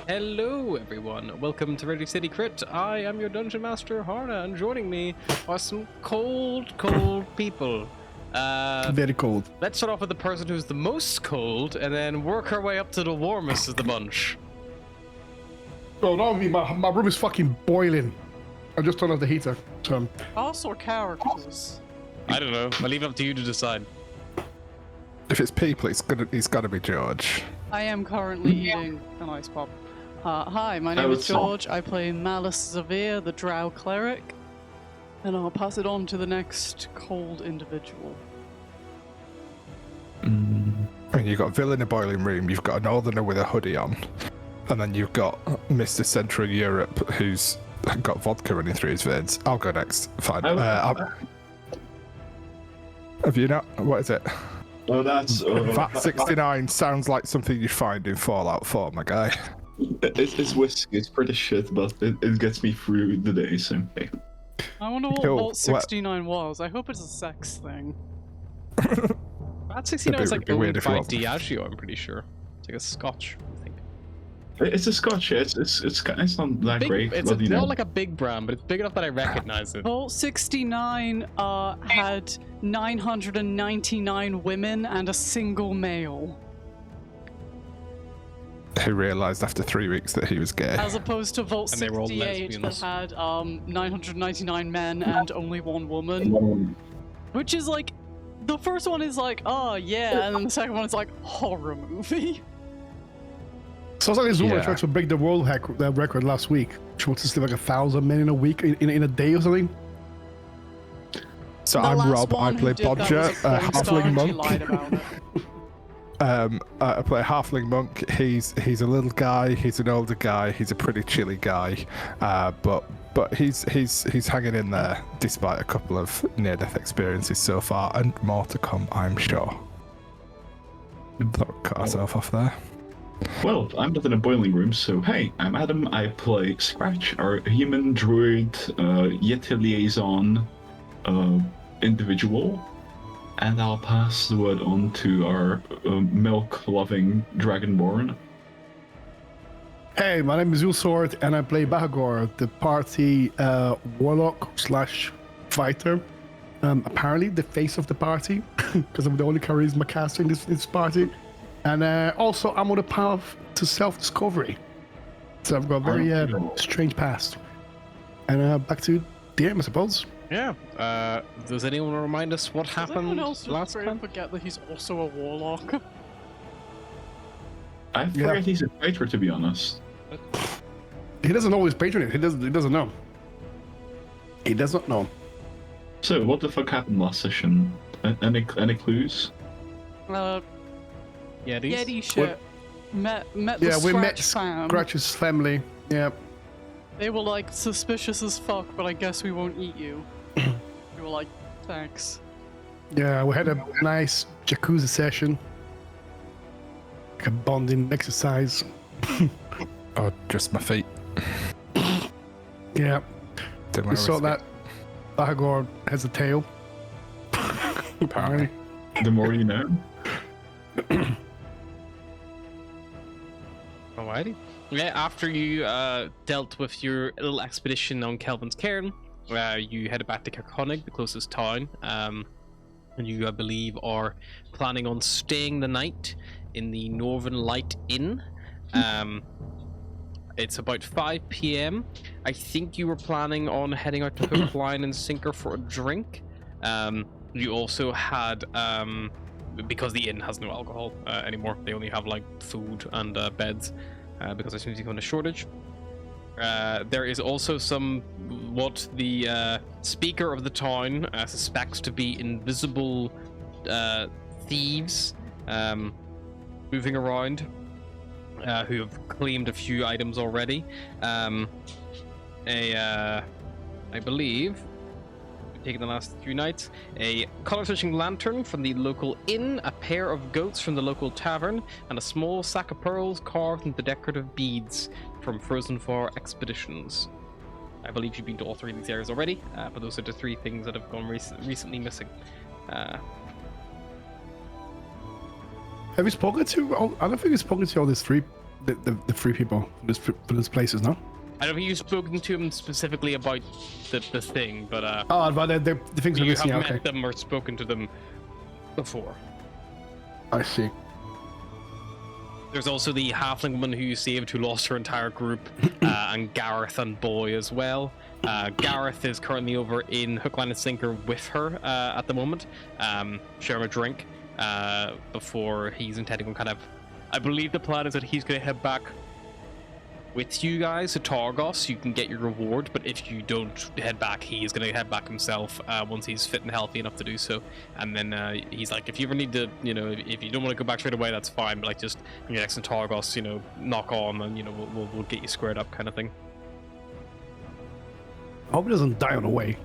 Hello everyone, welcome to Radio City Crypt. I am your Dungeon Master Harna, and joining me are some cold people. Very cold. Let's start off with the person who's the most cold, and then work our way up to the warmest of the bunch. Oh, not me. My room is fucking boiling. I just turned off the heater. So. Also characters. I don't know, I'll leave it up to you to decide. If it's people, it's got to be George. I am currently eating an ice pop. Hi, my name is George. I play Malice Zavir, the Drow cleric, and I'll pass it on to the next cold individual. And you've got Vil in a boiling room, you've got a northerner with a hoodie on, and then you've got Mr. Central Europe who's got vodka running through his veins. I'll go next. Fine. Have you not? What is it? Oh, that's... VAT 69 sounds like something you find in Fallout 4, my guy. It's whiskey, it's pretty shit, but it gets me through the day, so hey. I wonder what Vault 69 was. I hope it's a sex thing. VAT 69 is like weird owned if it by wasn't. Diageo, I'm pretty sure. It's like a scotch, I think. It's a scotch, yeah. It's not that great. It's but, not like a big brand, but it's big enough that I recognize it. Vault 69 had 999 women and a single male. Who realised after 3 weeks that he was gay. As opposed to Vault And they were all 68 that lesbians. had 999 men and only one woman. Which is like, the first one is like, oh yeah, and then the second one is like, horror movie. Sounds like this woman Yeah. tried to break the world record last week. She wants to sleep like 1,000 men in a week, in a day or something. So The I'm last Rob, I one who play did that Bodger, was a a porn star halfling and she monk. lied about it. I play a halfling monk. He's a little guy. He's an older guy. He's a pretty chilly guy, but he's hanging in there despite a couple of near-death experiences so far, and more to come, I'm sure. Cut ourselves off there. Well, I'm not in a boiling room, so hey, I'm Adam. I play Scratch, our human druid Yeti liaison individual. And I'll pass the word on to our milk-loving Dragonborn. Hey, my name is Ulsort, and I play Bahagor, the party warlock / fighter. Apparently the face of the party, because I'm the only charisma caster in this party. And also, I'm on the path to self-discovery. So I've got a very strange past. And back to DM, I suppose. Yeah. Does anyone remind us what Does happened anyone else last just time? forget that he's also a warlock? I forget he's a fighter, to be honest. He doesn't know his patronage. He doesn't know. He does not know. So, what the fuck happened last session? Any clues? Yetis? Yeti shit. Met the Yeah, we met fam. Scratch's family. Yeah. They were like suspicious as fuck, but I guess we won't eat you. We were like, thanks. Yeah, we had a nice jacuzzi session. Like a bonding exercise. Oh, just my feet. Yeah. Didn't We wear saw a that Bahagor has a tail. Apparently. The more you know. Alrighty. Yeah, after you dealt with your little expedition on Kelvin's Cairn, you headed back to Kirkconnell, the closest town, and you, I believe, are planning on staying the night in the Northern Light Inn. It's about 5 p.m. I think you were planning on heading out to Hook, Line, and Sinker for a drink. You also had, because the inn has no alcohol anymore, they only have like food and beds, because there seems to be a shortage. There is also what the speaker of the town suspects to be invisible thieves moving around, who have claimed a few items already. I believe, taken the last few nights, a color-switching lantern from the local inn, a pair of goats from the local tavern, and a small sack of pearls carved into decorative beads from Frozen Far expeditions. I believe you've been to all three of these areas already, but those are the three things that have gone recently missing. Have you spoken to? I don't think you've spoken to all these three the three people for those places, no? I don't think you've spoken to him specifically about the thing, but Oh, about the things we're you missing. have Okay, met them or spoken to them before. I see. There's also the halfling woman who you saved who lost her entire group, and Gareth and Boy as well. Gareth is currently over in Hook, Line, and Sinker with her at the moment, sharing a drink before he's intending on kind of... I believe the plan is that he's going to head back with you guys to Targos. You can get your reward, but if you don't head back, he's going to head back himself once he's fit and healthy enough to do so. And then he's like, if you ever need to, you know, if you don't want to go back straight away, that's fine, but like just when you're next in Targos, you know, knock on and, you know, we'll get you squared up kind of thing. I hope he doesn't die on the way.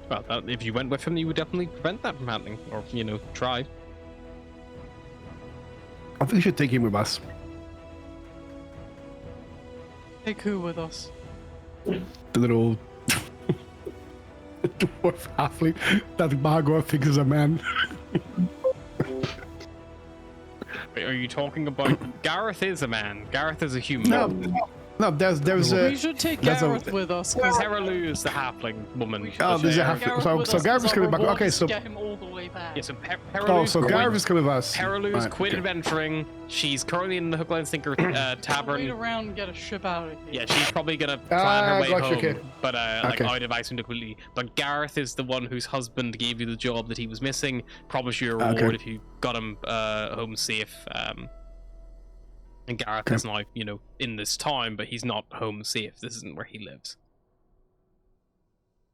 Well, if you went with him, you would definitely prevent that from happening, or, you know, try. I think we should take him with us. Take who with us? The little dwarf halfling that Bagor thinks is a man. Wait, are you talking about... Gareth is a man. Gareth is a human. No, there's We should take there's a- Gareth with us, because Terralu is the halfling woman. Oh, there's a halfling. So Gareth is coming back. Okay, so get him all the way back. Yeah, so so Gareth is coming with us. Terralu's Right, quit okay. adventuring. She's currently in the Hook, Line, and Sinker Wait tavern. around and get a ship out of here. Yeah, she's probably gonna plan her way gotcha, home, okay. but like Okay. out of Iceland completely. But Gareth is the one whose husband gave you the job that he was missing. Promise you a reward Okay. if you got him home safe. And Gareth is now, you know, in this town, but he's not home safe. This isn't where he lives.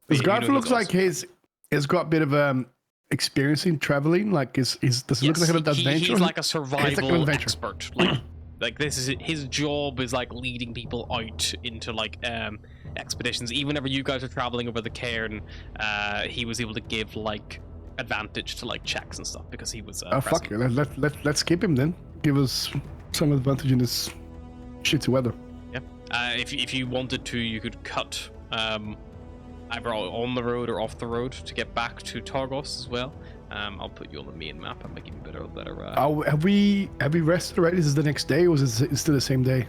Because You Gareth know looks he's like he's got a bit of experience in traveling. Like does he look like an adventurer? he's like a an survival adventure. expert. Like this is his job is like leading people out into like expeditions. Even whenever you guys are traveling over the cairn, he was able to give like advantage to like checks and stuff because he was. Oh fuck present. it! Let's skip him then. Give us some advantage in this shitty weather. Yeah. If you wanted to, you could cut either on the road or off the road to get back to Targos as well. I'll put you on the main map and make it better. Have we rested already? This is the next day, or is it still the same day?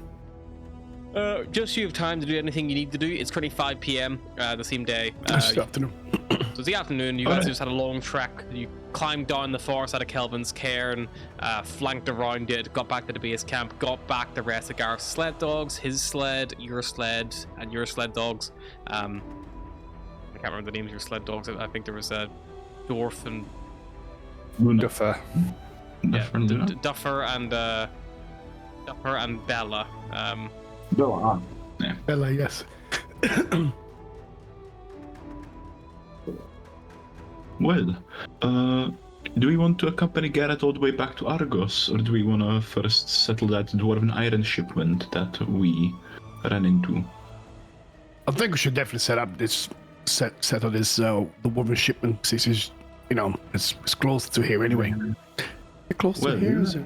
Just so you have time to do anything you need to do. It's currently 5 p.m. The same day. Just afternoon. So it's the afternoon. You guys just had a long trek. You climbed down the far side of Kelvin's cairn, flanked around it, got back to the base camp, got back the rest of Gareth's sled dogs, his sled, your sled, and your sled dogs. I can't remember the names of your sled dogs. I think there was a Dwarf and Duffer. Duffer and Bella. Go on. Yeah. Bella, yes. Well, do we want to accompany Garrett all the way back to Argos, or do we want to first settle that dwarven iron shipment that we ran into? I think we should definitely settle this the woman shipment. This is, you know, it's close to here anyway. Close to Well, here. Is it?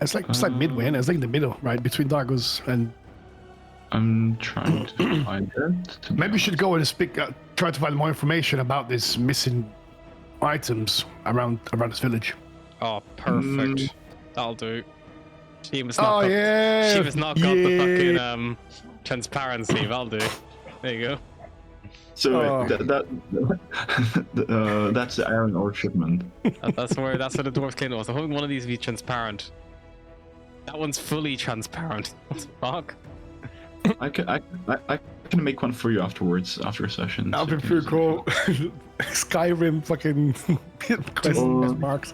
It's like midway, and it's like in the middle, right between Dargos and. I'm trying to find it. Maybe we should go and try to find more information about this missing items around this village. Oh, perfect. That'll do. She was not Oh got, yeah. She was not got the fucking transparency. That'll do. There you go. So that's the iron ore shipment. That's where the dwarf claim was. I'm hoping one of these will be transparent. That one's fully transparent. What the fuck? I can make one for you afterwards, after a session. That'll so be you pretty can cool. Skyrim fucking question marks.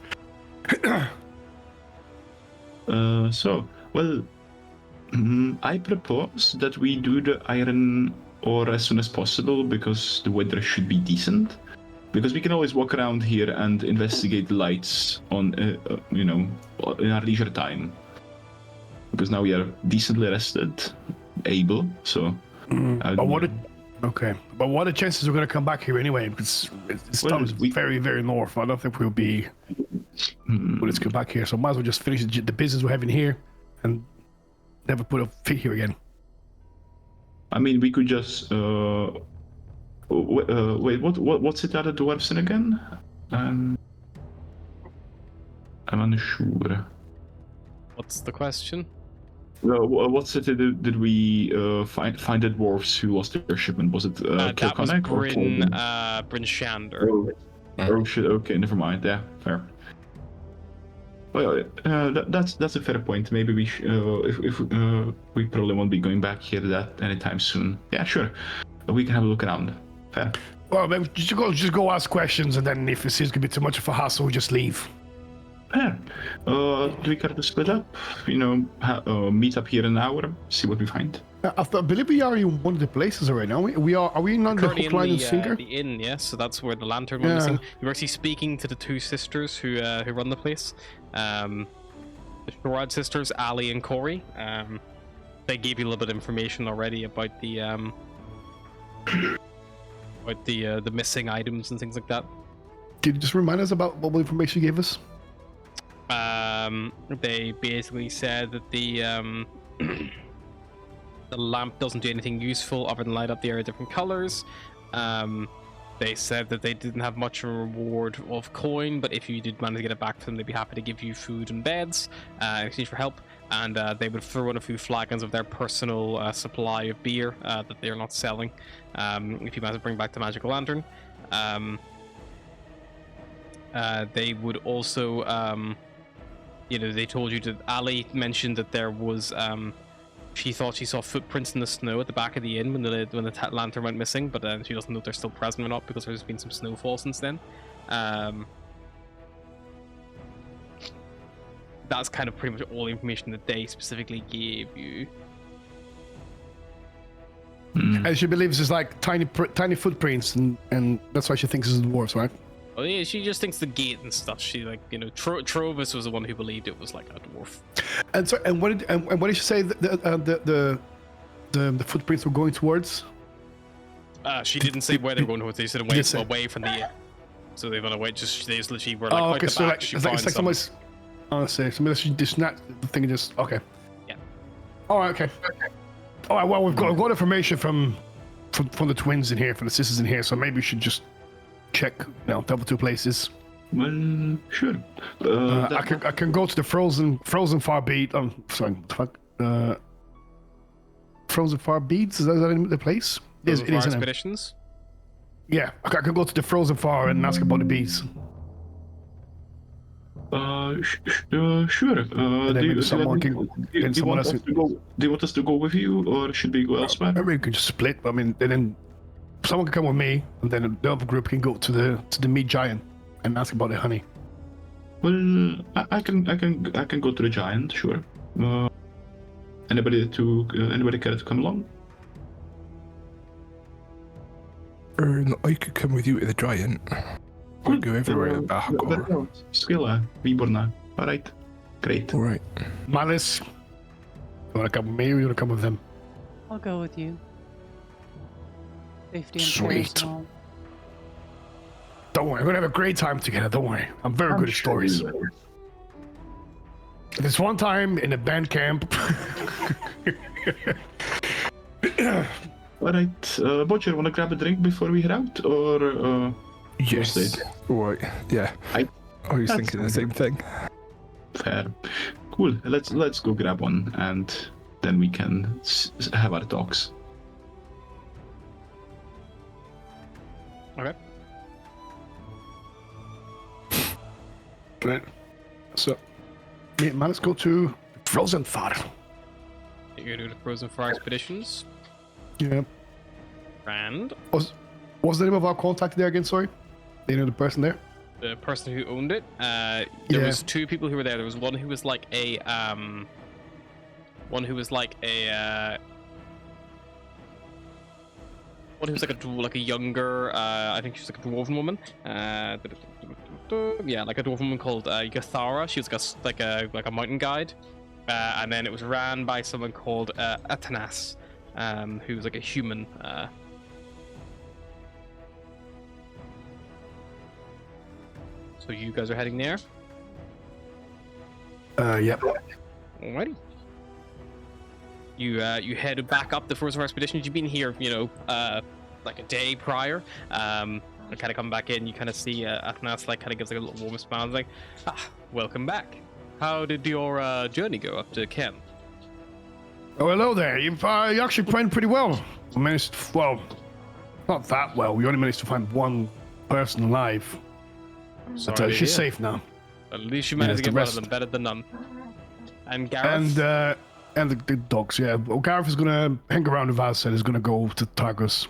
I propose that we do the iron ore as soon as possible because the weather should be decent. Because we can always walk around here and investigate the lights on, in our leisure time. Because now we are decently rested, able. So. But what are the chances we're gonna come back here anyway? Because it's very, very north. I don't think we'll be. Let's go back here. So might as well just finish the business we're having here, and never put a feet here again. I mean, we could just. Wait, what's it that the dwarves in again? I'm unsure. What's the question? What city did we find the dwarves who lost their shipment? Was it That was Kilconnect or Bryn, Colden? Bryn Shander. Oh shit. Okay, never mind. Yeah, fair. Well, that's a fair point. Maybe we if we probably won't be going back here that anytime soon. Yeah, sure. We can have a look around. Fair. Well, maybe just go ask questions, and then if it seems to be too much of a hassle, we just leave. Fair. Do we care to split up? Meet up here in an hour, see what we find. I believe we are in one of the places right now. Are we not the Currently hook, line, and in sinker? the inn, yes. So that's where the lantern went missing. You were actually speaking to the two sisters who run the place. The Sherrod sisters, Ali and Corey. They gave you a little bit of information already about the missing items and things like that. Can you just remind us about what information you gave us? They basically said that the the lamp doesn't do anything useful other than light up the area different colors. They said that they didn't have much of a reward of coin, but if you did manage to get it back to them, they'd be happy to give you food and beds in exchange for help. And they would throw in a few flagons of their personal supply of beer that they're not selling if you manage to bring back the magical lantern. They would also, they told you that Ali mentioned that there was, she thought she saw footprints in the snow at the back of the inn when the lantern went missing, but she doesn't know if they're still present or not because there's been some snowfall since then. That's kind of pretty much all the information that they specifically gave you. And she believes it's like tiny footprints, and that's why she thinks it's the dwarves, right? Oh yeah, she just thinks the gate and stuff. She Trovis was the one who believed it was like a dwarf. And so, and what did she say the footprints were going towards? She didn't say where they were going towards. They said away from the inn. So they went away. They just literally were like, okay, the so back. it's like somebody's. Honestly, somebody just not the thing. Just okay. Yeah. All right. Okay. All right. Well, we've got information from the twins in here, from the sisters in here. So maybe we should just check, double two places. Well, sure. I can go to the frozen far bead. Sorry, what the fuck? Frozen far beads. Is that the place? It is. Expeditions. Yeah, I can go to the frozen far and ask about the beads. Sure. Do you want us to go with you, or should we go elsewhere? Maybe we can just split. I mean, then someone can come with me, and then the other group can go to the meat giant and ask about the honey. Well, I can go to the giant, sure. Anybody care to come along? I could come with you to the giant. We'll go everywhere in Bahagor. Skilla, Výborná. Alright, great. Alright. Malice, you wanna come with me or you wanna come with them? I'll go with you. Safety and Sweet. prayers and all. Don't worry, we're gonna have a great time together, don't worry. I'm very good at stories. This one time in a band camp. Alright, Butcher, wanna grab a drink before we head out, or yes. Right. Yeah. I was thinking the same thing. Fair. Cool. Let's go grab one, and then we can have our talks. Okay. Right. So, let's go to Frozen Far. You go to the Frozen Far expeditions. Yeah. And what's the name of our contact there again? Sorry. You know the person there? The person who owned it. There was two people who were there. There was one who was like a one who was like a younger. I think she was like a dwarven woman. Yeah, like a dwarven woman called Yathara. She was like a mountain guide. And then it was ran by someone called Atanas, who was like a human. So you guys are heading there? Yep. Alrighty. You head back up the Frozen Far expedition. You've been here, like a day prior. And kind of come back in. You kind of see Athnas kind of gives like a little warm smile. And like, welcome back. How did your journey go up to Ken? Oh, hello there. You've you actually played pretty well. We managed, well, not that well. We only managed to find one person alive. Sorry But to she's hear. safe now. At least you managed to the get one of rest. them, better than none. And Gareth? And the dogs, yeah. Well, Gareth is gonna hang around with us and is gonna go to Tigers.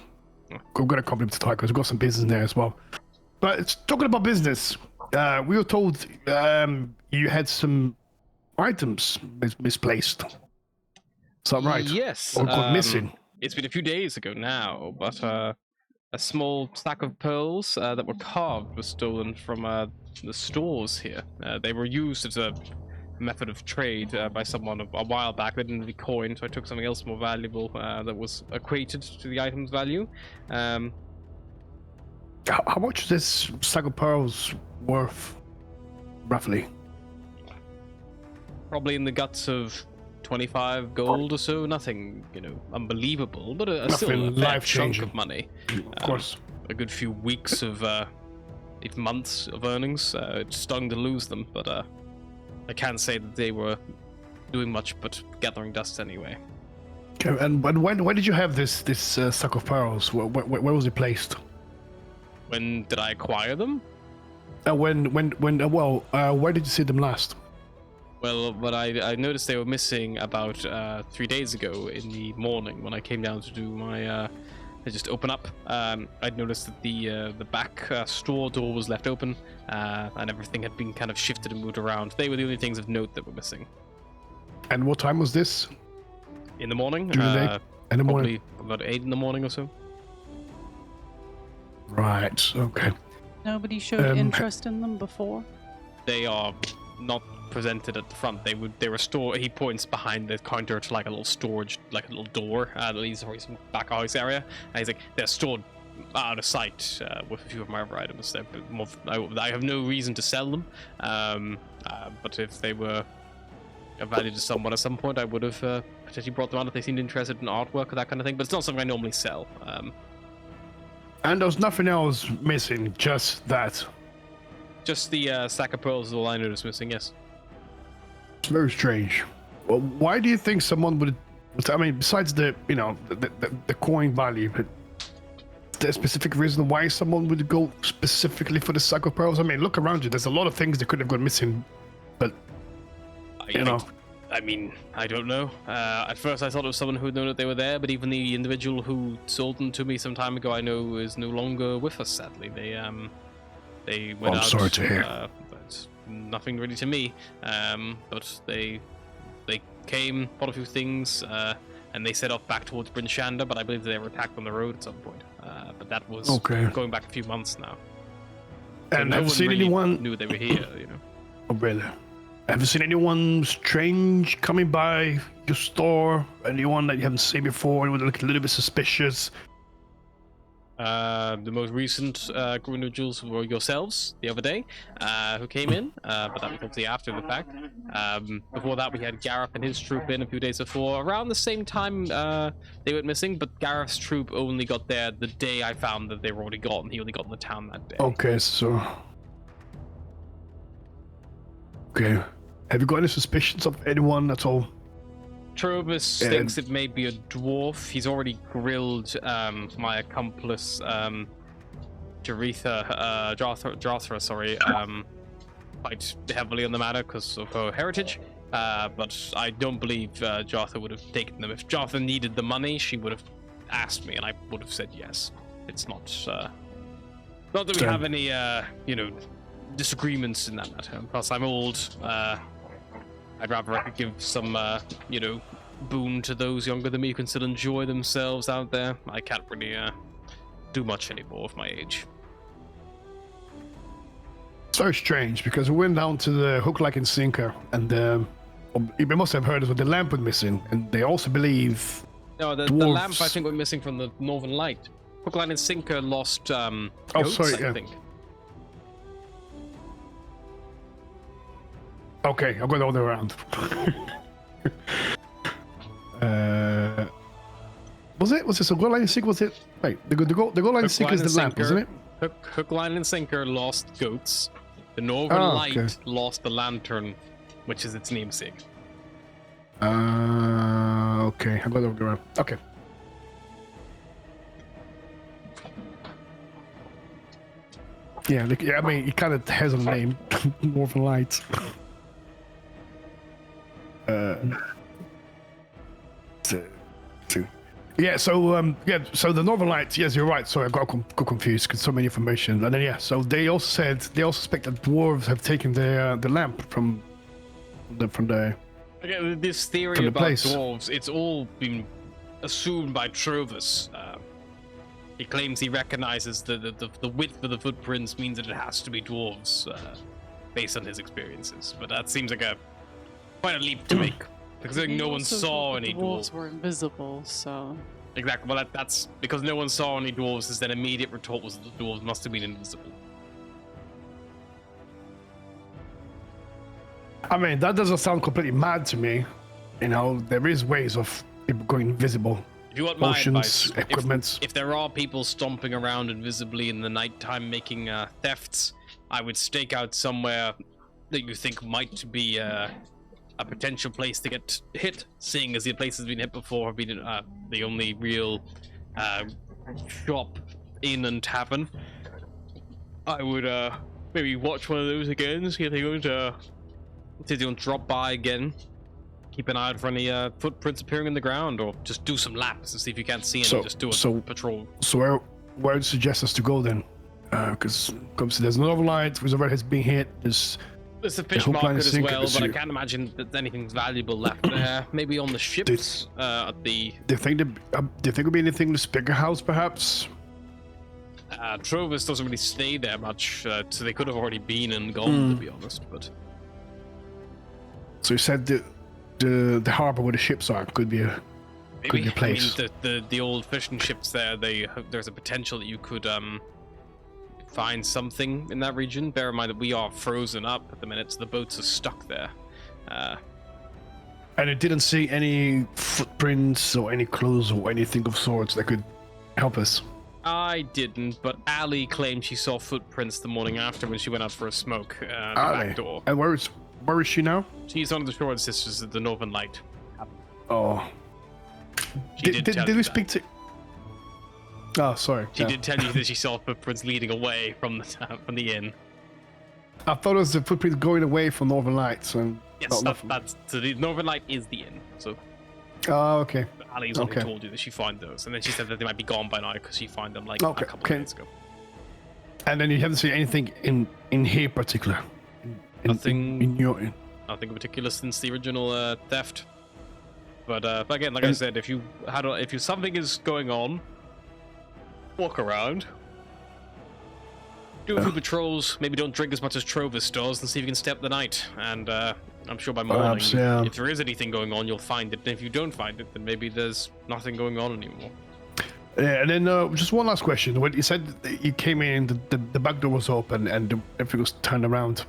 I'm gonna accompany him to Tigers. We've got some business there as well. But it's talking about business. We were told you had some items misplaced. Is that right? Yes. Or gone missing. It's been a few days ago now, but a small stack of pearls that were carved was stolen from the stores here. They were used as a method of trade by someone a while back. They didn't really coin, so I took something else more valuable that was equated to the item's value. How much is this stack of pearls worth, roughly? Probably in the guts of 25 gold or so. Nothing, unbelievable, but still a fair chunk life-changing. of money. Of course. A good few weeks of, if months of earnings. It stung to lose them, but I can't say that they were doing much but gathering dust anyway. Okay, and when did you have this sack of pearls? Where was it placed? When did I acquire them? Where did you see them last? Well, but I noticed they were missing about 3 days ago in the morning when I came down to do my to just open up. I'd noticed that the back store door was left open and everything had been kind of shifted and moved around. They were the only things of note that were missing. And what time was this? In the morning? During the day? In the morning? Probably about 8 in the morning or so. Right, okay. Nobody showed interest in them before? They are not presented at the front. They were stored. He points behind the counter to like a little storage, like a little door that leads to some back house area. And he's like, they're stored out of sight with a few of my other items. I have no reason to sell them, but if they were of value to someone at some point, I would have potentially brought them out if they seemed interested in artwork or that kind of thing. But it's not something I normally sell. And there's nothing else missing, just that. Just the stack of pearls is all I noticed missing. Yes. It's very strange. Well, why do you think someone would? I mean, besides the coin value, but is there a specific reason why someone would go specifically for the sack of pearls? I mean, look around you. There's a lot of things that could have gone missing, but I mean, I don't know. At first, I thought it was someone who had known that they were there, but even the individual who sold them to me some time ago, I know is no longer with us. Sadly, they went out. I'm sorry to hear. But nothing really to me. But they came, bought a few things, and they set off back towards Bryn Shander. But I believe they were attacked on the road at some point. But that was going back a few months now. So and no have you one seen really anyone? knew they were here, Oh, really? Have you seen anyone strange coming by your store? Anyone that you haven't seen before? Anyone that looked a little bit suspicious? The most recent group of individuals were yourselves the other day, who came in, but that was obviously after the fact. Before that, we had Gareth and his troop in a few days before. Around the same time, they went missing, but Gareth's troop only got there the day I found that they were already gone. He only got in the town that day. Okay, so... Okay. Have you got any suspicions of anyone at all? Trobus thinks it may be a dwarf. He's already grilled my accomplice, Jarthra, quite heavily on the matter because of her heritage. But I don't believe Jarthra would have taken them. If Jarthra needed the money, she would have asked me, and I would have said yes. It's not that we have any, disagreements in that matter. Plus, I'm old. I'd rather I could give some, boon to those younger than me who can still enjoy themselves out there. I can't really do much anymore of my age. It's very strange because we went down to the hook, line, and sinker, and you must have heard of the lamp was missing, and they also believe. No, the lamp I think went missing from the Northern Light. Hook, line, and sinker lost goats, I think. Okay, I'll go all the way around. Was it so goal line and sinker? Was it? Wait, the goal line and sinker is the lamp, wasn't it? Hook, line, and sinker lost goats. The Northern Light lost the lantern, which is its namesake. Okay, I got it over there. Okay. Yeah, I mean, it kind of has a name, Northern Lights. Yeah, so the Northern Lights. Yes, you're right. Sorry, I got confused because so many information. And then so they also suspect that dwarves have taken the lamp from the. Again, this theory From the about place. dwarves, it's all been assumed by Trovus. He claims he recognizes the width of the footprints means that it has to be dwarves, based on his experiences. But that seems like quite a leap to make, considering no one saw any dwarves. Dwarves were invisible, so. Exactly. Well, that's because no one saw any dwarves. His then immediate retort was that the dwarves must have been invisible. I mean, that doesn't sound completely mad to me. You know, there is ways of people going invisible. If you want my advice, equipments. if there are people stomping around invisibly in the nighttime making thefts, I would stake out somewhere that you think might be a potential place to get hit, seeing as the place has been hit before, have been the only real shop, inn, and tavern. I would maybe watch one of those again, see if they don't drop by again. Keep an eye out for any footprints appearing in the ground, or just do some laps and see if you can't see any. Just do a patrol. So where would you suggest us to go then? Because there's another light, there's a redhead's being hit. There's a fish market as well, but I can't imagine that anything's valuable left there. Maybe on the ships at the. Do you think there'll be anything in this bigger house, perhaps? Trovus doesn't really stay there much, so they could have already been and gone, to be honest. But so you said the harbor where the ships are could be a place. I mean, the old fishing ships there. There's a potential that you could find something in that region. Bear in mind that we are frozen up at the minute, so the boats are stuck there. And it didn't see any footprints or any clothes or anything of sorts that could help us. I didn't, but Ali claimed she saw footprints the morning after when she went out for a smoke. The back door. And where is she now? She's one of the Shore Sisters of the Northern Light. Oh. Did we speak to? Oh, sorry. She did tell you that she saw footprints leading away from the inn. I thought it was the footprints going away from Northern Lights, and yes, that's so the Northern Light is the inn. So. Oh, okay. Ali's only told you that she found those, and then she said that they might be gone by now because she found them a couple of days ago. And then you haven't seen anything in here particular. Nothing in your inn. Nothing in particular since the original theft. But again, like I said, if something is going on, walk around, do a few patrols. Maybe don't drink as much as Trovus does, and see if you can stay up the night. And I'm sure by morning, if there is anything going on, you'll find it. And if you don't find it, then maybe there's nothing going on anymore. Yeah, and then just one last question. When you said that you came in, the back door was open, and everything was turned around.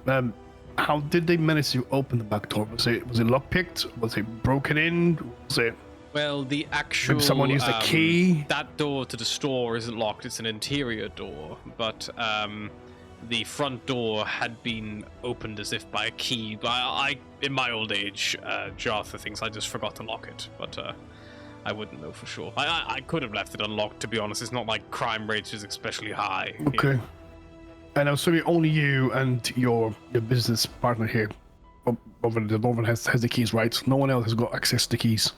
How did they manage to open the back door? Was it lockpicked? Was it broken in? Was it? Well, the actual. Maybe someone used a key. That door to the store isn't locked. It's an interior door, but the front door had been opened as if by a key. I in my old age, Jartha thinks I just forgot to lock it, but I wouldn't know for sure. I could have left it unlocked, to be honest. It's not like crime rate is especially high. Okay. Here. And I'm assuming only you and your business partner here over the Northern has the keys, right? No one else has got access to the keys.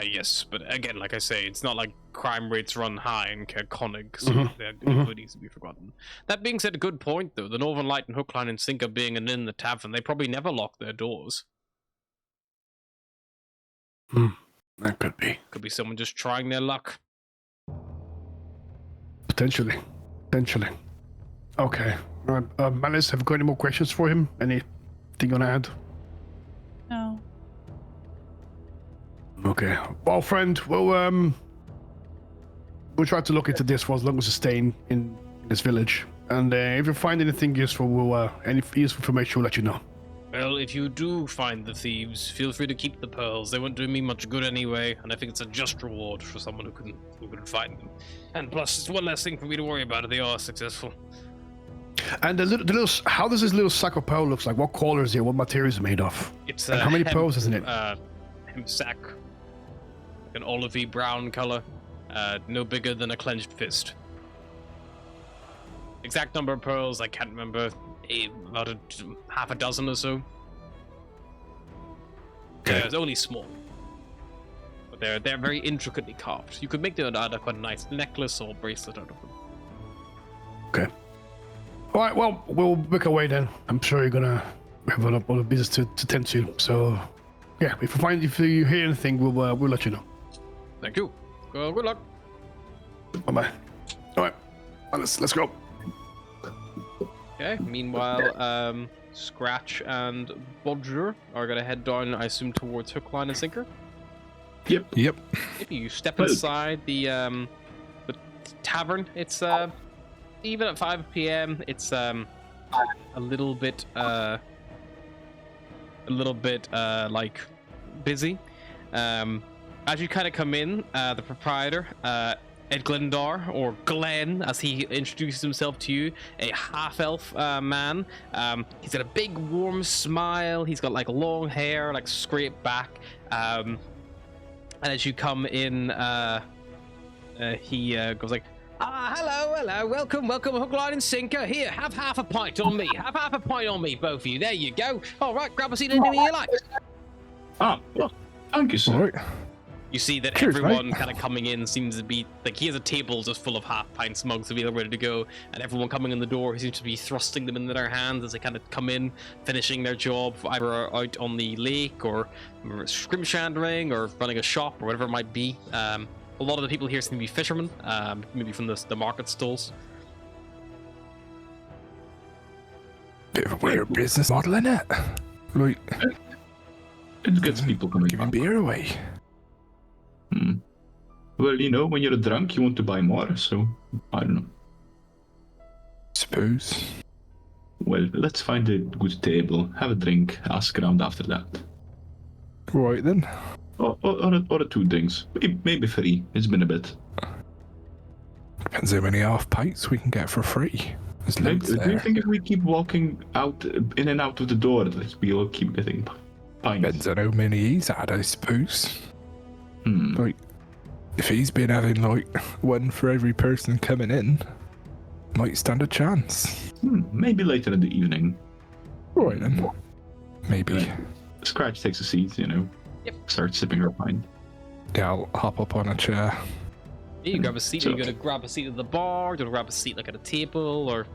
Yes, but again, like I say, it's not like crime rates run high in Caerconnig, so they could easily be forgotten. That being said, a good point, though. The Northern Light and Hook, Line, and Sinker being an inn, the tavern, they probably never lock their doors. That could be. Could be someone just trying their luck. Potentially. Okay. All right. Malice, have you got any more questions for him? Anything you want to add? No. Okay. Well, friend, we'll try to look into this for as long as you're staying in this village. And if you find anything useful, any useful information, we'll let you know. Well, if you do find the thieves, feel free to keep the pearls. They won't do me much good anyway, and I think it's a just reward for someone who couldn't find them. And plus, it's one less thing for me to worry about if they are successful. And the little, how does this little sack of pearl looks like? What color is it? What material is it made of? It's and how many pearls is in it? Hemp sack. like an olivey brown color, no bigger than a clenched fist. Exact number of pearls I can't remember, about half a dozen or so. Okay. It's only small, but they're very intricately carved. You could make them out of quite a nice necklace or bracelet out of them. Okay. All right. Well, we'll make our way then. I'm sure you're gonna have a lot of business to tend to. So, yeah. If you hear anything, we'll let you know. Thank you. Good luck. Bye bye. All right. Well, let's go. Okay. Meanwhile, Scratch and Bodger are gonna head down, I assume, towards Hook, Line, and Sinker. Yep. If you step inside the tavern, it's even at 5 p.m. It's a little bit like busy. As you kind of come in, the proprietor, Ed Glendar, or Glenn, as he introduces himself to you, a half-elf man. He's got a big, warm smile. He's got like long hair, like scraped back. And as you come in, he goes like, hello, welcome, Hook, Line, and Sinker. Here, have half a pint on me. Have half a pint on me, both of you. There you go. All right, grab a seat anywhere you like. Well, thank you, sir. All right. You see that Cheers, everyone mate. kind of coming in seems to be like he has a table just full of half-pint mugs to be ready to go, and everyone coming in the door he seems to be thrusting them into their hands as they kind of come in, finishing their job either out on the lake or scrimshandering or running a shop or whatever it might be. A lot of the people here seem to be fishermen, maybe from the market stalls. Bit of a weird business model, innit? Like, It gets people coming giving back. beer away. Well, when you're drunk, you want to buy more, so I don't know. Suppose. Well, let's find a good table, have a drink, ask around after that. Right then. Or 2 drinks. Maybe 3. It's been a bit. Depends how many half pints we can get for free. There's Like, loads do you there. think if we keep walking out, in and out of the door, that we'll keep getting pints? Depends on how many he's had, I suppose. Hmm. Like, if he's been having like one for every person coming in, might stand a chance. Maybe later in the evening. Right then. Maybe. Right. Scratch takes a seat, Yep. Starts sipping her pint. Yeah, I'll hop up on a chair. Yeah, you grab a seat. So- Are you gonna grab a seat at the bar? Do you wanna grab a seat like at a table or?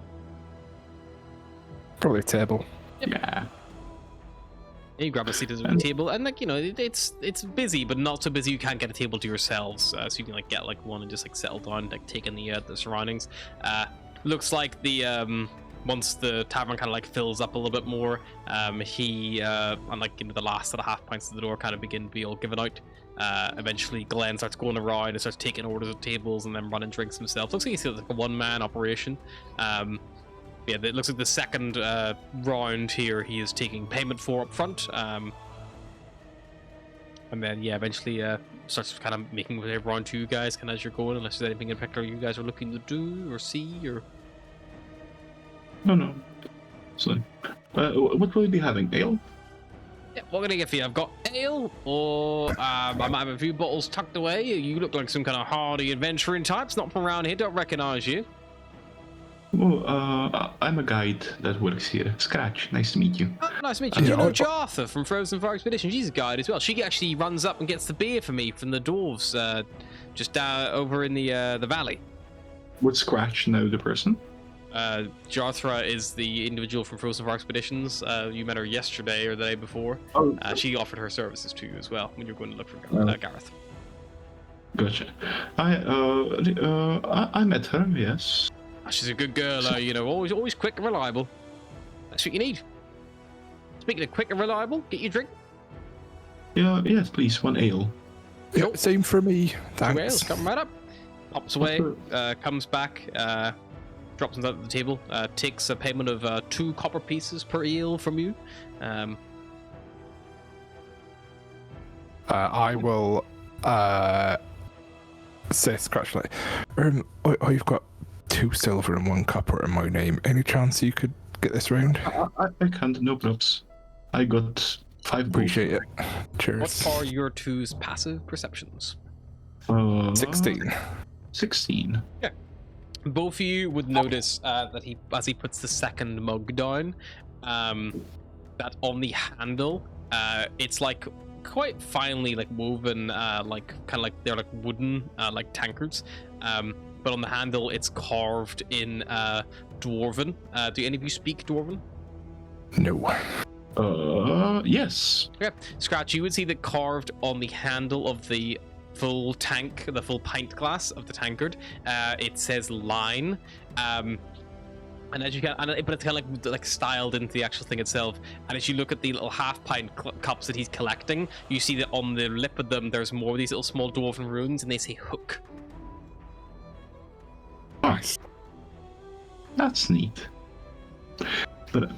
Probably a table. Yeah. You grab a seat at the And- table, and it's busy, but not so busy you can't get a table to yourselves. So you can like get like one and just like settle down, like take in the surroundings. Looks like the once the tavern kind of like fills up a little bit more, he and like the last of the half pints of the door kind of begin to be all given out. Eventually, Glenn starts going around and starts taking orders of tables and then running drinks himself. Looks like he's like a one-man operation. Yeah, it looks like the second round here he is taking payment for up front. And then, yeah, eventually starts kind of making way around to you guys kind of as you're going, unless there's anything in particular you guys are looking to do or see or... No. So, what will we be having? Ale? Yeah, what can I get for you? I've got ale, or I might have a few bottles tucked away. You look like some kind of hardy adventuring types, not from around here, don't recognize you. Well, I'm a guide that works here. Scratch, nice to meet you. Oh, nice to meet you. Yeah, You know I- Jartha from Frozen Fire Expedition. She's a guide as well. She actually runs up and gets the beer for me from the dwarves, just over in the valley. Would Scratch know the person? Jarthra is the individual from Frozen Fire Expeditions. You met her yesterday or the day before. Oh, She offered her services to you as well when you were going to look for Gareth. gotcha. I met her, yes. She's a good girl, always quick and reliable. That's what you need. Speaking of quick and reliable, get your drink. Yeah, yes, please, 1 ale. Yeah, same for me. 2 ales, Thanks. come right up. Pops away, comes back, drops them at the table, takes a payment of 2 copper pieces per ale from you. I will say Scratch like, I've got 2 silver and 1 copper in my name. Any chance you could get this round? I can't, no props. I got 5 gold. Appreciate it. What Cheers. are your 2's passive perceptions? 16. 16. Both of you would notice that as he puts the second mug down, that on the handle, it's like quite finely like woven, like kind of like they're like wooden, like tankards. But on the handle, it's carved in Dwarven. Do any of you speak Dwarven? No. Yes. Okay, Scratch, you would see that carved on the handle of the full tank, the full pint glass of the tankard, it says line. And as you can, but it's kind of like styled into the actual thing itself. And as you look at the little half pint cups that he's collecting, you see that on the lip of them, there's more of these little small dwarven runes, and they say hook. Nice. That's neat. But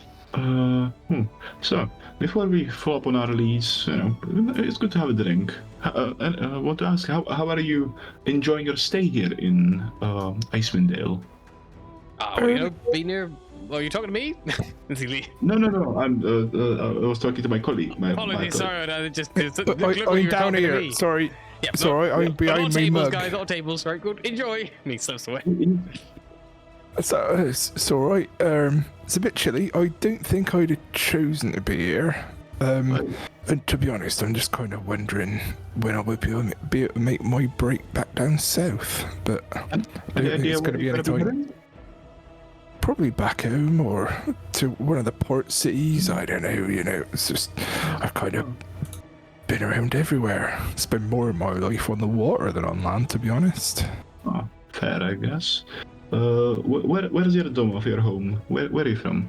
so before we fall upon our leads, it's good to have a drink. And I want to ask, how are you enjoying your stay here in Icewind Dale? Being here. Oh, you're talking to me? No. I was talking to my colleague. Apologies, sorry. I just. I'm down here. Sorry. Yeah, Sorry, I'm behind my tables, mug. guys, all tables. Right, good. Enjoy. And he slips away. So, it's alright. It's a bit chilly. I don't think I'd have chosen to be here. And to be honest, I'm just kind of wondering when I will be able to make my break back down south. But I don't think it's going to be any time. Probably back home or to one of the port cities. I don't know. It's just I've kind of been around everywhere. Spent more of my life on the water than on land, to be honest. Oh, fair, I guess. Where is your dome of your home? Where are you from?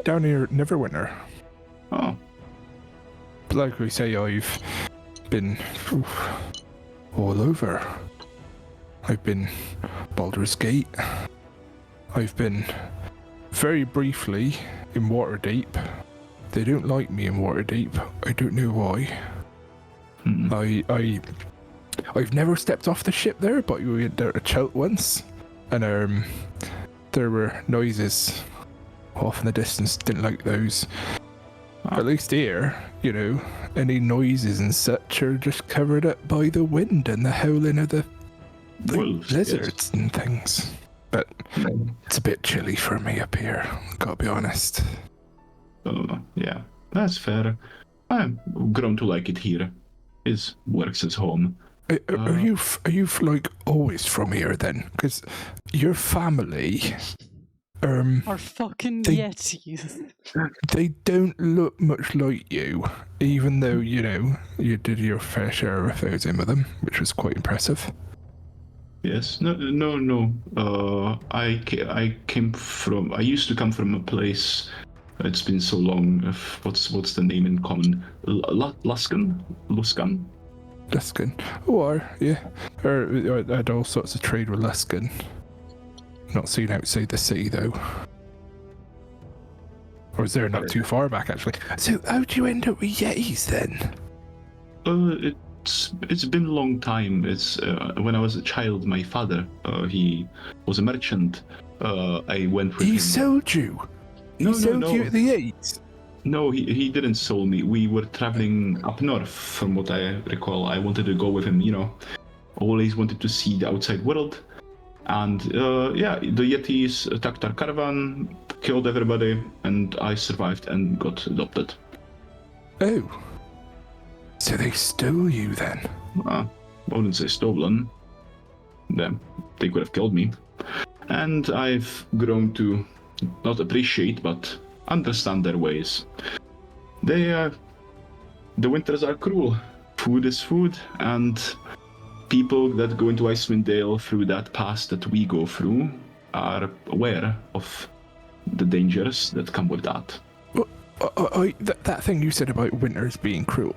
Down here, Neverwinter. Oh. Like we say, I've been all over. I've been Baldur's Gate. I've been very briefly in Waterdeep. They don't like me in Waterdeep. I don't know why. I've never stepped off the ship there, but we went there to Chelt once, and there were noises off in the distance. Didn't like those. At least here, any noises and such are just covered up by the wind and the howling of the blizzards and things. But it's a bit chilly for me up here, gotta be honest. Yeah, that's fair. I'm grown to like it here. It works as home. Are you like always from here then? Because your family, Are fucking Yetis. they don't look much like you, even though you did your fair share of affairs in with them, which was quite impressive. Yes. No. I used to come from a place. It's been so long. What's the name in common? Luskan. Luskan. Or, yeah. I had all sorts of trade with Luskan. Not seen outside the city, though. Or is there not too far back, actually? So, how'd you end up with Yetis, then? It's been a long time. It's when I was a child, my father, he was a merchant. I went with him. He sold you? No. He sold you at the Yetis? No, he didn't sell me. We were traveling up north, from what I recall. I wanted to go with him, always wanted to see the outside world. And the Yetis attacked our caravan, killed everybody, and I survived and got adopted. Oh. So they stole you then? I wouldn't say stolen. They could have killed me. And I've grown to not appreciate, but understand their ways. The winters are cruel. Food is food, and people that go into Icewind Dale through that pass that we go through are aware of the dangers that come with that. That thing you said about winters being cruel,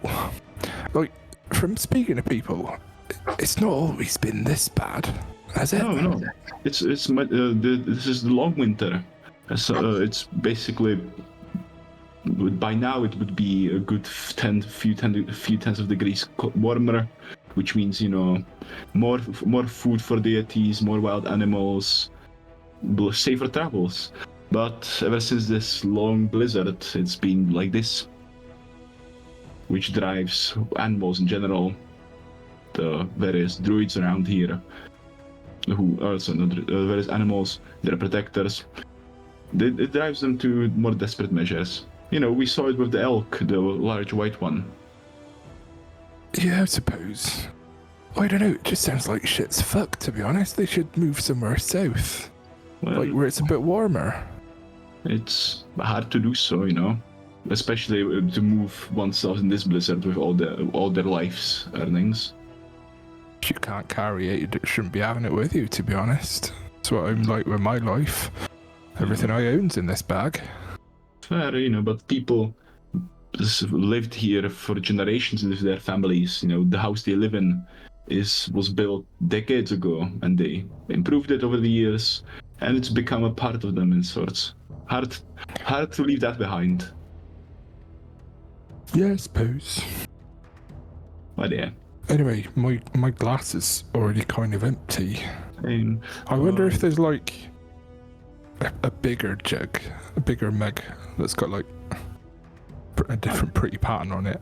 like, from speaking to people, it's not always been this bad, has it? No. This is the long winter. So it's basically, by now it would be a good few tens of degrees warmer, which means more food for deities, more wild animals, safer travels. But ever since this long blizzard, it's been like this, which drives animals in general the various druids around here, who also various animals, their protectors. It drives them to more desperate measures. You know, we saw it with the elk, the large white one. Yeah, I suppose. I don't know, it just sounds like shit's fucked, to be honest. They should move somewhere south. Well, Like where it's a bit warmer. it's hard to do so, you know, especially to move oneself in this blizzard with all their life's earnings. If you can't carry it, you shouldn't be having it with you, to be honest. That's what I'm like with my life. Everything I own's in this bag. Fair, you know, but people lived here for generations with their families. You know, the house they live in was built decades ago, and they improved it over the years, and it's become a part of them in sorts. Hard to leave that behind. Yeah, I suppose. But yeah. Anyway, my glass is already kind of empty. Um, I wonder if there's like a bigger jug, a bigger mug that's got like a different pretty pattern on it.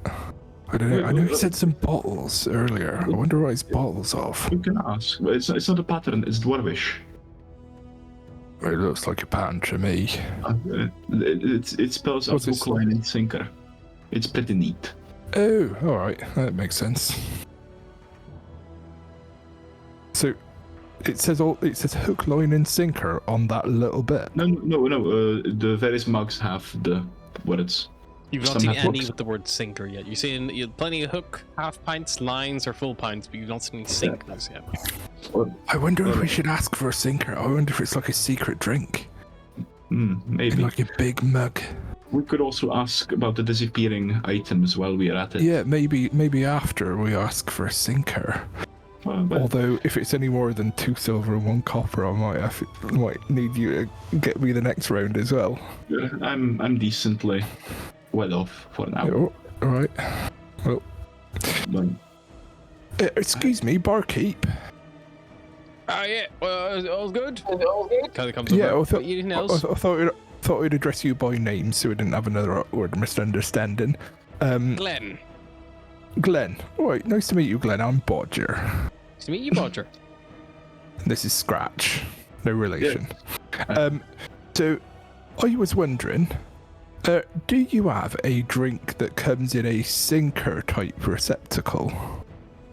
I don't know. I know he said some bottles earlier. I wonder what his bottles of. You can ask. But it's not a pattern. It's dwarvish. It looks like a pattern to me. It spells out What's it hook, line, and sinker. It's pretty neat. Oh, all right, that makes sense. So, it says hook, line, and sinker on that little bit. No. The various mugs have the words. You've not Some seen have any hooks. with the word sinker yet. You've seen plenty of hook, half pints, lines, or full pints, but you've not seen any sinkers yet. I wonder if we should ask for a sinker. I wonder if it's like a secret drink Maybe. in like a big mug. We could also ask about the disappearing items while we are at it. Yeah, maybe after we ask for a sinker. But Although, if it's any more than 2 silver and 1 copper, I might need you to get me the next round as well. I'm decently well off for now. Oh, all right. Well, But excuse me, barkeep. Yeah, all's good? Kind of comes Yeah, up. I thought Anything I else? thought we'd address you by name, so we didn't have another awkward misunderstanding. Glenn. Glenn. All right, nice to meet you, Glenn. I'm Bodger. Nice to meet you, Bodger. This is Scratch. No relation. So, I was wondering, do you have a drink that comes in a sinker type receptacle?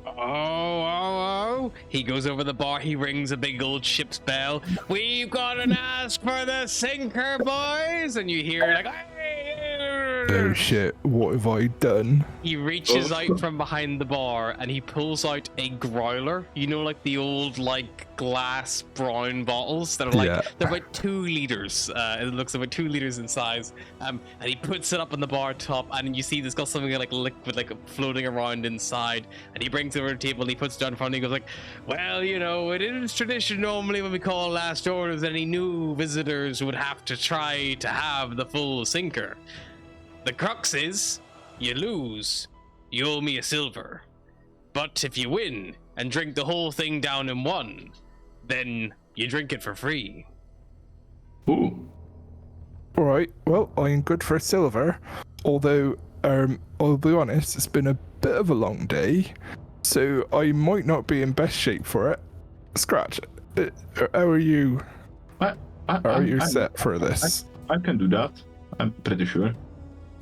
Oh. He goes over the bar, he rings a big old ship's bell. We've got an ask for the sinker, boys! And you hear like, Oh shit, what have I done? he reaches out from behind the bar and he pulls out a growler. You know, like the old, like, glass brown bottles that are like, Yeah. they're about 2 liters. It looks about 2 liters in size. And he puts it up on the bar top, and you see there's got something like liquid, like floating around inside. And he brings it over to the table and he puts it down in front and he goes like, well, you know, it is tradition normally when we call last orders, any new visitors would have to try to have the full sinker. The crux is, you lose, you owe me a silver. But if you win and drink the whole thing down in one, then you drink it for free. ooh, All right, well, I'm good for a silver. Although, I'll be honest, it's been a bit of a long day, so I might not be in best shape for it. Scratch, how are you? Are you set for this? I can do that. I'm pretty sure.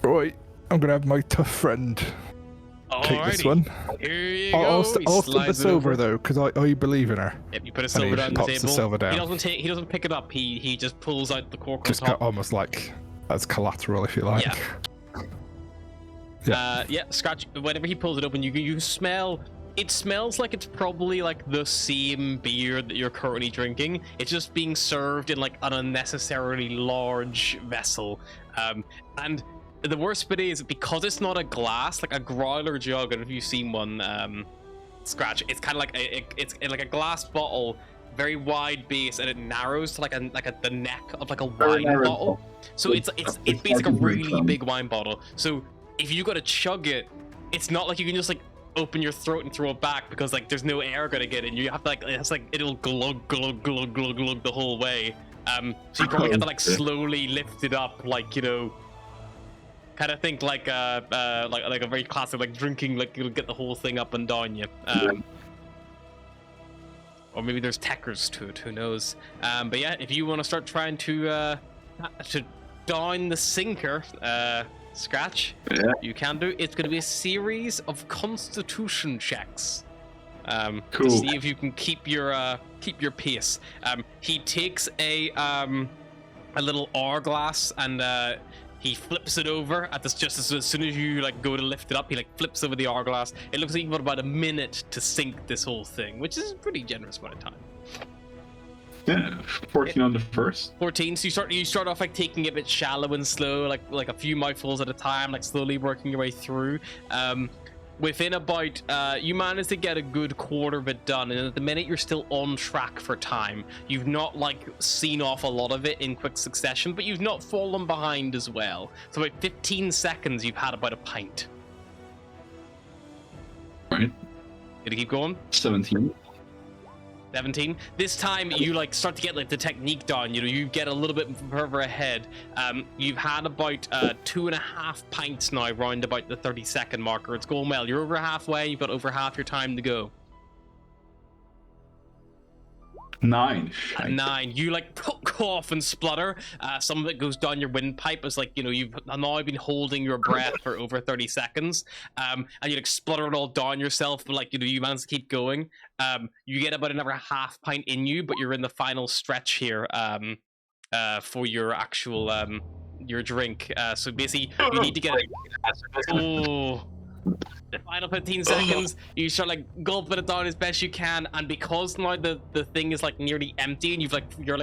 Right, I'm gonna have my tough friend take this Alrighty, one. here you I'll go. He still the slides it silver over. though, because I believe in her. Yep, you put a And silver he down the pops the table. silver down. He doesn't pick it up. He just pulls out the cork on Just top. almost like as collateral, if you like. Yeah. Scratch. Whenever he pulls it open, you smell. It smells like it's probably like the same beer that you're currently drinking. It's just being served in like an unnecessarily large vessel. And the worst bit is because it's not a glass, like a growler jug. I don't know if you've seen one. Scratch. It's kind of like it's like a glass bottle, very wide base, and it narrows to the neck of like a wine bottle. So it's basically like a really big wine bottle. So if you gotta chug it, it's not like you can just like open your throat and throw it back because like there's no air gonna get in. You have to like it'll glug glug glug glug glug the whole way. So you probably have to like slowly lift it up, like, you know, kind of think like a very classic like drinking, like you'll get the whole thing up and down you. Or maybe there's techers to it, who knows? But yeah, if you want to start trying to down the sinker, Scratch, you can do. It's going to be a series of Constitution checks. To see if you can keep your pace. He takes a little hourglass and he flips it over at this just as soon as you like go to lift it up. He like flips over the hourglass. It looks like you've got about a minute to sink this whole thing, which is a pretty generous amount of time. Yeah, 14 on the first. 14. So you start off like taking it a bit shallow and slow, like a few mouthfuls at a time, like slowly working your way through. Within about, you managed to get a good quarter of it done, and at the minute you're still on track for time. You've not like seen off a lot of it in quick succession, but you've not fallen behind as well. So about 15 seconds, you've had about a pint. Right. Did it keep going? 17. 17. This time you like start to get like the technique down. You know, you get a little bit further ahead. You've had about 2.5 pints now, round about the 30-second marker. It's going well. You're over halfway. You've got over half your time to go. 9. 9. You like cough and splutter. Some of it goes down your windpipe. It's like, you know, you've now been holding your breath for over 30 seconds. And you like splutter it all down yourself, but like, you know, you manage to keep going. You get about another half pint in you, but you're in the final stretch here for your actual your drink. So basically you need to get the final 15 seconds, you start like gulping it down as best you can, and because now the thing is like nearly empty and you're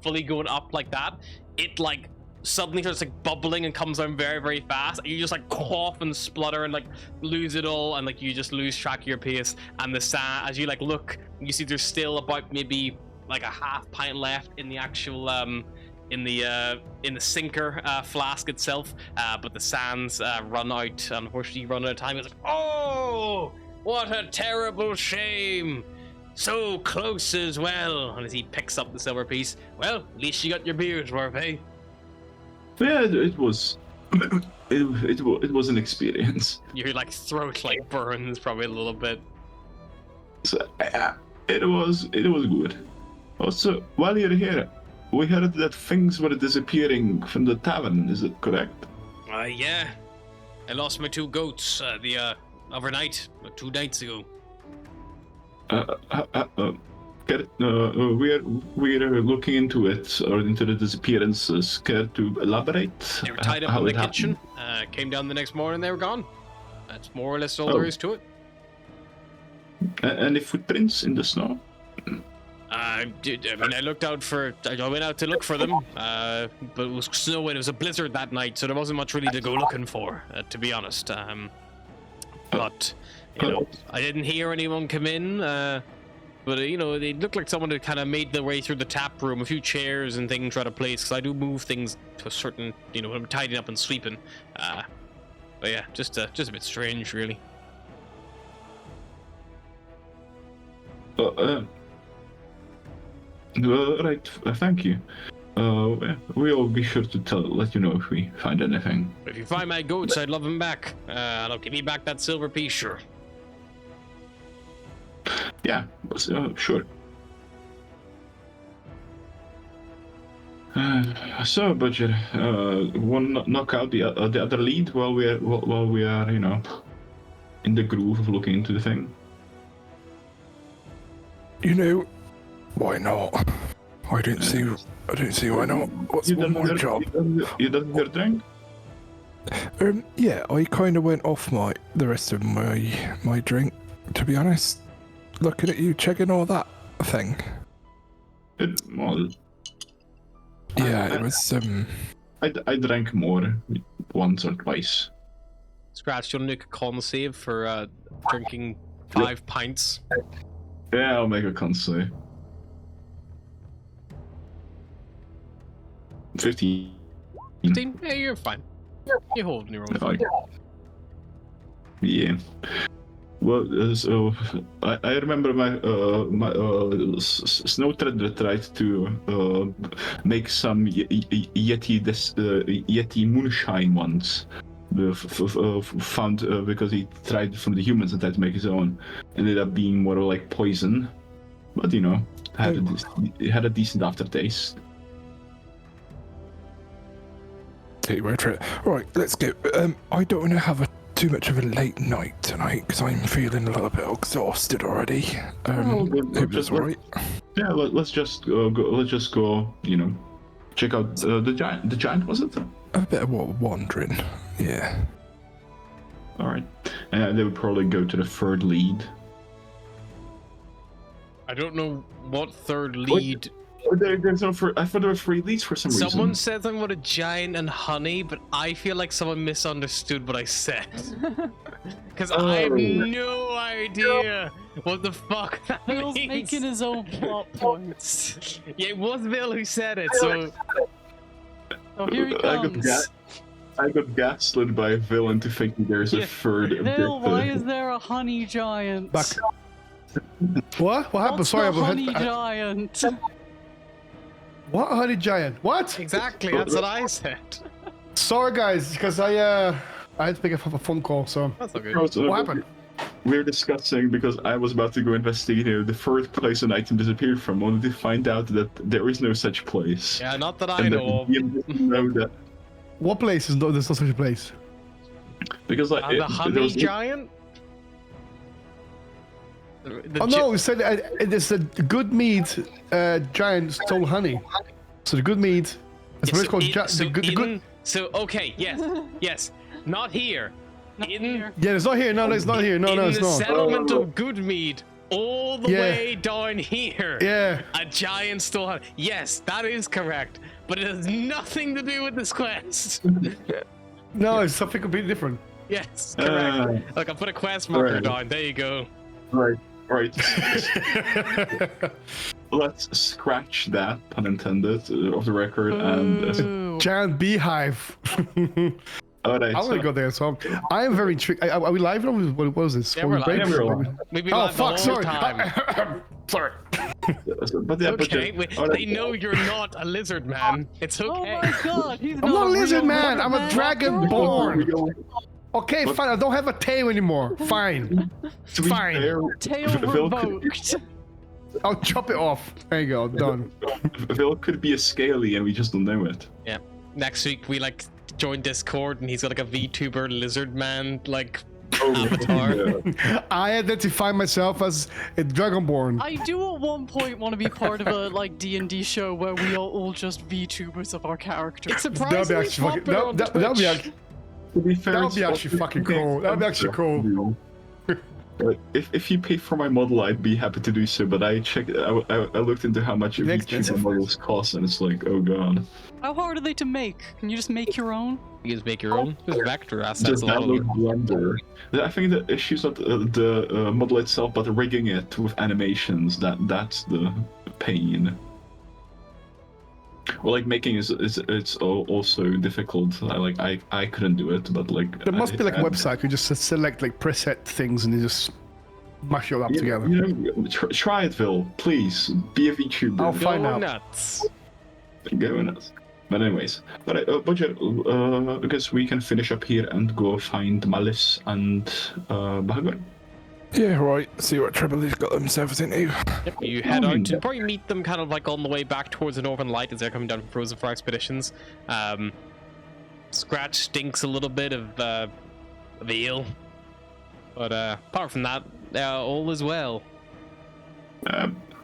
fully going up like that, it like suddenly starts like bubbling and comes down very, very fast, and you just like cough and splutter and like lose it all, and like you just lose track of your pace. And the sand, as you like look, you see there's still about maybe like a half pint left in the actual in the sinker flask itself, but the sands run out. Unfortunately, run out of time. It's like, oh, what a terrible shame! So close as well. And as he picks up the silver piece, well, at least you got your beers worth, eh? Yeah, it was. It was an experience. Your like throat like burns probably a little bit. So, it was good. Also, while you're here, we heard that things were disappearing from the tavern. Is it correct? Yeah. I lost my 2 goats the overnight, 2 nights ago. We're looking into it, or into the disappearances. Care to elaborate? They were tied up in the kitchen. Came down the next morning, they were gone. That's more or less all there is to it. Any footprints in the snow? I went out to look for them, but it was snowing. It was a blizzard that night, so there wasn't much really to go looking for, to be honest. But, you know, I didn't hear anyone come in, but, you know, they looked like someone had kind of made their way through the tap room, a few chairs and things out of place, because I do move things to a certain, you know, when I'm tidying up and sweeping. But yeah, just a bit strange, really. Right, thank you. We'll be sure to let you know if we find anything. If you find my goats, I'd love them back. And I'll give you back that silver piece, sure. Yeah, sure. So, Budget, one knock out the other lead while we are, you know, in the groove of looking into the thing. You know, why not? I don't see why not. What's one more job? You done your drink? Yeah, I kind of went off the rest of my drink, to be honest. Looking at you, checking all that thing. Well, yeah, it was. I drank more once or twice. Scratch, do you want to make a con save for drinking 5 pints? Yeah, I'll make a con save. 15. 15? Yeah, you're fine. You're holding your own. Yeah. Well, so I remember my Snow Treader tried to make some Yeti moonshine once. Found because he tried from the humans and tried to make his own, ended up being more like poison, but you know, it had a decent aftertaste. Right, let's go. I don't want to have too much of a late night tonight because I'm feeling a little bit exhausted already. Hope that's all right. Yeah, let's just go. Let's just go. You know, check out the giant. The giant, was it? A bit of wandering. Yeah. All right, and they would probably go to the third lead. I don't know what third lead. There's no. I thought there were 3 leads for some reason. Someone said something about a giant and honey, but I feel like someone misunderstood what I said. Because I have no idea what the fuck that Bill's means. making his own plot points. Yeah, it was Bill who said it, so... Oh, here he comes. I got gaslit by a villain to thinking there's a third. Bill, why is there a honey giant? Back. What happened? What's Sorry, the honey giant? What honey giant? What? Exactly, that's what I said. Sorry, guys, because I had to pick up a phone call. So That's all good. what happened? We're discussing because I was about to go investigate the third place an item disappeared from, only to find out that there is no such place. Yeah, not that I And know of. that the DM didn't know that. What place is no? There's no such a place. Because like The honey there was giant? Oh no! It said it's a good meat giant stole honey. So the good meat. It's Yeah, what it's called. so The good. So, okay, yes. Not here. Not in here. Yeah, it's not here. No, it's not here. No, in it's the not. settlement of Goodmead, all the Yeah. way down here. Yeah. A giant stole honey. Yes, that is correct. But it has nothing to do with this quest. No, it's something completely different. Yes, correct. Look, I put a quest marker right. down. There you go. right. Let's scratch that, pun intended, of the record, and Ooh. Giant beehive. alright. I want to go there. So I am very intrigued. Are we live? Or what was this? Yeah, Are we're we live. break? Yeah, we're live. We've been Oh live the fuck! whole Sorry. time. Sorry. But yeah, Okay, alright. they know you're not a lizard man. It's Oh okay. my god, he's I'm not a real lizard man. rubber I'm a man dragon after all. born. Okay, fine. I don't have a tail anymore. Fine. To be Fine. fair, Tail Vil could, revoked. I'll chop it off. There you go. Done. Vil could be a scaly and we just don't know it. Yeah. Next week we like join Discord and he's got like a VTuber lizard man like avatar. Yeah. I identify myself as a dragonborn. I do at one point want to be part of a like D&D show where we are all just VTubers of our characters. It's That'd be surprisingly actually fucking. popular on That'd be Twitch. actually. To be fair, That would it's be actually fucking cool. That would be actually cool. If you pay for my model, I'd be happy to do so. But I looked into how much They're VTuber expensive. models cost, and it's like, oh god. How hard are they to make? Can you just make your own? You just make your own. Just vector assets. Just A lot of download them. Blender. I think the issue's not the model itself, but rigging it with animations. That's the pain. Well, like making it's also difficult. I couldn't do it, but like There must be like a website. You just select like preset things and you just mash it all up together. You know, try it, Vil. Please be a VTuber. I'll find Go out. nuts. Go nuts. But anyways, alright, Budget, I guess we can finish up here and go find Malice and Bahagor. Yeah, right. See what trouble he's got themselves into. Yep, you head out to probably meet them kind of like on the way back towards the Northern Light as they're coming down from Frozen Fire Expeditions. Scratch stinks a little bit of eel. But apart from that, all is well.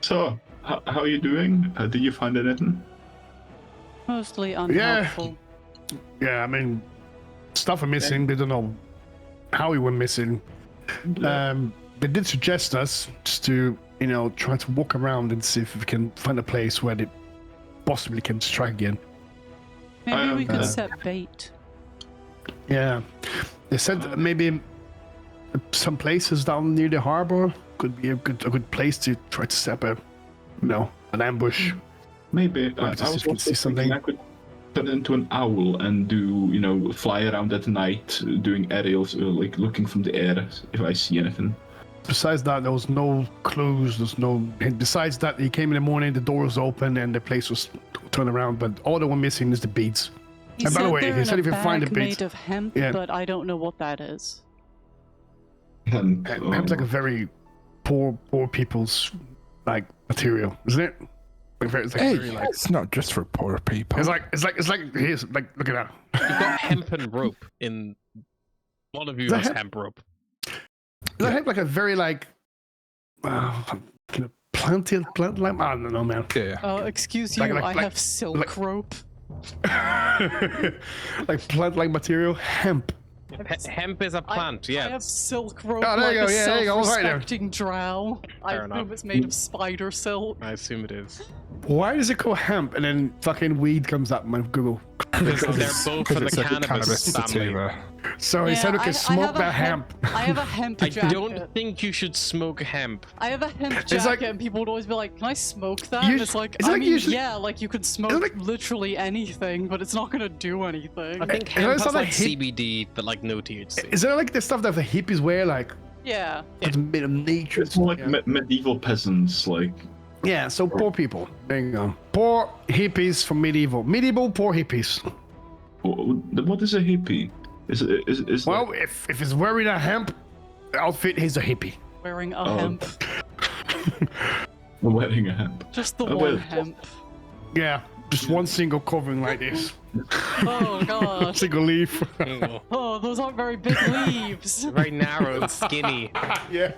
So, how are you doing? Did you find anything? Mostly unhelpful. Yeah, I mean, stuff are missing. They don't know how we went missing. They did suggest us just to, try to walk around and see if we can find a place where they possibly can strike again. Maybe we could set bait. Yeah, they said maybe some places down near the harbor could be a good place to try to set up an ambush. Maybe. I just was can also see something. thinking I could turn into an owl and do, fly around at night, doing aerials, like looking from the air if I see anything. besides that, there was no clues. There's no. And besides that, he came in the morning, the door was open, and the place was turned around. But all that we're missing is the beads. He And by the said way, they're he in said a if you find the bag beads, made of hemp, yeah. but I don't know what that is. And, hemp's like a very poor people's like material, isn't it? It's like Hey, very, like, it's not just for poor people. it's like here's like look at that. You've got hempen rope in. One of you that has hemp? hemp rope. Does it have like a very like plant like I don't know, man. Yeah. Excuse you, I have silk rope. Like plant like material, hemp. Hemp is a plant, I yeah. have silk rope Oh, there like you go, a yeah, there you go, right there. self-respecting drow. I Fair assume enough. it's made of spider silk. I assume it is. Why does it call hemp and then fucking weed comes up on Google? Because they're both in the it's a cannabis family. sativa. So he said we can smoke have a that hemp. I have a hemp I jacket. don't think you should smoke hemp. I have a hemp It's jacket, like- and people would always be like, "Can I smoke that?" You- And it's like, it's I like mean, usually- yeah, like you could smoke like- literally anything, but it's not gonna do anything. I think It's hemp has not like like hip- CBD, but like no THC. Is that like the stuff that the hippies wear, like Yeah. it's made of nature? it's more like yeah. medieval peasants, like. Yeah, so poor people. There you go. Poor hippies from medieval. Medieval poor hippies. What is a hippie? Is Well, if he's wearing a hemp outfit, he's a hippie. Wearing a Oh. hemp. wearing a hemp? Just the Oh, one well. hemp. Yeah, just one single covering like this. Oh god. Single leaf. Oh, Oh, those aren't very big leaves. very narrow and skinny. Yeah.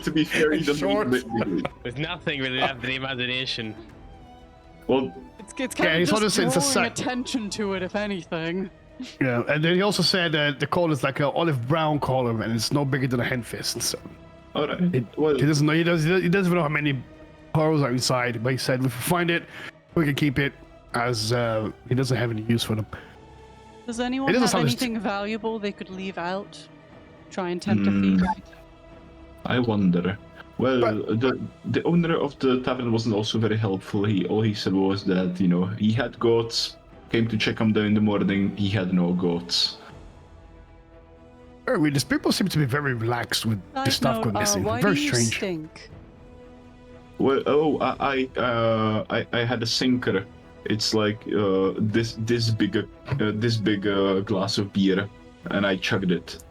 To be fair, he doesn't Short. There's nothing really left in the imagination. Well, It's kind Yeah, of he's just honestly- it's a drawing sack. attention to it, if anything. Yeah, and then he also said the color is like an olive brown color, and it's no bigger than a hen fist. So all right. Well, he doesn't know. He doesn't even know how many pearls are inside. But he said if we find it, we can keep it, as he doesn't have any use for them. Does anyone It doesn't have sound as- anything valuable they could leave out? Try and tempt a thief? I wonder. Well, But- the owner of the tavern wasn't also very helpful. All he said was that he had goats. Came to check him down in the morning. He had no goats. Very weird. These people seem to be very relaxed with the Side stuff note, going missing. why Very do you strange. stink? Well, I had a sinker. It's like this big glass of beer, and I chugged it.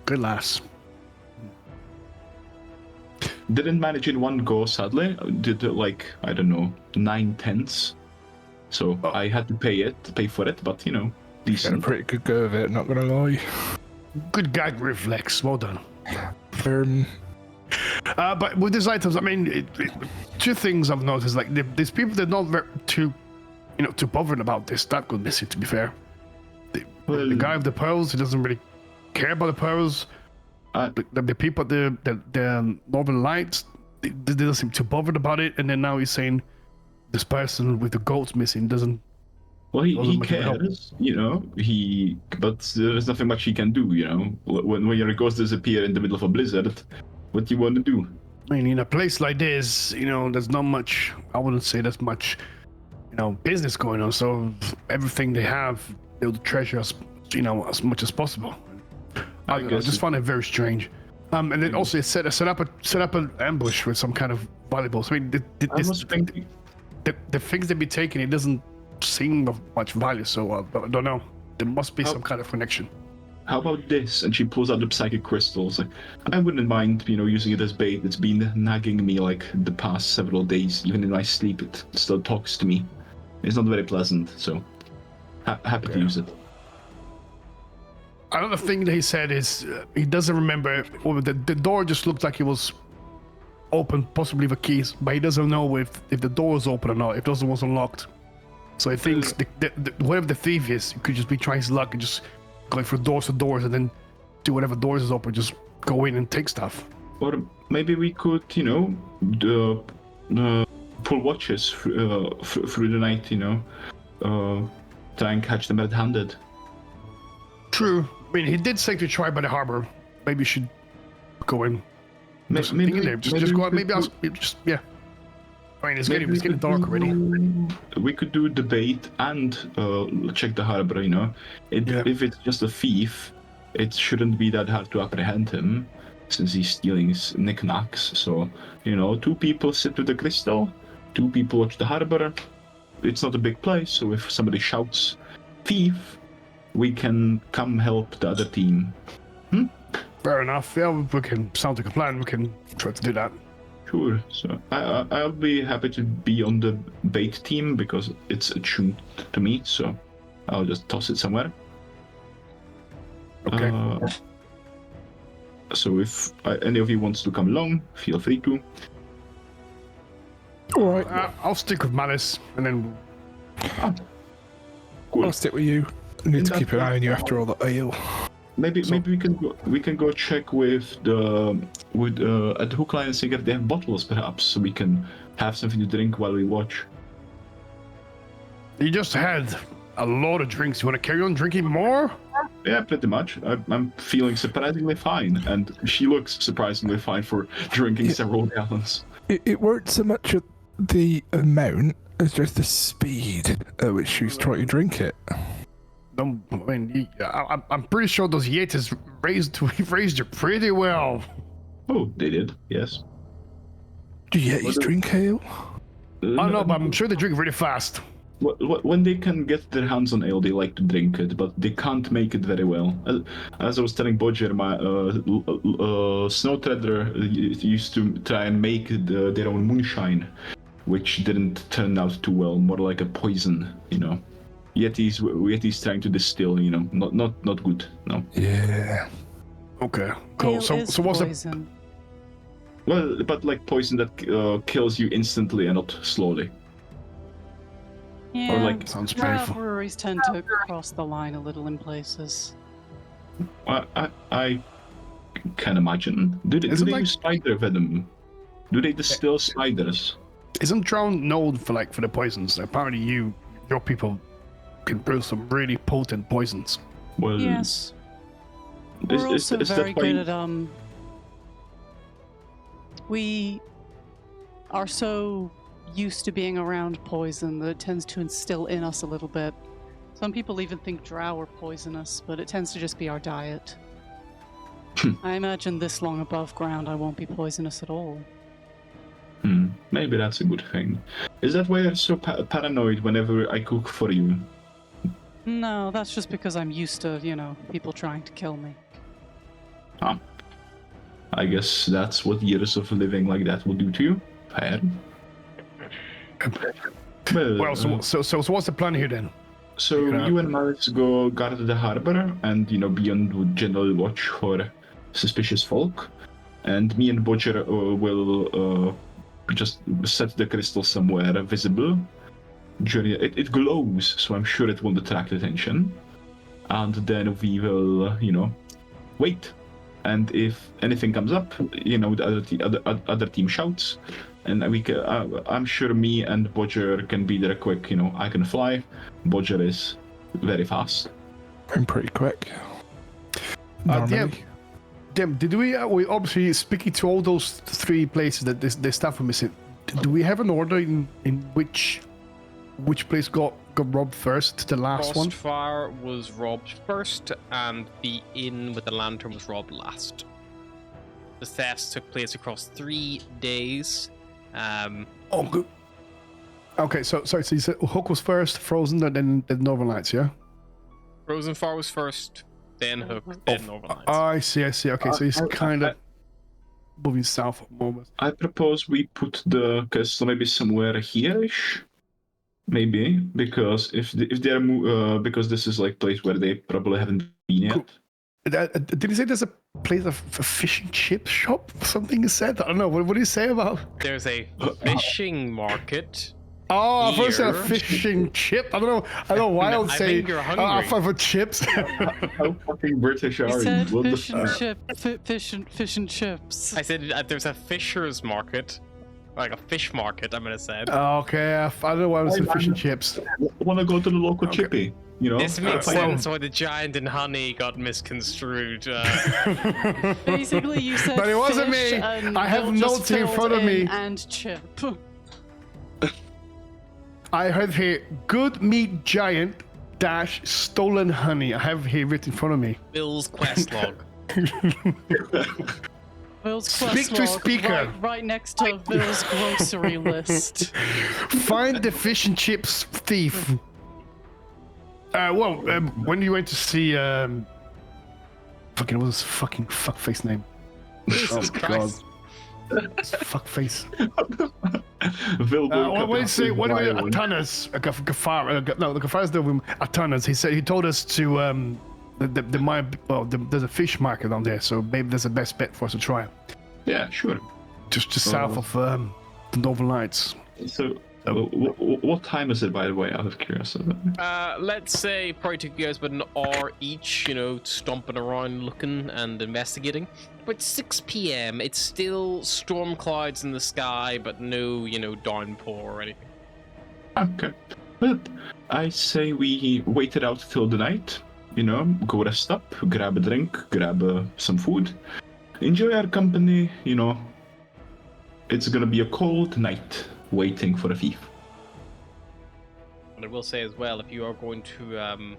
Good lass. Didn't manage in one go, sadly. Did like I don't know 9/10. So Oh. I had to pay for it, but Got a decent. pretty good go of it, not gonna lie. Good gag reflex. Well done. Um, But with these items, I mean, two things I've noticed. Like these people, they're not too bothered about this stuff going missing. To be fair, the guy with the pearls, he doesn't really care about the pearls. The people at the Northern Lights, they don't seem too bothered about it. And then now he's saying this person with the goats missing doesn't. Well, he Wasn't much of a help. cares, but there's nothing much he can do, When your ghost disappear in the middle of a blizzard, what do you want to do? I mean, in a place like this, there's not much. I wouldn't say there's much, business going on. So everything they have, they'll treasure as much as possible. I don't know, I guess just it- find it very strange. And then also it set up an ambush with some kind of valuables. I mean, I was thinking, the things they be taking, it doesn't seem of much value. So I don't know. There must be Oh. some kind of connection. how about this? And she pulls out the psychic crystals. Like, I wouldn't mind, using it as bait. It's been nagging me like the past several days. Even in my sleep, it still talks to me. It's not very pleasant, so happy to use it. Another thing that he said is he doesn't remember. Or the door just looked like it was open, possibly with keys, but he doesn't know if the door was open or not. If it was unlocked, so he thinks whatever the thief is, he could just be trying his luck and just going through doors to doors and then do whatever doors is open, just go in and take stuff. Or maybe we could, pull watches through the night, try and catch them red-handed. True. I mean, he did say to try by the harbor. Maybe you should go in. There's something in there. Just go out. Maybe I'll just yeah. I mean, it's getting dark already. We could do the bait and check the harbor. Yeah. If it's just a thief, it shouldn't be that hard to apprehend him. since he's stealing his knickknacks. So, 2 people sit with the crystal, 2 people watch the harbor. It's not a big place, so if somebody shouts thief, we can come help the other team. Fair enough. Yeah, we can sound like a plan. We can try to do that. Sure. So I'll be happy to be on the bait team because it's attuned to me. So I'll just toss it somewhere. Okay. So if any of you wants to come along, feel free to. All right, I'll stick with Malice, and then Cool. I'll stick with you. I need to keep an eye on you after all the ale. Maybe we can go check with at the Hook, Line and Sinker. They have bottles, perhaps, so we can have something to drink while we watch. you just had a lot of drinks. You want to carry on drinking more? Yeah, pretty much. I'm feeling surprisingly fine, and she looks surprisingly fine for drinking several gallons. It weren't so much the amount as just the speed at which she was trying to drink it. No, I mean, I'm pretty sure those Yetis raised you pretty well. Oh, they did. Yes. Do Yetis drink ale? I know, but I'm sure they drink really fast. When they can get their hands on ale, they like to drink it, but they can't make it very well. As I was telling Bodger, my Snow Treader used to try and make their own moonshine, which didn't turn out too well. More like a poison, Yeti's trying to distill, not good. No. Yeah. Okay, cool. Ale So is what's the? poison. Well, but like poison that kills you instantly and not slowly. Yeah, like- Sounds drow painful. breweries tend to cross the line a little in places. I can imagine. Do they Is it like- use spider venom? Do they distill spiders? Isn't Drown known for the poisons? Apparently, your people can brew some really potent poisons. Well, Yes. is We're also that very why- good at we are so used to being around poison that it tends to instill in us a little bit. Some people even think drow are poisonous, but it tends to just be our diet. I imagine this long above ground I won't be poisonous at all. Maybe that's a good thing. Is that why you're so paranoid whenever I cook for you? No, that's just because I'm used to, people trying to kill me. I guess that's what years of living like that will do to you. Fair. Well, so what's the plan here then? So you and Malice go guard the harbor and, Beyond would generally watch for suspicious folk. And me and Bodger will just set the crystal somewhere visible. It glows, so I'm sure it won't attract attention. And then we will, wait. And if anything comes up, the other team shouts. And I'm sure me and Bodger can be there quick. I can fly. Bodger is very fast. I'm pretty quick. Normally. Damn, did we obviously speaking to all those 3 places that this staff were missing? Do we have an order in which place got robbed first? The last one. Frostfire was robbed first, and the inn with the lantern was robbed last. The thefts took place across 3 days. Oh, good. Okay, so sorry. So you said Hook was first, Frozen, and then the Northern Lights, yeah? Frozen Fire was first, then Hook, then Northern Lights. I see. Okay, so he's kind of moving south at the moment. I propose we put the castle maybe somewhere here-ish. Maybe because if they're because this is like place where they probably haven't been yet. Cool. Did he say there's a place of a fish and chip shop? Something is said. I don't know. What did he say about? There's a fishing market. Oh, I first said a Here. fish and chip. I don't know why I would I say. think you're hungry. I thought for chips. How fucking British He are said you? What the fish and fuck? chip, fish and chips. I said there's a fisher's market. Like a fish market, I'm gonna say. Okay, I don't know why I would say fish and chips. Want to go to the local chippy? This makes well- sense why the giant and honey got misconstrued. Basically, you said But it wasn't fish me. and I have Bill just notes in filled front of me. And chip. I have here good meat giant dash stolen honey. I have here written in front of me. Bill's quest log. Bill's Speak quest to log, speaker. right next to Bill's grocery list. Find the fish and chips thief. When you went to see fucking what was his fucking fuckface name? Jesus Christ. Fuckface. What What did Atanas? Gafar? No, the Gafar's the Atanas. He told us to there's a fish market down there, so maybe that's the best bet for us to try. Yeah, sure. Just south of the Northern Lights. So, what time is it, by the way, out of curiosity? Let's say probably took you guys about an hour each, stomping around looking and investigating. But 6 p.m. It's still storm clouds in the sky, but no, downpour or anything. Okay. But I say we wait it out till the night, go rest up, grab a drink, grab some food, enjoy our company, It's gonna be a cold night waiting for a thief. And I will say as well, if you are going to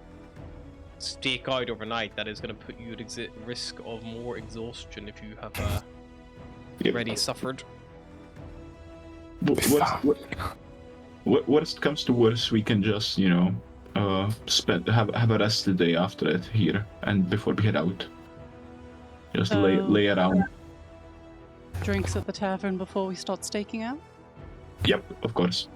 stake out overnight, that is going to put you at risk of more exhaustion if you have already suffered. Worst comes to worst, we can just, have a rest the day after it here, and before we head out. Just lay around. Drinks at the tavern before we start staking out? Yep, of course.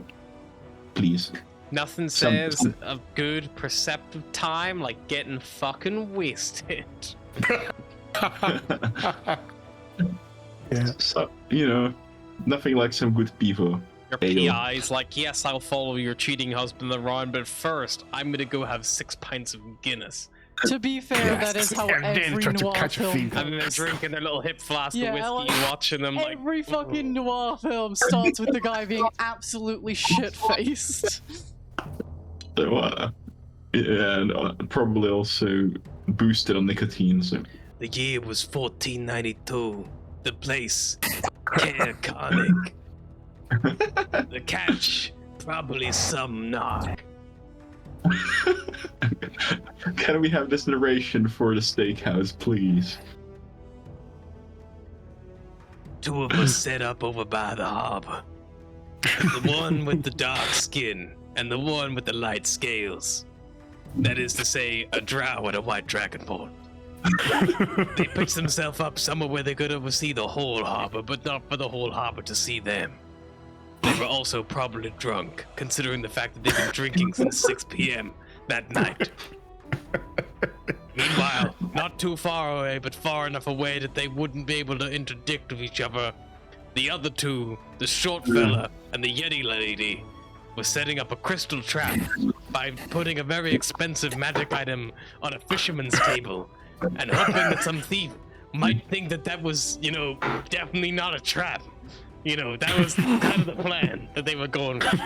Please. Nothing says a good perceptive time like getting fucking wasted. Yeah. So, nothing like some good beaver. Your PI's like, yes, I'll follow your cheating husband around, but first, I'm gonna go have 6 pints of Guinness. To be fair, that is how And then every try to noir catch a film thief. And then they're goes. drinking their little hip flask Yeah, of whiskey like, and watching them like... Every fucking noir film starts with the guy being absolutely shit-faced. So, and probably also boosted on nicotine, so... The year was 1492. The place, Caerconic. The catch, probably some knock. Can we have this narration for the steakhouse, please? 2 of us set up over by the harbor. The one with the dark skin and the one with the light scales. That is to say, a drow and a white dragonborn. They pitched themselves up somewhere where they could oversee the whole harbor, but not for the whole harbor to see them. They were also probably drunk, considering the fact that they've been drinking since 6 p.m. that night. Meanwhile, not too far away, but far enough away that they wouldn't be able to interdict with each other, the other 2, the short fella and the Yeti lady, were setting up a crystal trap by putting a very expensive magic item on a fisherman's table and hoping that some thief might think that was, definitely not a trap. That was kind of the plan that they were going with.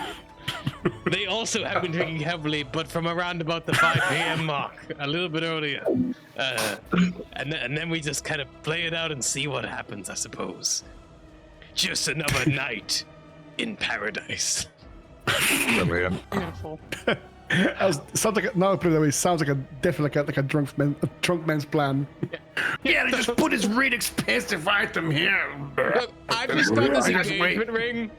They also have been drinking heavily, but from around about the 5 p.m. mark, a little bit earlier. And then we just kind of play it out and see what happens, I suppose. Just another night in paradise. Brilliant. Beautiful. Sounds like now I put it that way. Sounds definitely like a drunk man's plan. Yeah, they just put this really expensive item here. Look, I've just got this Just wait. engagement ring.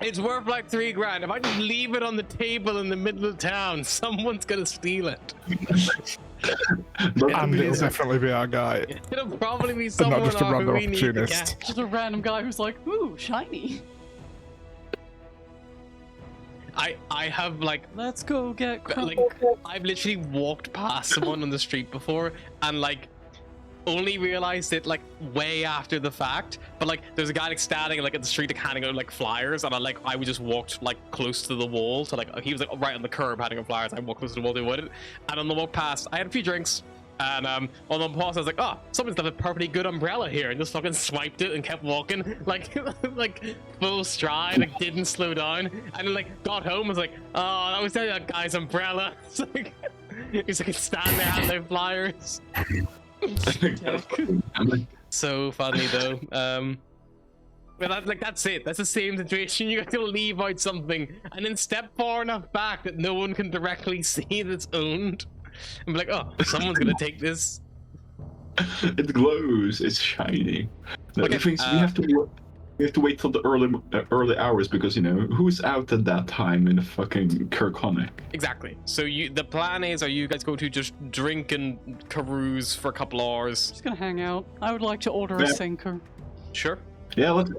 It's worth like $3,000. If I just leave it on the table in the middle of town, someone's gonna steal it. And it'll definitely be our guy. It'll probably be And someone not just a who random we need to opportunist. catch. Just a random guy who's like, ooh, shiny. I have like Let's go get like I've literally walked past someone on the street before and like only realized it like way after the fact, but like there's a guy like standing like at the street like handing out like flyers, and I would just walked like close to the wall, so like he was like right on the curb handing out flyers. I walked close to the wall to avoid it, and on the walk past I had a few drinks, and on the pause I was like, oh, someone's got a perfectly good umbrella here, and just fucking swiped it and kept walking like like full stride, like didn't slow down, and then like got home, was like, oh, that was that guy's umbrella. It's like he's like standing there handing out flyers. So funny though. But that's it. That's the same situation. You got to leave out something and then step far enough back that no one can directly see that it's owned. And be like, oh, someone's gonna take this. It glows. It's shiny. The Okay, thing is, we have to wait till the early hours because who's out at that time in the fucking Kirkonic? Exactly. So the plan is, are you guys going to just drink and carouse for a couple hours? Just gonna hang out. I would like to order a Yeah. sinker. Sure. Yeah, let's.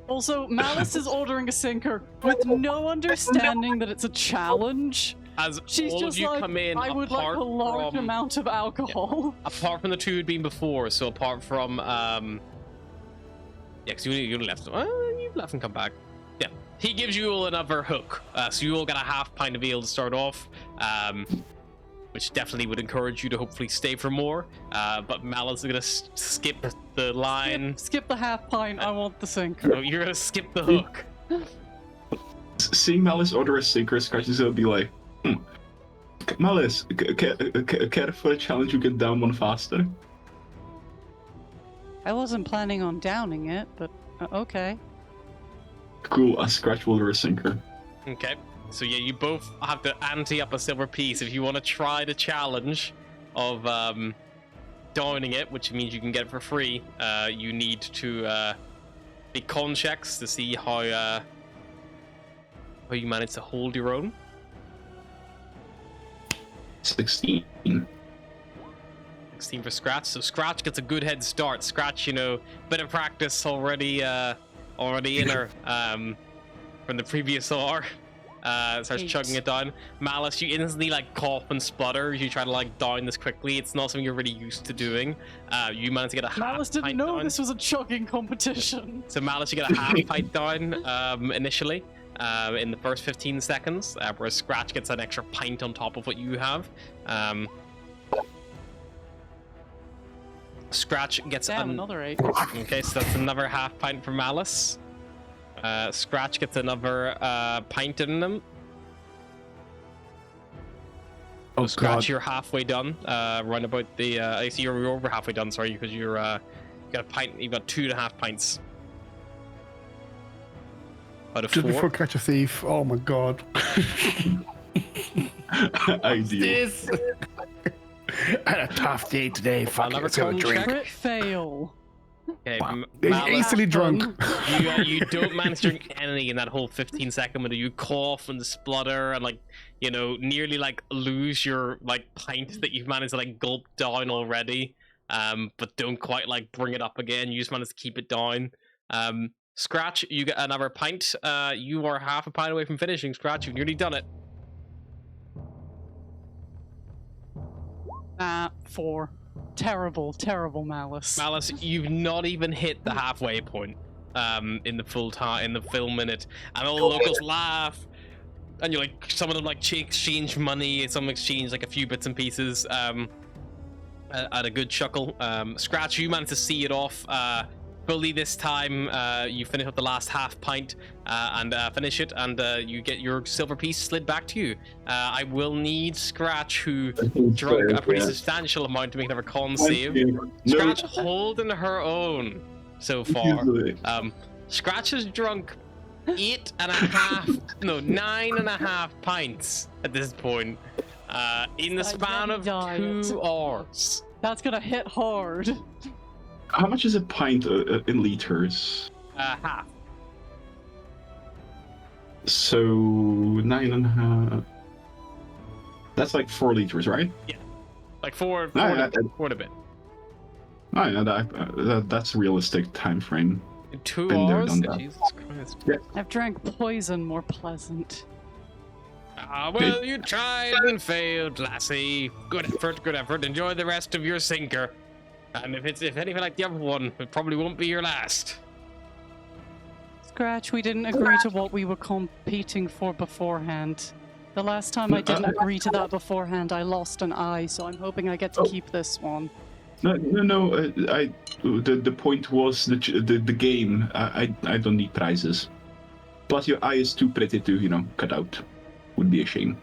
Also, Malice is ordering a sinker with no understanding that it's a challenge. As She's all just of you like, come in, I would like apart a large from- amount of alcohol. apart from the two who'd been before, so apart from yeah, because you left. You've left and come back. Yeah, he gives you all another hook, so you all got a half pint of ale to start off, which definitely would encourage you to hopefully stay for more. But Malice is gonna skip the line. Skip the half pint. I want the sinker. Oh, you're gonna skip the hook. Seeing Malice order a sinker, Scratch is gonna be like, Malice, care for a challenge you get down one faster? I wasn't planning on downing it, but okay. Cool, a Scratch will order a sinker. Okay. So yeah, you both have to ante up a silver piece if you want to try the challenge of downing it, which means you can get it for free. You need to make con checks to see how you manage to hold your own. 16. 16 for Scratch. So Scratch gets a good head start. Scratch, bit of practice already in her from the previous hour. Starts chugging it down. Malice, you instantly cough and splutter as you try to down this quickly. It's not something you're really used to doing. You manage to get a Malice half didn't pint know down. this was a chugging competition. So Malice, you get a half pint down initially in the first 15 seconds, whereas Scratch gets an extra pint on top of what you have. Scratch gets Damn, another 8. Okay, so that's another half pint for Malice. Scratch gets another pint in them. Oh, Scratch, God. you're halfway done. Round about the. I see you're over halfway done. Sorry, because you're you got a pint. You've got 2.5 pints. Out of Just 4. before Catch a Thief. Oh my God. Ideal. This. I had a tough day today. Fuck it, Another let's have a con drink. check. Crit fail. Okay, He's instantly drunk. you don't manage to drink any in that whole 15-second window. You cough and splutter and nearly lose your pint that you've managed to gulp down already, but don't quite bring it up again. You just manage to keep it down. Scratch, you get another pint. You are half a pint away from finishing. Scratch, you've nearly done it. 4. Terrible, terrible Malice. Malice, you've not even hit the halfway point in the full time in the film minute, and all the locals laugh, and you're some of them exchange money, some exchange a few bits and pieces at a good chuckle. Scratch, you managed to see it off fully this time. You finish up the last half pint and finish it, and you get your silver piece slid back to you. I will need Scratch, who drunk a pretty substantial amount, to make another con save. Scratch holding her own so far. Scratch has drunk 9.5 pints at this point in the span of 2 hours. That's gonna hit hard. How much is a pint in liters? Half. So 9.5. That's 4 liters, right? Yeah, 4 yeah, a bit. Oh, yeah, that's a realistic time frame. In 2 Been there, hours? done that. Jesus Christ. I've drank poison, more pleasant. Well, you tried and failed, lassie. Good effort. Enjoy the rest of your sinker. And if anything like the other one, it probably won't be your last. Scratch, we didn't agree to what we were competing for beforehand. The last time I didn't agree to that beforehand, I lost an eye, so I'm hoping I get to keep this one. No. The point was the game. I don't need prizes. Plus, your eye is too pretty to cut out. Would be a shame.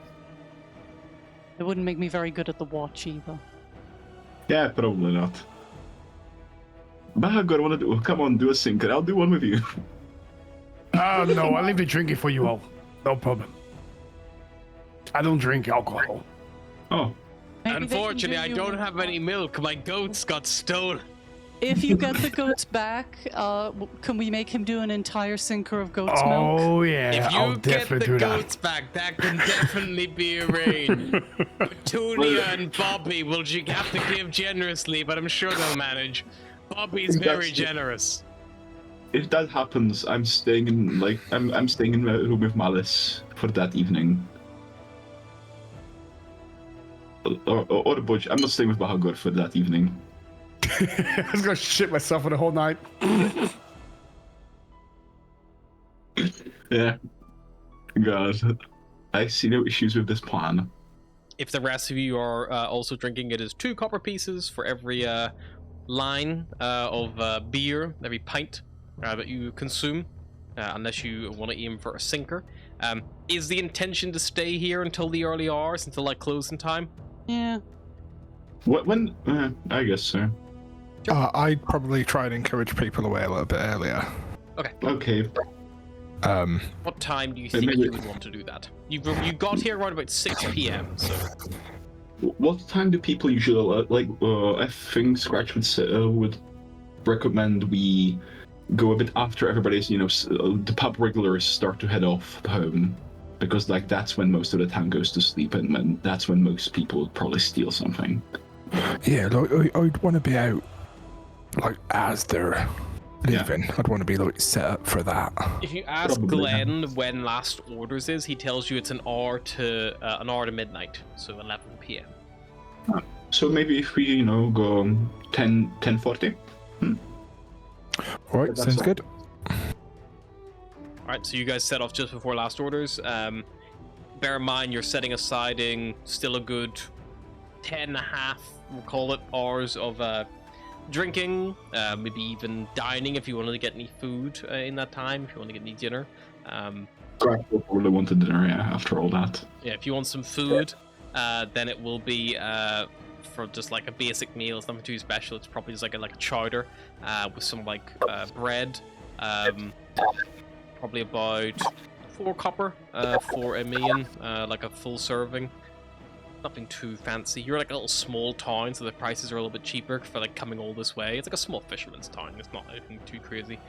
It wouldn't make me very good at the watch either. Yeah, probably not. Bahagor, wanna do? Come on, do a sinker. I'll do one with you. Oh, no, I'll leave the drinking for you all. No problem. I don't drink alcohol. Oh, Maybe they can Unfortunately, do I you- don't have any milk. My goats got stolen. If you get the goats back, can we make him do an entire sinker of goat's milk? Oh yeah, If I'll you get definitely the do goats back, that can definitely be arranged. Petunia and Bobby will have to give generously, but I'm sure they'll manage. Bobby's very generous. If that happens, I'm staying in I'm staying in my room with Malice for that evening. Or a Budge. I'm not staying with Bahagor for that evening. that. I was gonna shit myself for the whole night. Yeah. God. I see no issues with this plan. If the rest of you are also drinking, it is 2 copper pieces for every line of beer, every pint that you consume, unless you want to aim for a sinker. Is the intention to stay here until the early hours, until like closing time? Yeah. When? I guess so. I'd probably try and encourage people away a little bit earlier. Okay. What time do you think maybe- you would want to do that? You got here around about 6 p.m. So What time do people usually I think Scratch would recommend we go a bit after everybody's, the pub regulars start to head off home, because that's when most of the town goes to sleep, and that's when most people would probably steal something. Yeah, I'd want to be out as they're leaving. I'd want to be set up for that. if you ask Probably, Glenn when last orders is, he tells you it's an hour to midnight, so 11 p.m. So maybe if we, go 10:40. All right, That's sounds all. good. Alright, so you guys set off just before last orders. Bear in mind you're setting aside still a good 10 and a half, we'll call it, hours of drinking, maybe even dining if you wanted to get any food in that time, if you want to get any dinner. Scratch will probably want a dinner, after all that. Yeah, if you want some food, then it will be for just like a basic meal. It's nothing too special. It's probably just like a chowder with some bread. Probably about 4 copper for a million, like a full serving. Nothing too fancy. You're like a little small town, so the prices are a little bit cheaper for coming all this way. It's like a small fisherman's town. It's not anything too crazy.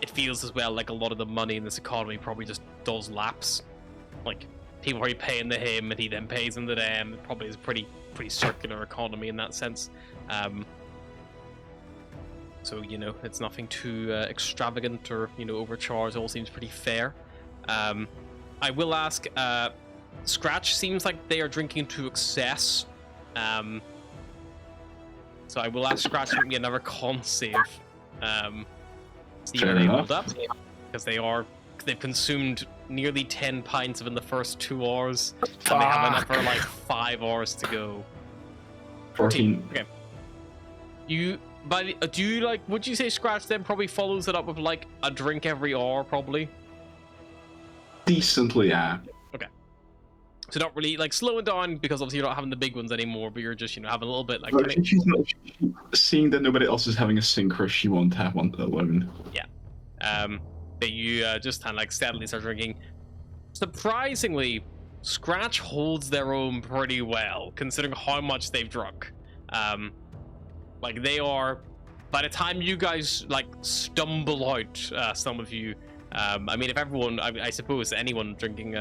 It feels as well like a lot of the money in this economy probably just does lapse. Like people are paying to him, and he then pays them to them. It probably is a pretty circular economy in that sense. So it's nothing too extravagant or overcharged. It all seems pretty fair. I will ask. Scratch seems like they are drinking to excess. So I will ask Scratch to give me another con save. See how Fair they enough. hold up, because they've consumed nearly 10 pints of in the first 2 hours, and they have another 5 hours to go. 14. Okay. Would you say Scratch then probably follows it up with a drink every hour, probably? Decently, yeah. So not really slowing down, because obviously you're not having the big ones anymore, but you're just having a little bit But seeing that nobody else is having a sinker, she won't have one alone. But you just kind of steadily start drinking. Surprisingly, Scratch holds their own pretty well, considering how much they've drunk. They are, by the time you guys stumble out, some of you, if everyone, I suppose anyone drinking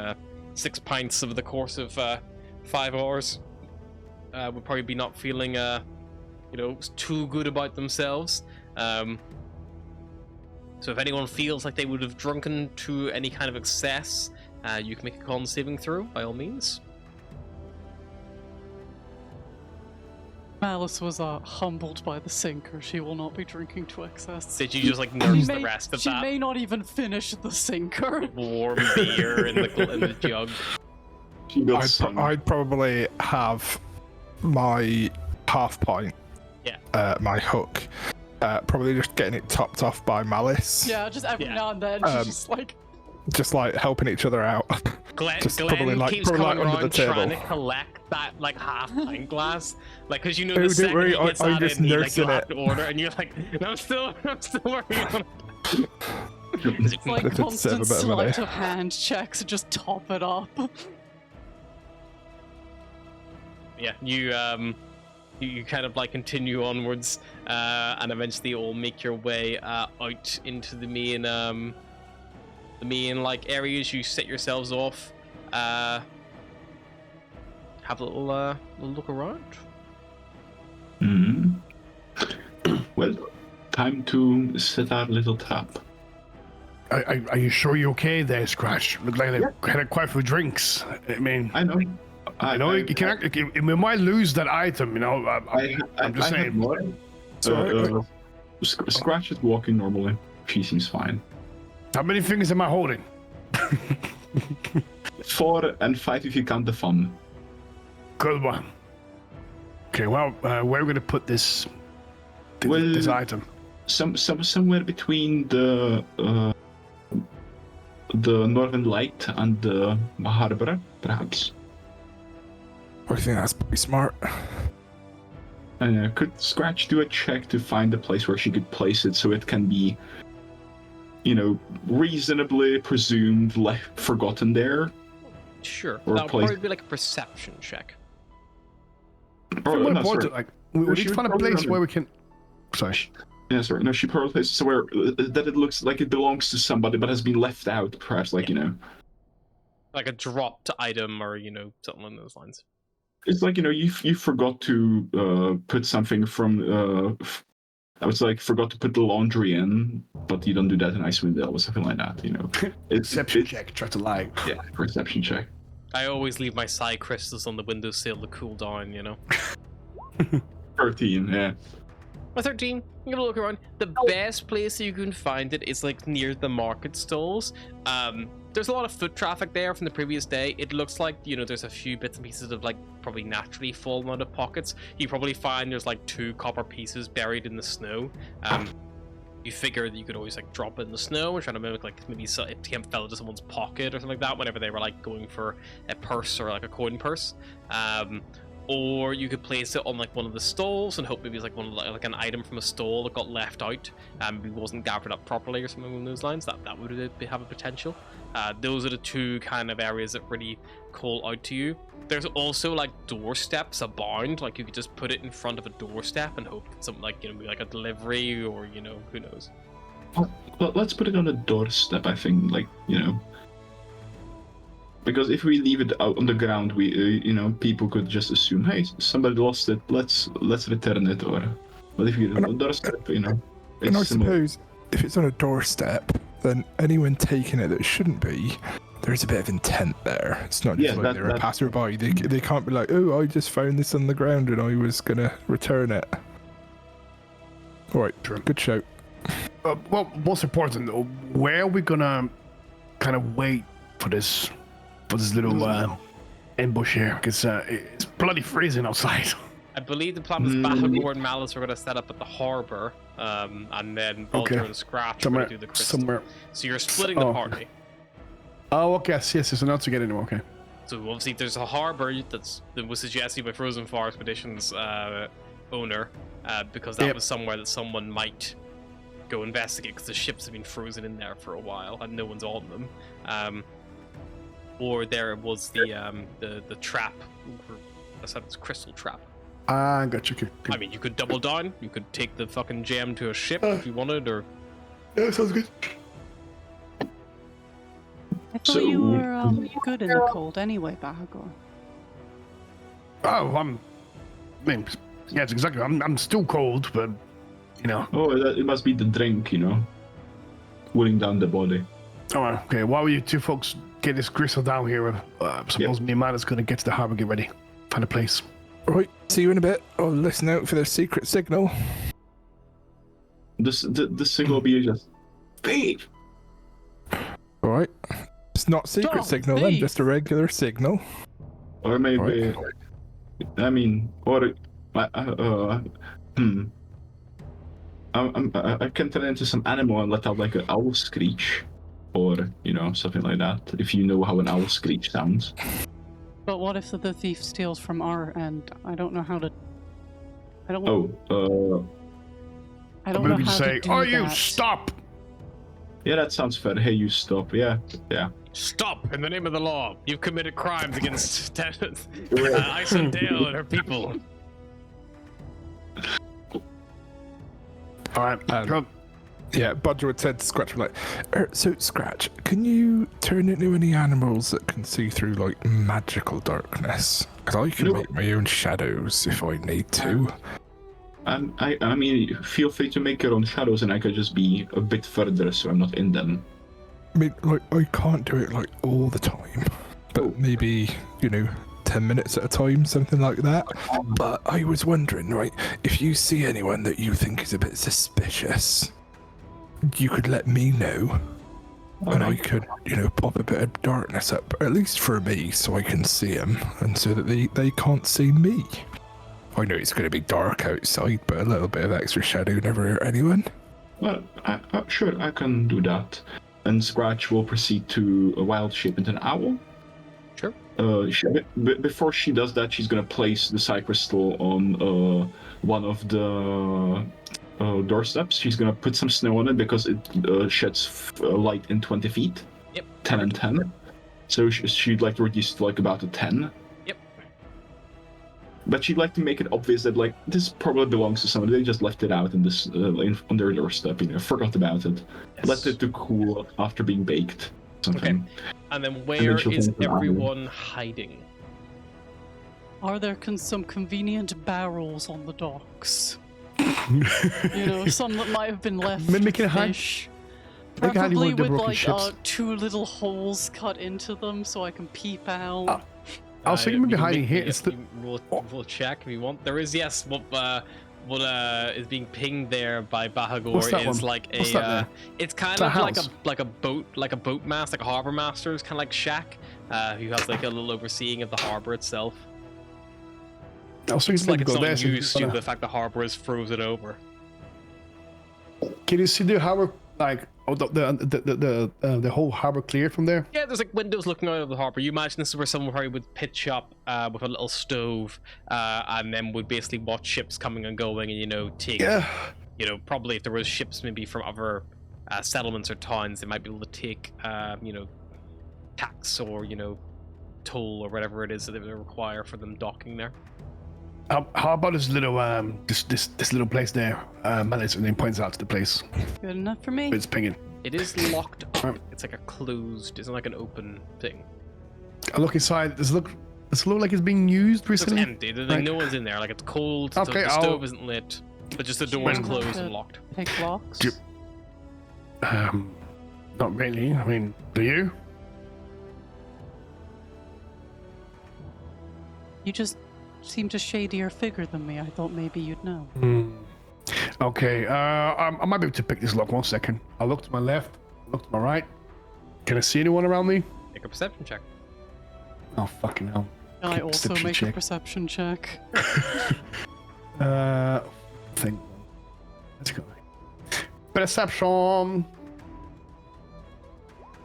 6 pints over the course of 5 hours would probably be not feeling too good about themselves. So if anyone feels like they would have drunken to any kind of excess, you can make a con saving throw by all means. Malice was humbled by the sinker. She will not be drinking to excess. Did you just nurse the rest of she that may not even finish the sinker. warm beer in the jug? She got some. I'd probably have my half pint, my hook, probably just getting it topped off by Malice. Yeah, just every now and then she's just helping each other out. Glenn Just probably keeps probably coming under the around trying to table. collect that half pint glass, because Oh, the don't second worry, he gets I'm that just in, nursing you'll have it. to order, and you're no, I'm still working on it. it's like Let it constant serve a bit of money. sleight of hand checks to just top it up. yeah. You kind of like continue onwards, and eventually all make your way out into the main like areas. You set yourselves off. Have a little look around. Hmm. Well, time to set our little trap. Are you sure you're okay there, Scratch? Look like they've had quite a few drinks. I mean, I know. you can. We might lose that item. You know, I'm just I have saying. more. Scratch is walking normally. She seems fine. How many fingers am I holding? 4 and 5 if you count the thumb. Good one. Okay, well, where are we gonna put this item? Somewhere between the Northern Light and the harbor, perhaps. I think that's pretty smart. Could Scratch do a check to find a place where she could place it so it can be, reasonably presumed forgotten there? Sure. Or That'll probably be like a perception check. More No, important, sorry. like we need she to would find a probably place run where we can. Sorry. Yeah, sorry. No, she probably places somewhere that it looks like it belongs to somebody but has been left out, perhaps, like, Like a dropped item or, something along those lines. It's like, you forgot to put something from... I was like, forgot to put the laundry in, but you don't do that in Icewind Dale or something like that, Perception check. Try to lie. Yeah, perception check. I always leave my psi crystals on the windowsill to cool down, 13, yeah. A 13. You gotta look around. The best place you can find it is like near the market stalls. There's a lot of foot traffic there from the previous day. It looks like, there's a few bits and pieces of like probably naturally fallen out of pockets. You probably find there's like 2 copper pieces buried in the snow. You figure that you could always like drop it in the snow and try to mimic like maybe it fell into someone's pocket or something like that whenever they were like going for a purse or like a coin purse. Or you could place it on like one of the stalls and hope maybe it's like like an item from a stall that got left out and maybe wasn't gathered up properly or something along those lines. That would have a potential. Those are the 2 kind of areas that really call out to you. There's also like doorsteps abound. Like you could just put it in front of a doorstep and hope that something like maybe like a delivery or who knows. Well, let's put it on the doorstep. I think, because if we leave it out on the ground, we people could just assume, hey, somebody lost it. Let's return it. But if you do it on the doorstep, And I suppose if it's on a doorstep, then anyone taking it that shouldn't be, there's a bit of intent there. It's not just they're a passerby. They can't be like, oh, I just found this on the ground and I was gonna return it. All right, good shout. Well, what's important though? Where are we gonna kind of wait for this little ambush here? Because it's bloody freezing outside. I believe the plan was Bahagor and Malice were going to set up at the harbor, and then Vulture and Scratch were going to do the crystal. So you're splitting the party. Oh, okay. Yes. So not to get anymore. Okay. So obviously there's a harbor that was suggested by Frozen Far Expeditions owner, because that was somewhere that someone might go investigate because the ships have been frozen in there for a while and no one's on them. Or there was the trap. I said it's crystal trap. Ah, gotcha. Okay. I mean, you could double down. You could take the fucking gem to a ship if you wanted, or... Yeah, sounds good. I thought you were good in the cold anyway, Bahagor. Oh, yes, exactly. I'm still cold, but, Oh, it must be the drink, cooling down the body. Oh, okay. While you 2 folks get this crystal down here, I suppose me and Mana's going to get to the harbor, get ready, find a place. Right, see you in a bit. I'll listen out for their secret signal. The signal will be just thief. All right, it's not secret signal then, just a regular signal. Or maybe, Right. I mean, or I can turn into some animal and let out like an owl screech, or something like that. If you know how an owl screech sounds. But what if the thief steals from our end? I don't know how to. I don't. Oh, I don't Maybe know we how can say, to do "Oh, that. you stop!" Yeah, that sounds fair. Hey, you stop. Yeah. Stop! In the name of the law, you've committed crimes against Iceland Dale and her people. All right. Come. Yeah, Bodger would say to Scratch, like, so Scratch, can you turn into any animals that can see through like magical darkness? Because I can make my own shadows if I need to. I mean, feel free to make your own shadows, and I could just be a bit further, so I'm not in them. I mean, like, I can't do it like all the time, but maybe 10 minutes at a time, something like that. But I was wondering, right, if you see anyone that you think is a bit suspicious, you could let me know, and I could, pop a bit of darkness up, at least for me, so I can see them, and so that they can't see me. I know it's going to be dark outside, but a little bit of extra shadow never hurt anyone. Well, sure, I can do that. And Scratch will proceed to wild shape into an owl. Sure. Before she does that, she's gonna place the Psycrystal on one of the doorsteps. She's gonna put some snow on it because it sheds light in 20 feet. Yep. 10 and 10. So she'd like to reduce it to like about a 10. Yep. But she'd like to make it obvious that like this probably belongs to somebody. They just left it out in this on their doorstep. Forgot about it. Yes. Let it to cool after being baked. Something. Okay. And then where is everyone hiding? Are there some convenient barrels on the docks? Some that might have been left Mimicking to hide- fish. Like hiding Preferably with the with broken like ships. 2 little holes cut into them so I can peep out. I was thinking maybe you can hiding make here. me- It's the We'll check if you want. There is, yes, what is being pinged there by Bahagor What's that is one? like What's that there? it's kind It's a of house. like a boat master, like a harbor master's kind of like shack, who has like a little overseeing of the harbor itself. I was thinking It's like maybe it's go there. not so used to you the fact the harbor is frozen over. can you see the harbor like the whole harbor cleared from there? Yeah, there's like windows looking out of the harbor. You imagine this is where someone probably would pitch up with a little stove, and then would basically watch ships coming and going, and take. Yeah. Probably if there was ships maybe from other settlements or towns, they might be able to take, tax or toll or whatever it is that they would require for them docking there. How about this little this little place there? Malice, and then points out to the place. Good enough for me. It's pinging. It is locked up. Right. It's like a closed. It's not like an open thing. I look inside. Does it look like it's being used It's recently? empty. There's no one's in there. Like it's cold. Okay, the I'll- stove isn't lit, but just the door's Well- closed and locked. Pick locks. Do- Not really. I mean, do you? You just seem to shadier figure than me. I thought maybe you'd know. Okay. I might be able to pick this lock. 1 second. I'll look to my left. Look to my right. Can I see anyone around me? Make a perception check. Oh fucking hell. Can I also Perception make a check. perception check? Think. Let's go. Perception.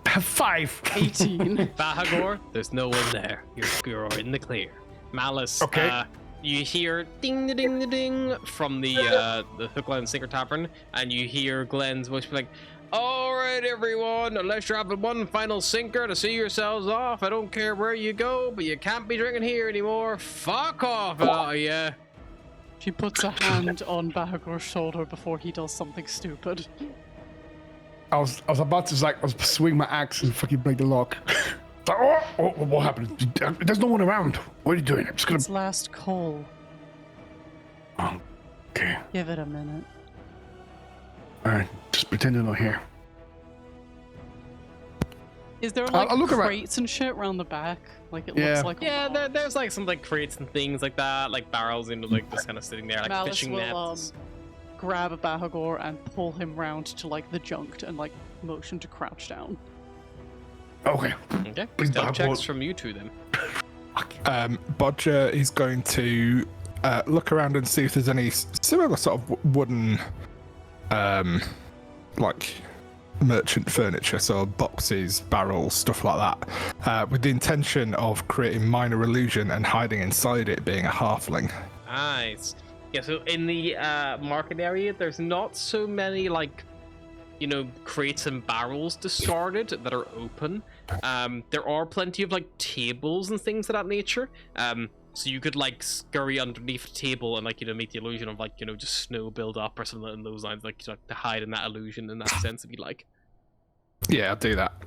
5. 18. Bahagor, there's no one there. You're in the clear. Malice, Okay. You hear ding ding ding ding from the Hook, Line, and Sinker Tavern, and you hear Glenn's voice be like, "All right, everyone, unless you're having one final sinker to see yourselves off, I don't care where you go, but you can't be drinking here anymore. Fuck off, out of ya." She puts a hand on Bahagor's shoulder before he does something stupid. I was about to swing my axe and fucking break the lock. What happened? There's no one around. What are you doing? I'm just gonna. It's last call. Oh, okay. Give it a minute. All right. Just pretend you're not here. Is there like I'll look around. crates and shit around the back? Like it Yeah. looks like a Yeah, lot. there's like some like crates and things like that, like barrels into like just kind of sitting there, like Malice fishing will nets. grab a Bahagor and pull him round to like the junct and like motion to crouch down. Okay. Okay, Please, stealth Bahagor. checks from you two then. Bodger is going to look around and see if there's any similar sort of wooden, like merchant furniture, so boxes, barrels, stuff like that, with the intention of creating minor illusion and hiding inside it, being a halfling. Nice. Yeah, so in the market area, there's not so many like crates and barrels discarded that are open. There are plenty of like tables and things of that nature. So you could like scurry underneath the table and like make the illusion of like just snow build up or something in those lines, like to hide in that illusion in that sense if you like. Yeah, I'll do that.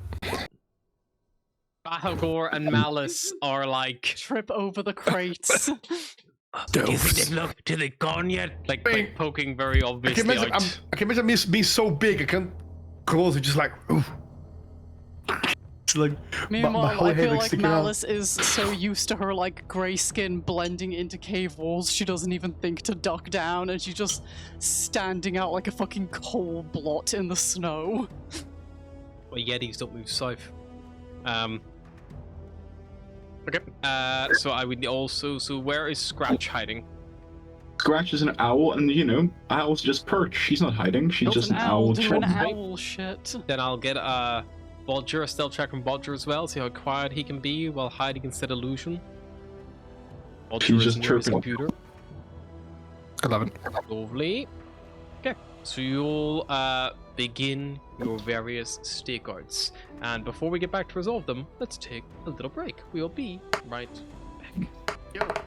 Bahagor and Malice are like Trip over the crates. Do you think they've looked? Do they gone yet? Like poking very I obviously can imagine, out. I can imagine me being so big, I can close it just like, ooh. It's like, Meanwhile, whole I head, feel like sticking out. Malice is so used to her like grey skin blending into cave walls, she doesn't even think to duck down, and she's just standing out like a fucking coal blot in the snow. Well, Yetis don't move south. Okay. So I would also. So where is Scratch hiding? Scratch is an owl, and owls just perch. She's not hiding. She's Not just an an owl owl. doing chilling. owl shit. Then I'll get Bodger, a stealth check from Bodger as well. See how quiet he can be while hiding instead illusion. Bodger She's is just near his chirping. computer. 11. Lovely. Okay, so you'll begin your various stakeouts, and before we get back to resolve them, let's take a little break. We'll be right back.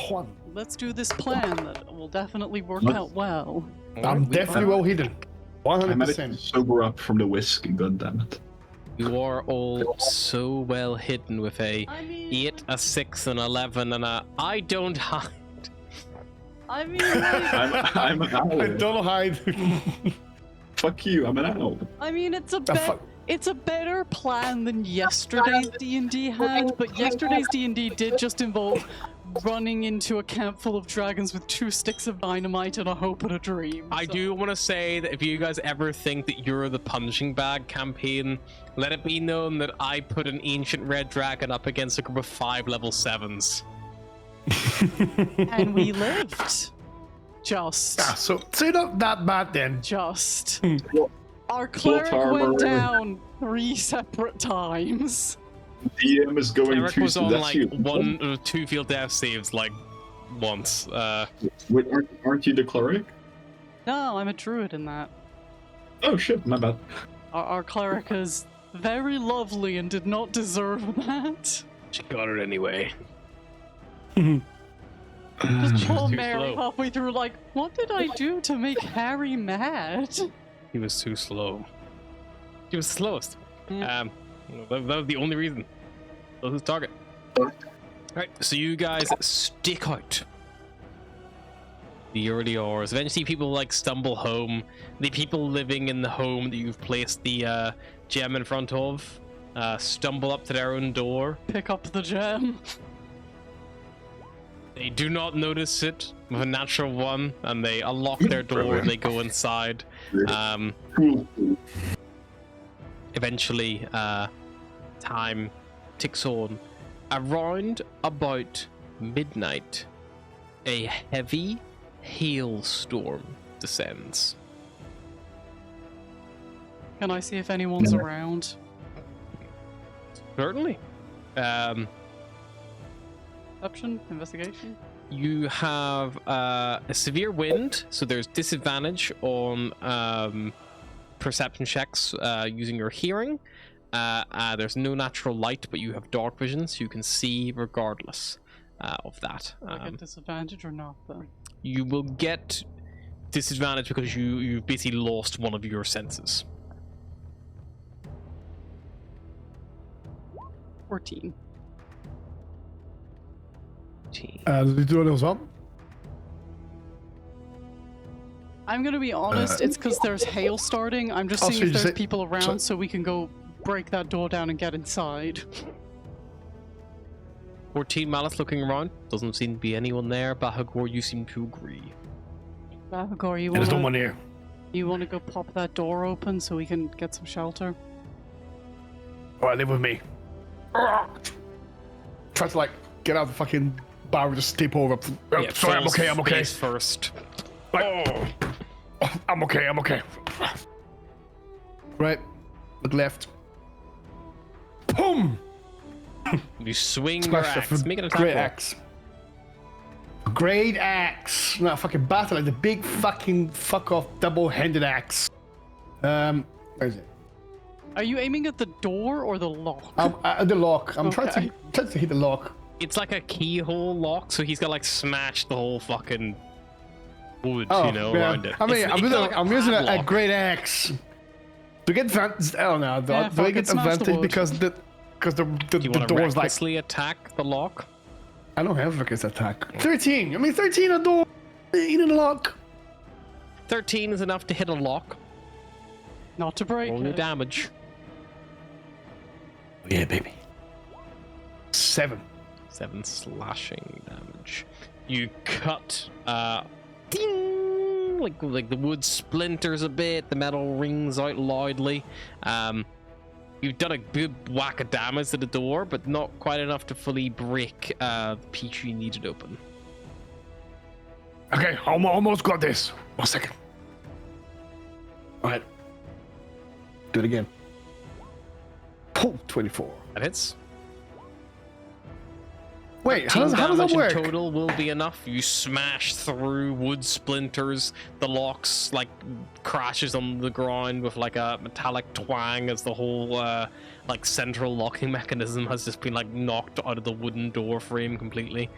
One. Let's do this plan that will definitely work What? out well. I'm definitely well hidden. I managed to 100%. sober up from the whiskey, goddammit. You are all so well hidden with a I mean, 8, a 6, an 11, and a I don't hide. I mean, like, I'm an owl. I don't hide. Fuck you, I'm an owl. I mean, it's The fuck? it's a better plan than yesterday's D&D had, but yesterday's D&D did just involve running into a camp full of dragons with 2 sticks of dynamite and a hope and a dream. I so- do want to say that if you guys ever think that you're the punching bag campaign, let it be known that I put an ancient red dragon up against a group of 5 level 7s. And we lived. Just. So you're not that bad then. Just. Well, Our cleric armor. went down 3 separate times. DM is going Eric to was on that's like you. 1 or 2 field death saves like once. Wait, aren't you the cleric? No, I'm a druid in that. Oh shit, my bad. Our cleric is very lovely and did not deserve that. She got it anyway. Just poor too Mary slow. halfway through, like, what did I do to make Harry mad? He was too slow. He was the slowest. Yeah. That was the only reason. That was his target. Alright, so you guys stick out the early hours. Eventually people like stumble home. The people living in the home that you've placed the gem in front of stumble up to their own door. Pick up the gem. They do not notice it with a natural 1, and they unlock their door and they go inside. Cool. Eventually, time ticks on. Around about midnight, a heavy hailstorm descends. Can I see if anyone's around? Certainly. Perception? Investigation? You have a severe wind, so there's disadvantage on perception checks using your hearing. There's no natural light, but you have dark vision, so you can see regardless of that. Do I get disadvantage or not, then? You will get disadvantage because you've basically lost one of your senses. 14. Did you do it as well? I'm gonna be honest, it's because there's hail starting. I'm just Oh, seeing so if you there's say- people around so- so we can go break that door down and get inside. 14 Malice looking around. Doesn't seem to be anyone there. Bahagor, you seem to agree. Bahagor, There's no one here. you wanna go pop that door open so we can get some shelter? Alright, live with me. Try to like get out the fucking bar and just sleep over. Sorry, I'm falls okay, I'm okay. face first. Like, I'm okay, I'm okay. Right, look left. Boom! You swing your Smash axe. Make an attack Great roll. axe. Great axe. Not a fucking battle, like the big fucking fuck off double-handed axe. Where is it? Are you aiming at the door or the lock? The lock. I'm trying Okay. to hit the lock. It's like a keyhole lock, so he's got like smashed the whole fucking wood, Oh, around it. I mean, It's I'm got using, like I'm using a padlock. great axe. To get advantage, I don't know. Do Yeah, I fuck get it, smash the advantage wood. because the Do you want to door's like recklessly attack the lock? I don't have reckless attack. 13. I mean 13 a door. In a lock. 13 is enough to hit a lock. Not to break Roll your it. damage. Yeah, baby. 7. 7 slashing damage. You cut, ding, like the wood splinters a bit. The metal rings out loudly. You've done a good whack of damage to the door, but not quite enough to fully break the piece you needed open. Okay, almost got this. 1 second. Alright. Do it again. Oh, 24. That hits. Wait, how 13 does that damage work? in total will be enough. You smash through wood splinters. The locks like crashes on the ground with like a metallic twang as the whole like central locking mechanism has just been like knocked out of the wooden door frame completely.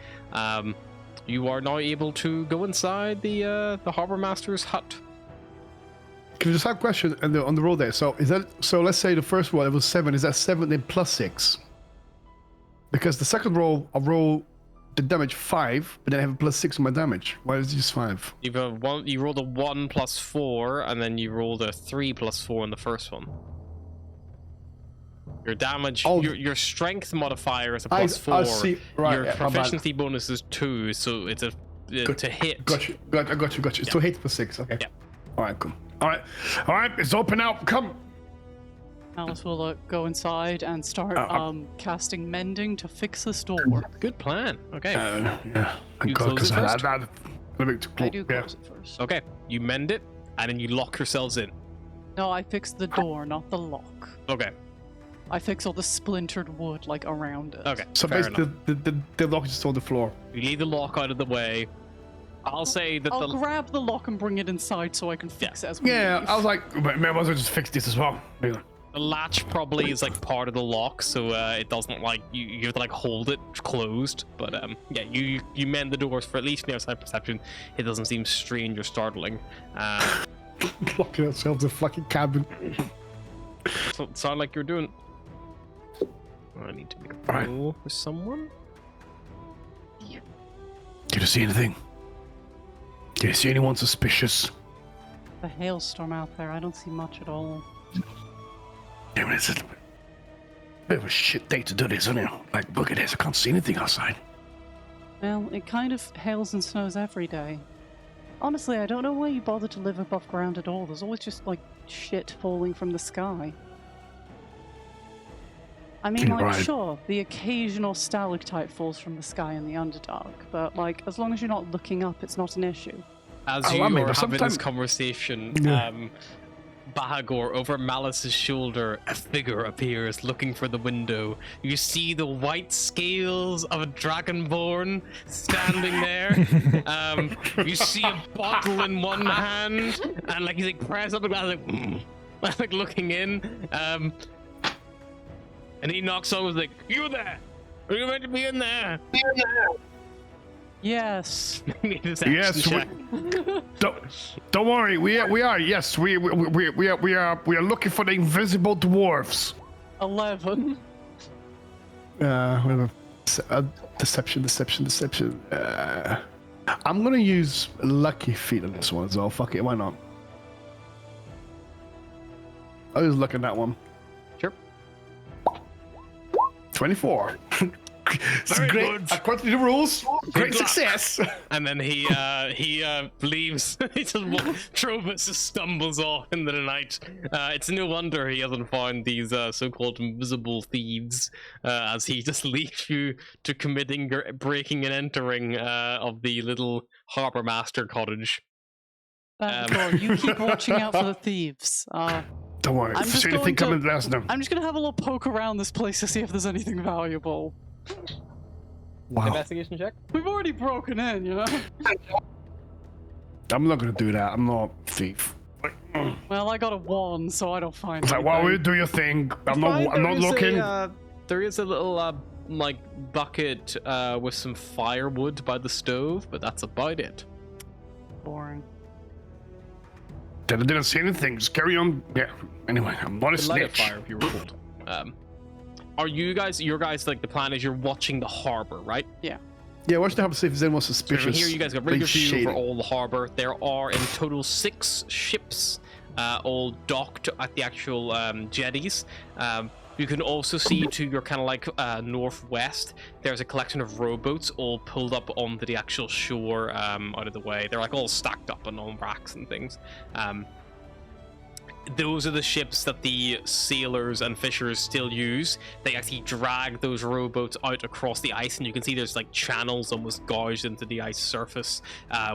You are now able to go inside the harbor master's hut. Can you just have a question on the roll there? So is that so? Let's say the first roll it was 7. Is that 7 then plus 6? Because the second roll I roll the damage 5, but then I have a plus 6 on my damage. Why is it just 5? You rolled a 1 plus 4, and then you rolled a 3 plus 4 on the first one. Your damage, your strength modifier is a plus 4. I see. Right, your proficiency bonus is 2, so it's a to hit. Got you. It's to hit plus 6. Okay. Yeah. All right, cool. All right. It's open now. Come. Alice will go inside and start casting mending to fix this door. Good plan. Okay. Yeah. You close it first? I do close it first. Okay. You mend it, and then you lock yourselves in. No, I fixed the door, not the lock. Okay. I fix all the splintered wood like around it. Okay. So basically, the lock is just on the floor. You leave the lock out of the way. I'll say that I'll grab the lock and bring it inside so I can fix it as we leave. I was like, maybe I might as well just fix this as well. Yeah. the latch probably is like part of the lock, so it doesn't like you have to like hold it closed. But yeah, you mend the doors for at least the outside perception. It doesn't seem strange or startling. Locking ourselves in a fucking cabin. So it sounded like you're doing. I need to make a roll for someone. Did you see anything? Did you see anyone suspicious? The hailstorm out there, I don't see much at all. Yeah, it's a bit of a shit day to do this, isn't it? Like, look at this, I can't see anything outside. Well, it kind of hails and snows every day. Honestly, I don't know why you bother to live above ground at all. There's always just, like, shit falling from the sky. I mean, like, right. Sure, the occasional stalactite falls from the sky in the Underdark, but, like, as long as you're not looking up, it's not an issue. As you are having this conversation, Bahagor, over Malice's shoulder, a figure appears looking for the window. You see the white scales of a dragonborn standing there. You see a bottle in one hand, and like he's like pressed up the glass, like, like looking in. And he knocks on, was like, "You there? Are you meant to be in there?" Yes. Yes. Don't worry. We are. Yes. We are looking for the invisible dwarves. 11. We have a deception. I'm gonna use lucky feet on this one as well. Fuck it. Why not? I'll use luck on that one. Sure. 24. Very great. good. According to the rules, great luck. success. And then he leaves. He just Trovus just stumbles off into the night. It's no wonder he hasn't found these so-called invisible thieves, as he just leaves you to committing breaking and entering of the little harbor master cottage. You keep watching out for the thieves. Don't worry. If you see anything coming, let us know. I'm just gonna have a little poke around this place to see if there's anything valuable. Wow. Investigation check. We've already broken in, you know? I'm not gonna do that. I'm not a thief. Well, I got a 1, so I don't find It's like, well, you do your thing. I'm not looking. There is a little like bucket with some firewood by the stove, but that's about it. Boring. I didn't see anything. Just carry on. Yeah. Anyway, I'm not a Light a snitch. fire if you were cold. Are you guys? Your guys, like the plan is you're watching the harbor, right? Yeah. Yeah, watch the harbor, see if there's anyone So suspicious. here you guys got regular view shady. over all the harbor. There are in total 6 ships, all docked at the actual jetties. You can also see to your kind of like northwest, there's a collection of rowboats all pulled up onto the actual shore out of the way. They're like all stacked up on racks and things. Those are the ships that the sailors and fishers still use. They actually drag those rowboats out across the ice, and you can see there's like channels almost gouged into the ice surface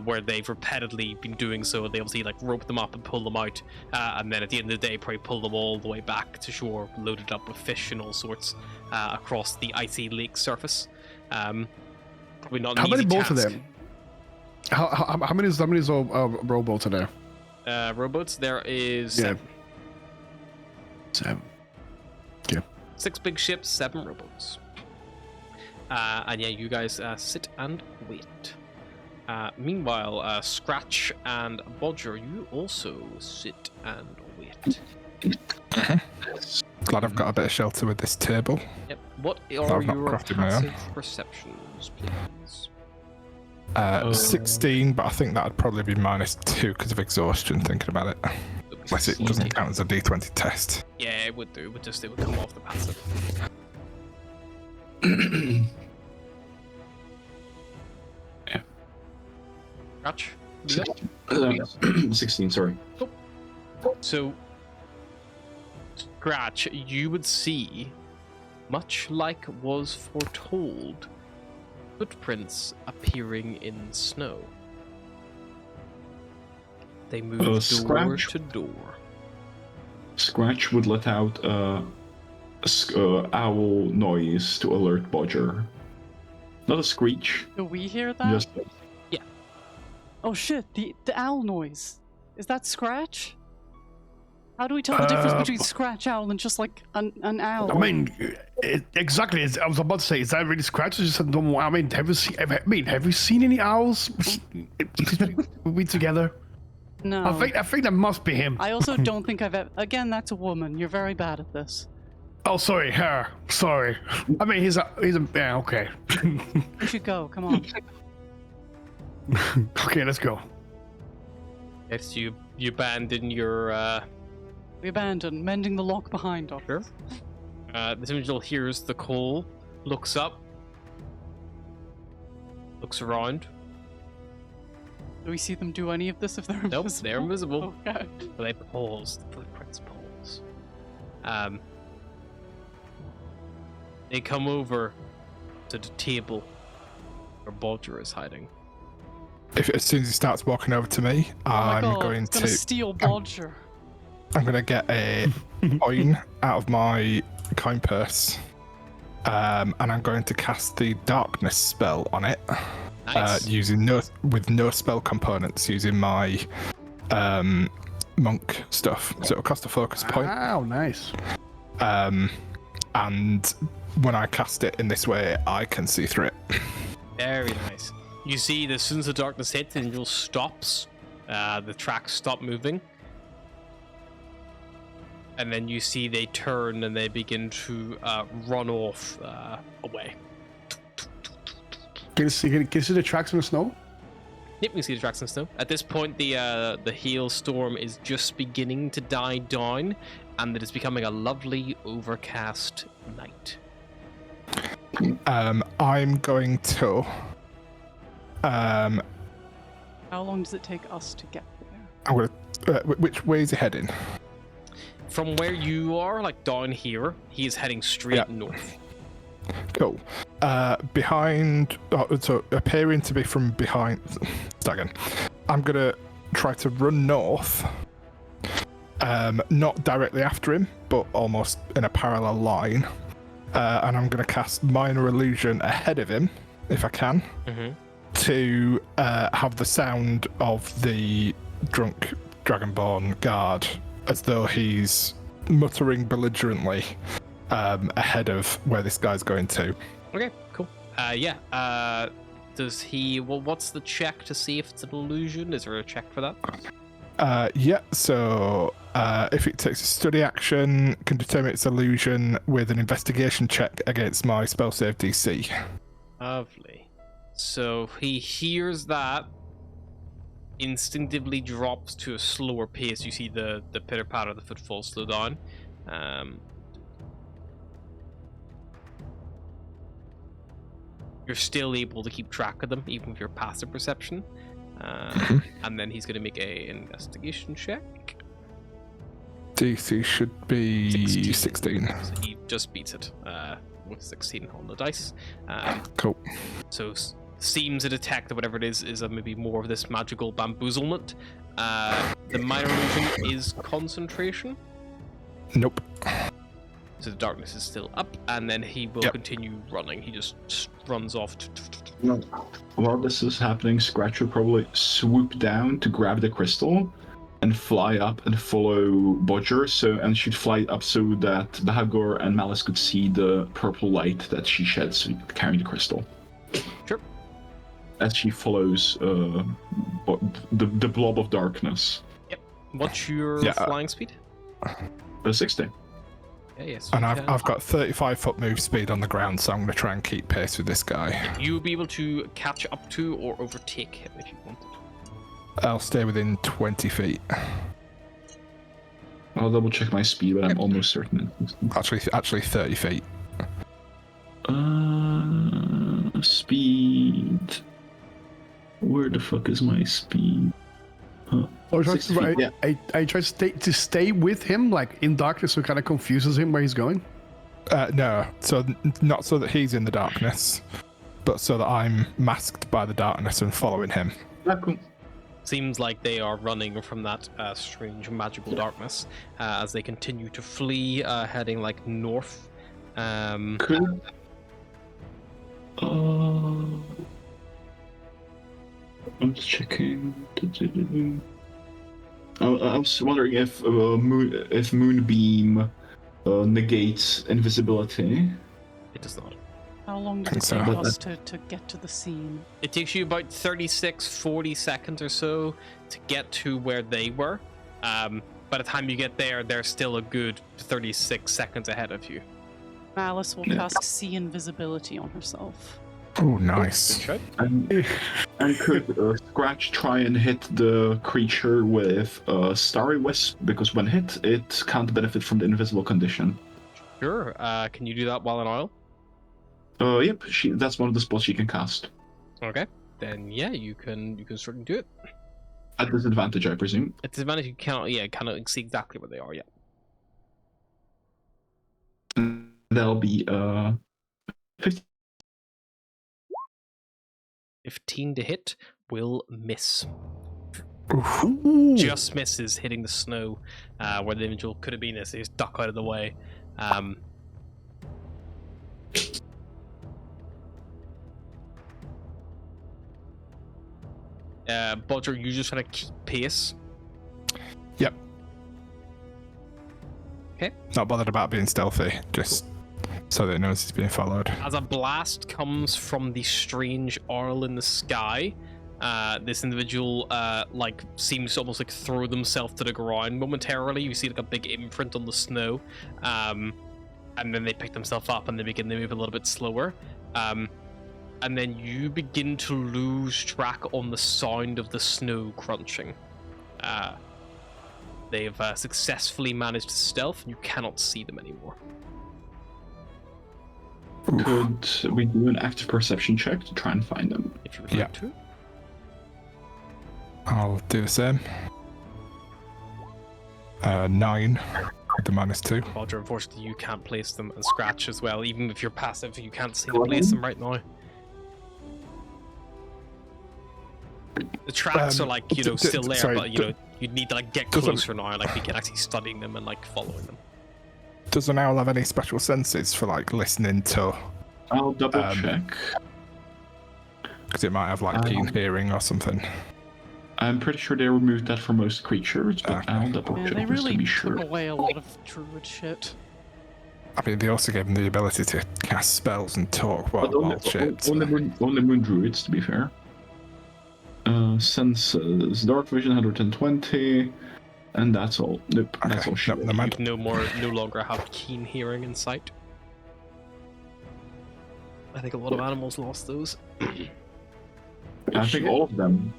where they've repeatedly been doing so. They obviously like rope them up and pull them out, and then at the end of the day probably pull them all the way back to shore, loaded up with fish and all sorts across the icy lake surface. Probably not an How many easy boats are task. there? How many rowboats are there? Rowboats, there is 7. Yeah. 6 big ships, 7 rowboats. And yeah, you guys sit and wait. Meanwhile, Scratch and Bodger, you also sit and wait. Glad I've got a bit of shelter with this table. Yep. What I've are not your crafted my own. passive perceptions, please? 16, but I think that'd probably be -2 because of exhaustion, thinking about it. Unless it doesn't count as a D20 test. Yeah, it would do. It would come off the passive. Yeah. Scratch? 16, sorry. So, Scratch, you would see, much like was foretold, footprints appearing in snow. They move door Scratch? to door. Scratch would let out owl noise to alert Bodger. Not a screech. Do we hear that? Just Oh shit, the owl noise. Is that Scratch? How do we tell the difference between Scratch Owl and just like an owl? I mean, exactly. I was about to say, is that really Scratch? Or just a normal? I mean, have you seen any owls? we together? No. I think that must be him. I also don't think I've ever. Again, that's a woman. You're very bad at this. Oh, sorry, her. Sorry. I mean, he's a yeah. Okay. We should go. Come on. Okay, let's go. Yes, you abandon your. We abandon, mending the lock behind us. Sure. This individual hears the call, looks up, looks around. Do we see them do any of this if they're Nope, invisible? they're invisible. Okay. But they pause. The footprints pause. They come over to the table where Bodger is hiding. As soon as he starts walking over to me, Oh my I'm God, going it's gonna to steal Bodger. I'm gonna get a coin out of my coin purse, and I'm going to cast the darkness spell on it, Nice. with no spell components, using my monk stuff. So it'll cost a focus point. Wow, nice. And when I cast it in this way, I can see through it. Very nice. You see, as soon as the darkness hits, the angel stops. The tracks stop moving. And then you see they turn and they begin to run off away. Can you see the tracks in the snow? Yep, you can see the tracks in the snow. At this point, the hailstorm is just beginning to die down, and it is becoming a lovely overcast night. I'm going to. How long does it take us to get there? I'm gonna. Which way is he heading? From where you are, like down here, he is heading straight north. Cool. Behind, so appearing to be from behind. Start again. I'm gonna try to run north. Not directly after him, but almost in a parallel line. And I'm gonna cast Minor Illusion ahead of him, if I can, to have the sound of the drunk Dragonborn guard, as though he's muttering belligerently ahead of where this guy's going to. Okay, cool. Does he? Well, what's the check to see if it's an illusion? Is there a check for that? Yeah, so if it takes a study action, can determine its illusion with an investigation check against my spell save DC. Lovely. So he hears that, instinctively drops to a slower pace. You see the pitter patter of the footfalls slow down. You're still able to keep track of them, even with your passive perception. And then he's going to make a investigation check. DC should be 16. So he just beats it with 16 on the dice. Cool. So seems to detect that whatever it is maybe more of this magical bamboozlement. The minor illusion is concentration. Nope. So the darkness is still up, and then he will continue running. He just runs off. While this is happening, Scratch will probably swoop down to grab the crystal and fly up and follow Bodger, and she'd fly up so that Bahagor and Malice could see the purple light that she sheds carrying the crystal. Sure. as she follows the blob of darkness. What's your Yeah. flying speed? 60. Yeah, yes. And you I've can. got 35-foot move speed on the ground, so I'm going to try and keep pace with this guy. You'll be able to catch up to or overtake him if you want. I'll stay within 20 feet. I'll double check my speed, but I'm almost certain. Actually 30 feet. Speed. Where the fuck is my speed? Or try 60 feet, yeah. I try to stay with him, like in darkness, so it kind of confuses him where he's going. No, so not so that he's in the darkness, but so that I'm masked by the darkness and following him. Yeah, cool. Seems like they are running from that strange magical darkness as they continue to flee, heading like north. Cool. I'm just checking. I was wondering if Moonbeam negates invisibility. It does not. How long did Think it so. take us to get to the scene? It takes you about 40 seconds or so to get to where they were. By the time you get there, they're still a good 36 seconds ahead of you. Malice will cast See Invisibility on herself. Oh, nice. Good. And could Scratch try and hit the creature with Starry Wisp? Because when hit, it can't benefit from the invisible condition. Sure. Can you do that while in oil? Yep, that's one of the spells she can cast. Okay. Then yeah, you can certainly do it. At disadvantage, I presume. At disadvantage, you cannot see exactly where they are yet. That'll be 50. 15 to hit will miss. Ooh. Just misses hitting the snow where the individual could have been as he's duck out of the way. Bodger, you just trying to keep pace. Yep. Okay. Not bothered about being stealthy, just so that it knows he's being followed. As a blast comes from the strange owl in the sky, this individual seems to almost like throw themselves to the ground momentarily. You see like a big imprint on the snow, and then they pick themselves up and they begin to move a little bit slower. And then you begin to lose track on the sound of the snow crunching. They've successfully managed to stealth, and you cannot see them anymore. Could we do an active perception check to try and find them? If you would like to. I'll do the same. 9 with the -2. Roger, unfortunately, you can't place them, and Scratch as well. Even if you're passive, you can't seem to place them right now. The tracks are like, still there, sorry, but you'd need to like get doesn't- closer now, like begin actually studying them and like following them. Does an owl have any special senses for like listening to? I'll double check. Because it might have like keen hearing or something. I'm pretty sure they removed that for most creatures, but Okay. I'll double Yeah, check they just to really be took sure. away a lot of druid shit. I mean, they also gave him the ability to cast spells and talk while shit. Only moon druids, to be fair. Senses, dark vision 120, and that's all. Nope, that's all shit. Never mind. You no longer have keen hearing and sight. I think a lot of animals lost those. I think all of them.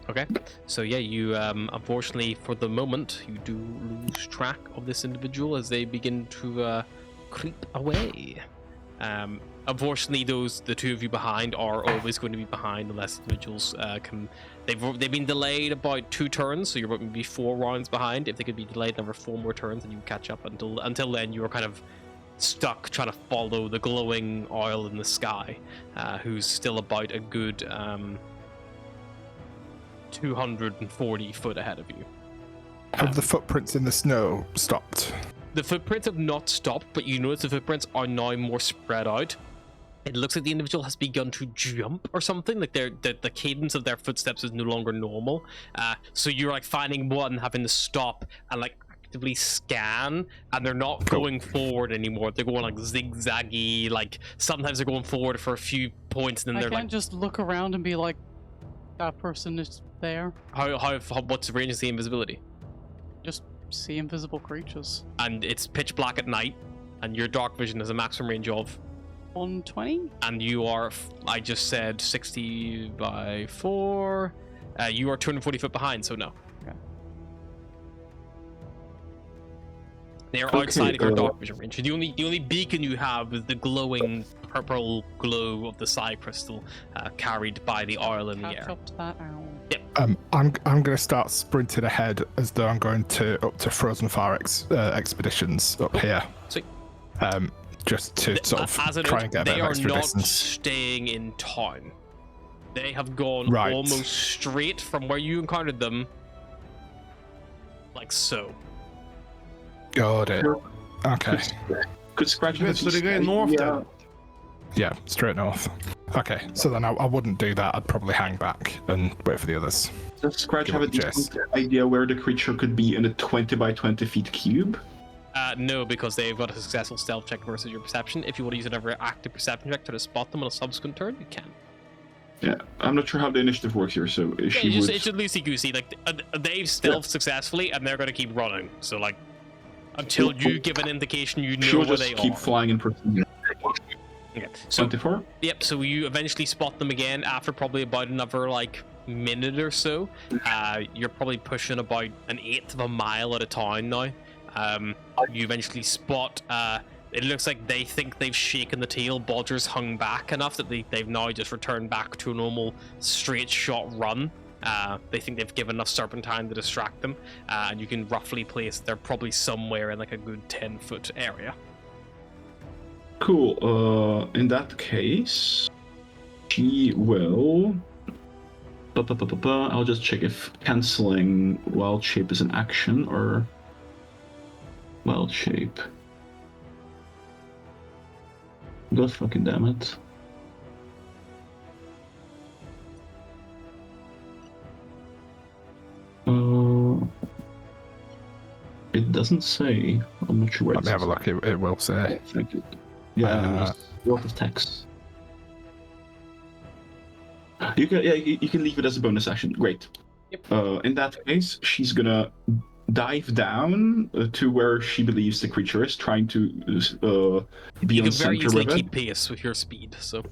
Okay, so yeah, you unfortunately for the moment you do lose track of this individual as they begin to creep away. Unfortunately, the two of you behind are always going to be behind unless individuals can. They've been delayed about 2 turns, so you're about maybe 4 rounds behind. If they could be delayed another 4 more turns, then you catch up. Until then, you are kind of stuck trying to follow the glowing oil in the sky, who's still about a good 240 foot ahead of you. Have the footprints in the snow stopped? The footprints have not stopped, but you notice the footprints are now more spread out. It looks like the individual has begun to jump or something. Like the cadence of their footsteps is no longer normal. So you're like finding one having to stop and like actively scan, and they're not going forward anymore. They're going like zigzaggy, like sometimes they're going forward for a few points, and then I they're can't like, just look around and be like, that person is there. what's the range of the invisibility? Just see invisible creatures. And it's pitch black at night, and your dark vision has a maximum range of 120? and you are, I just said 60 by 4. You are 240 foot behind, so no. Okay. They are outside of your dark vision range. The only beacon you have is the glowing purple glow of the psi crystal carried by the oil in the Catch air. up to that owl. I'm going to start sprinting ahead as though I'm going up to Frozen Fire expeditions up here. Sweet. Just to sort of As a try note, and get a bit they of are extra not distance. staying in town. They have gone Right. almost straight from where you encountered them, like so. Got it. Okay. Could Scratch have So they're going north then? Yeah, straight north. Okay, so then I wouldn't do that. I'd probably hang back and wait for the others. Does Scratch Give have a up Jess. decent idea where the creature could be in a 20 by 20 feet cube? No, because they've got a successful stealth check versus your perception. If you want to use another active perception check to spot them on a subsequent turn, you can. Yeah, I'm not sure how the initiative works here, so if she would... It's just loosey goosey. Like they've stealthed successfully, and they're going to keep running. So like, until you give an indication, you know She'll where just they keep are. flying in person. Okay. So 24? yep. So you eventually spot them again after probably about another like minute or so. You're probably pushing about an eighth of a mile at a time now. You eventually spot. It looks like they think they've shaken the tail. Bodger's hung back enough that they've now just returned back to a normal straight shot run. They think they've given enough serpentine to distract them, and you can roughly place they're probably somewhere in like a good 10-foot area. Cool. In that case, she will... I'll just check if canceling Wild Shape is an action or... Wild Shape. God fucking damn it. It doesn't say. I'm not sure where Let me have a look. It will say. Thank you. Yeah, there's a lot of text. You can leave it as a bonus action. Great. Yep. In that case, she's gonna dive down to where she believes the creature is, trying to be You on can very center easily with keep it. pace with your speed. So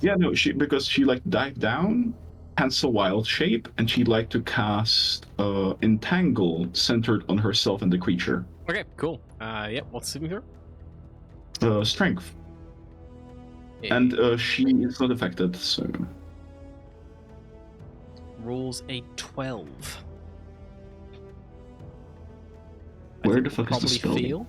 Yeah, no, because she like dived down, cancel Wild Shape, and she'd like to cast Entangle centered on herself and the creature. okay, cool. Yep. What's in here? Strength, and she is not affected, so. Rolls a 12. Where the fuck is the Probably spell? fail.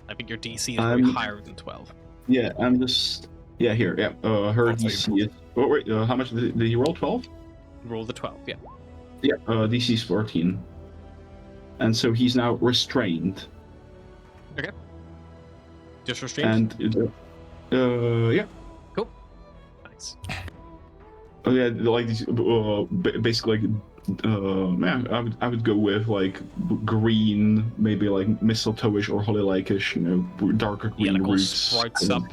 I think your DC is very higher than 12. Yeah, I'm just. Yeah, here. Yeah, her That's DC is. Oh wait, how much did he roll? 12. Roll the 12. Yeah. Yeah, DC is 14. And so he's now restrained. Just restrained. And yeah. Cool. Nice. Oh yeah, like these basically like yeah, I would go with like green, maybe like mistletoe-ish or holly-like-ish, you know, darker green Yeah, like all roots. sprouts up.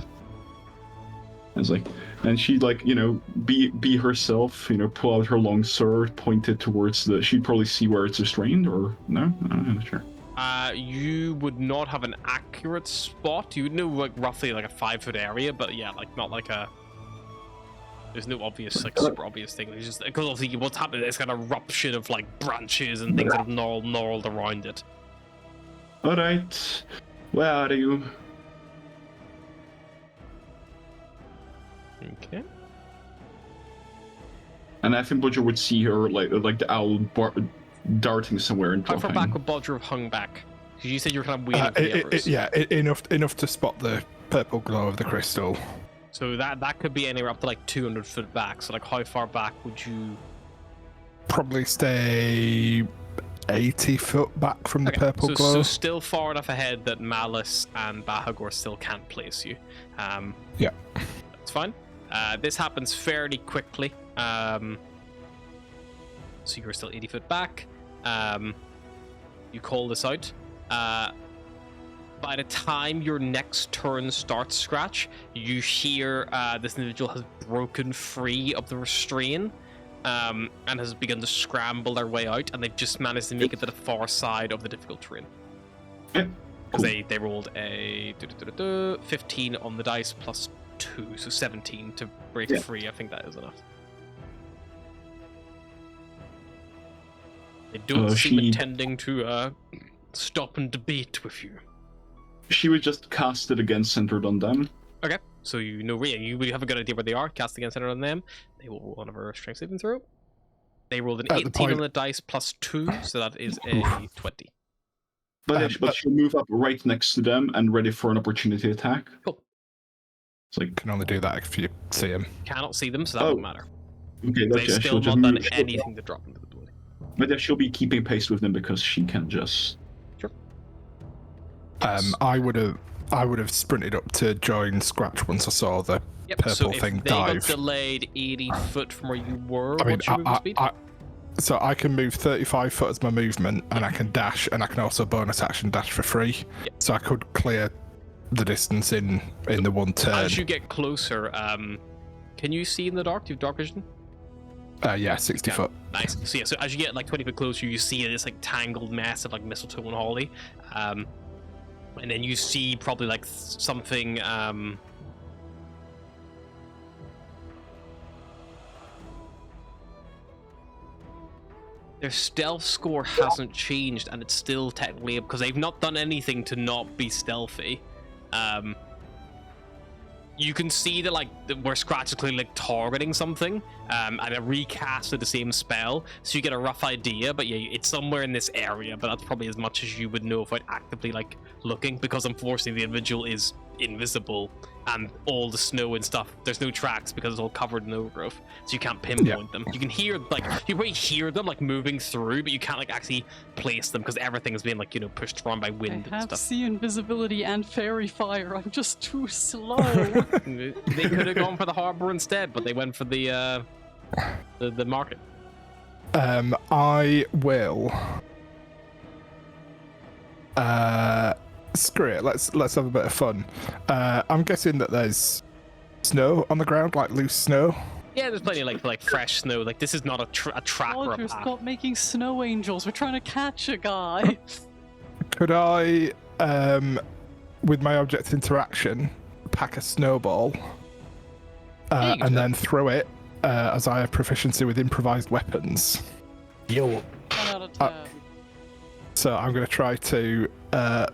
It's like, and she'd like, you know, be herself, you know, pull out her long sword, point it towards the. She'd probably see where it's restrained, or no, I'm not sure. You would not have an accurate spot. You would know like roughly like a 5-foot area, but yeah, like not like a. There's no obvious like super obvious thing. It's just because obviously what's happened is kind of eruption of like branches and things that have gnarled around it. All right, where are you? Okay. And I think Butcher would see her like the owl darting somewhere and How far dropping. back would Bodger have hung back? Because you said you were kind of waiting for the others. Yeah, enough to spot the purple glow of the crystal. So that could be anywhere up to like 200 foot back. So like how far back would you? Probably stay 80 foot back from the purple glow. So still far enough ahead that Malice and Bahagor still can't place you. Yeah. That's fine. This happens fairly quickly. So you're still 80 foot back. You call this out. By the time your next turn starts, Scratch, you hear this individual has broken free of the restraint and has begun to scramble their way out, and they've just managed to make it to the far side of the difficult terrain. Yep. Because they rolled a 15 on the dice plus 2, so 17 to break free. I think that is enough. They don't seem intending to stop and debate with you. She would just cast it again centered on them. Okay, so you know, you have a good idea where they are. Cast against centered on them. They will roll one of our strength saving throw. They rolled an 18 on the dice plus 2, so that is a 20. But she'll move up right next to them and ready for an opportunity attack. Cool. It's like, You can only do that if you see him. Cannot see them, so that won't matter. Okay, They've gotcha. still She'll not just done anything to drop into the blood. But yeah, she'll be keeping pace with them because she can just. Sure. I would have sprinted up to join Scratch once I saw the purple so if thing they dive. got delayed 80 foot from where you were, I mean, what's your movement speed? So I can move 35 foot as my movement, and I can dash, and I can also bonus action dash for free. Yep. So I could clear the distance in the one turn. As you get closer, can you see in the dark? Do you have dark vision? Yeah, 60 foot. Nice. So yeah, so as you get like 20 foot closer, you see this like tangled mess of like mistletoe and holly, and then you see probably like something. Their stealth score hasn't changed, and it's still technically because they've not done anything to not be stealthy. You can see that like where Scratch is clearly like targeting something, and it recasted the same spell, so you get a rough idea. But yeah, it's somewhere in this area. But that's probably as much as you would know without actively like looking, because unfortunately the individual is invisible, and all the snow and stuff. There's no tracks because it's all covered in overgrowth, so you can't pinpoint them. You can hear like you probably hear them like moving through, but you can't like actually place them because everything is being like pushed around by wind I and have stuff. sea invisibility and fairy fire. I'm just too slow. They could have gone for the harbor instead, but they went for the market. I will. Screw it. Let's have a bit of fun. I'm guessing that there's snow on the ground, like loose snow. Yeah, there's plenty of like fresh snow. Like this is not a track or a Roger, path. stop making snow angels. We're trying to catch a guy. Could I, with my object interaction, pack a snowball and then throw it, as I have proficiency with improvised weapons? Yo. 1 out of 10. So I'm going to try to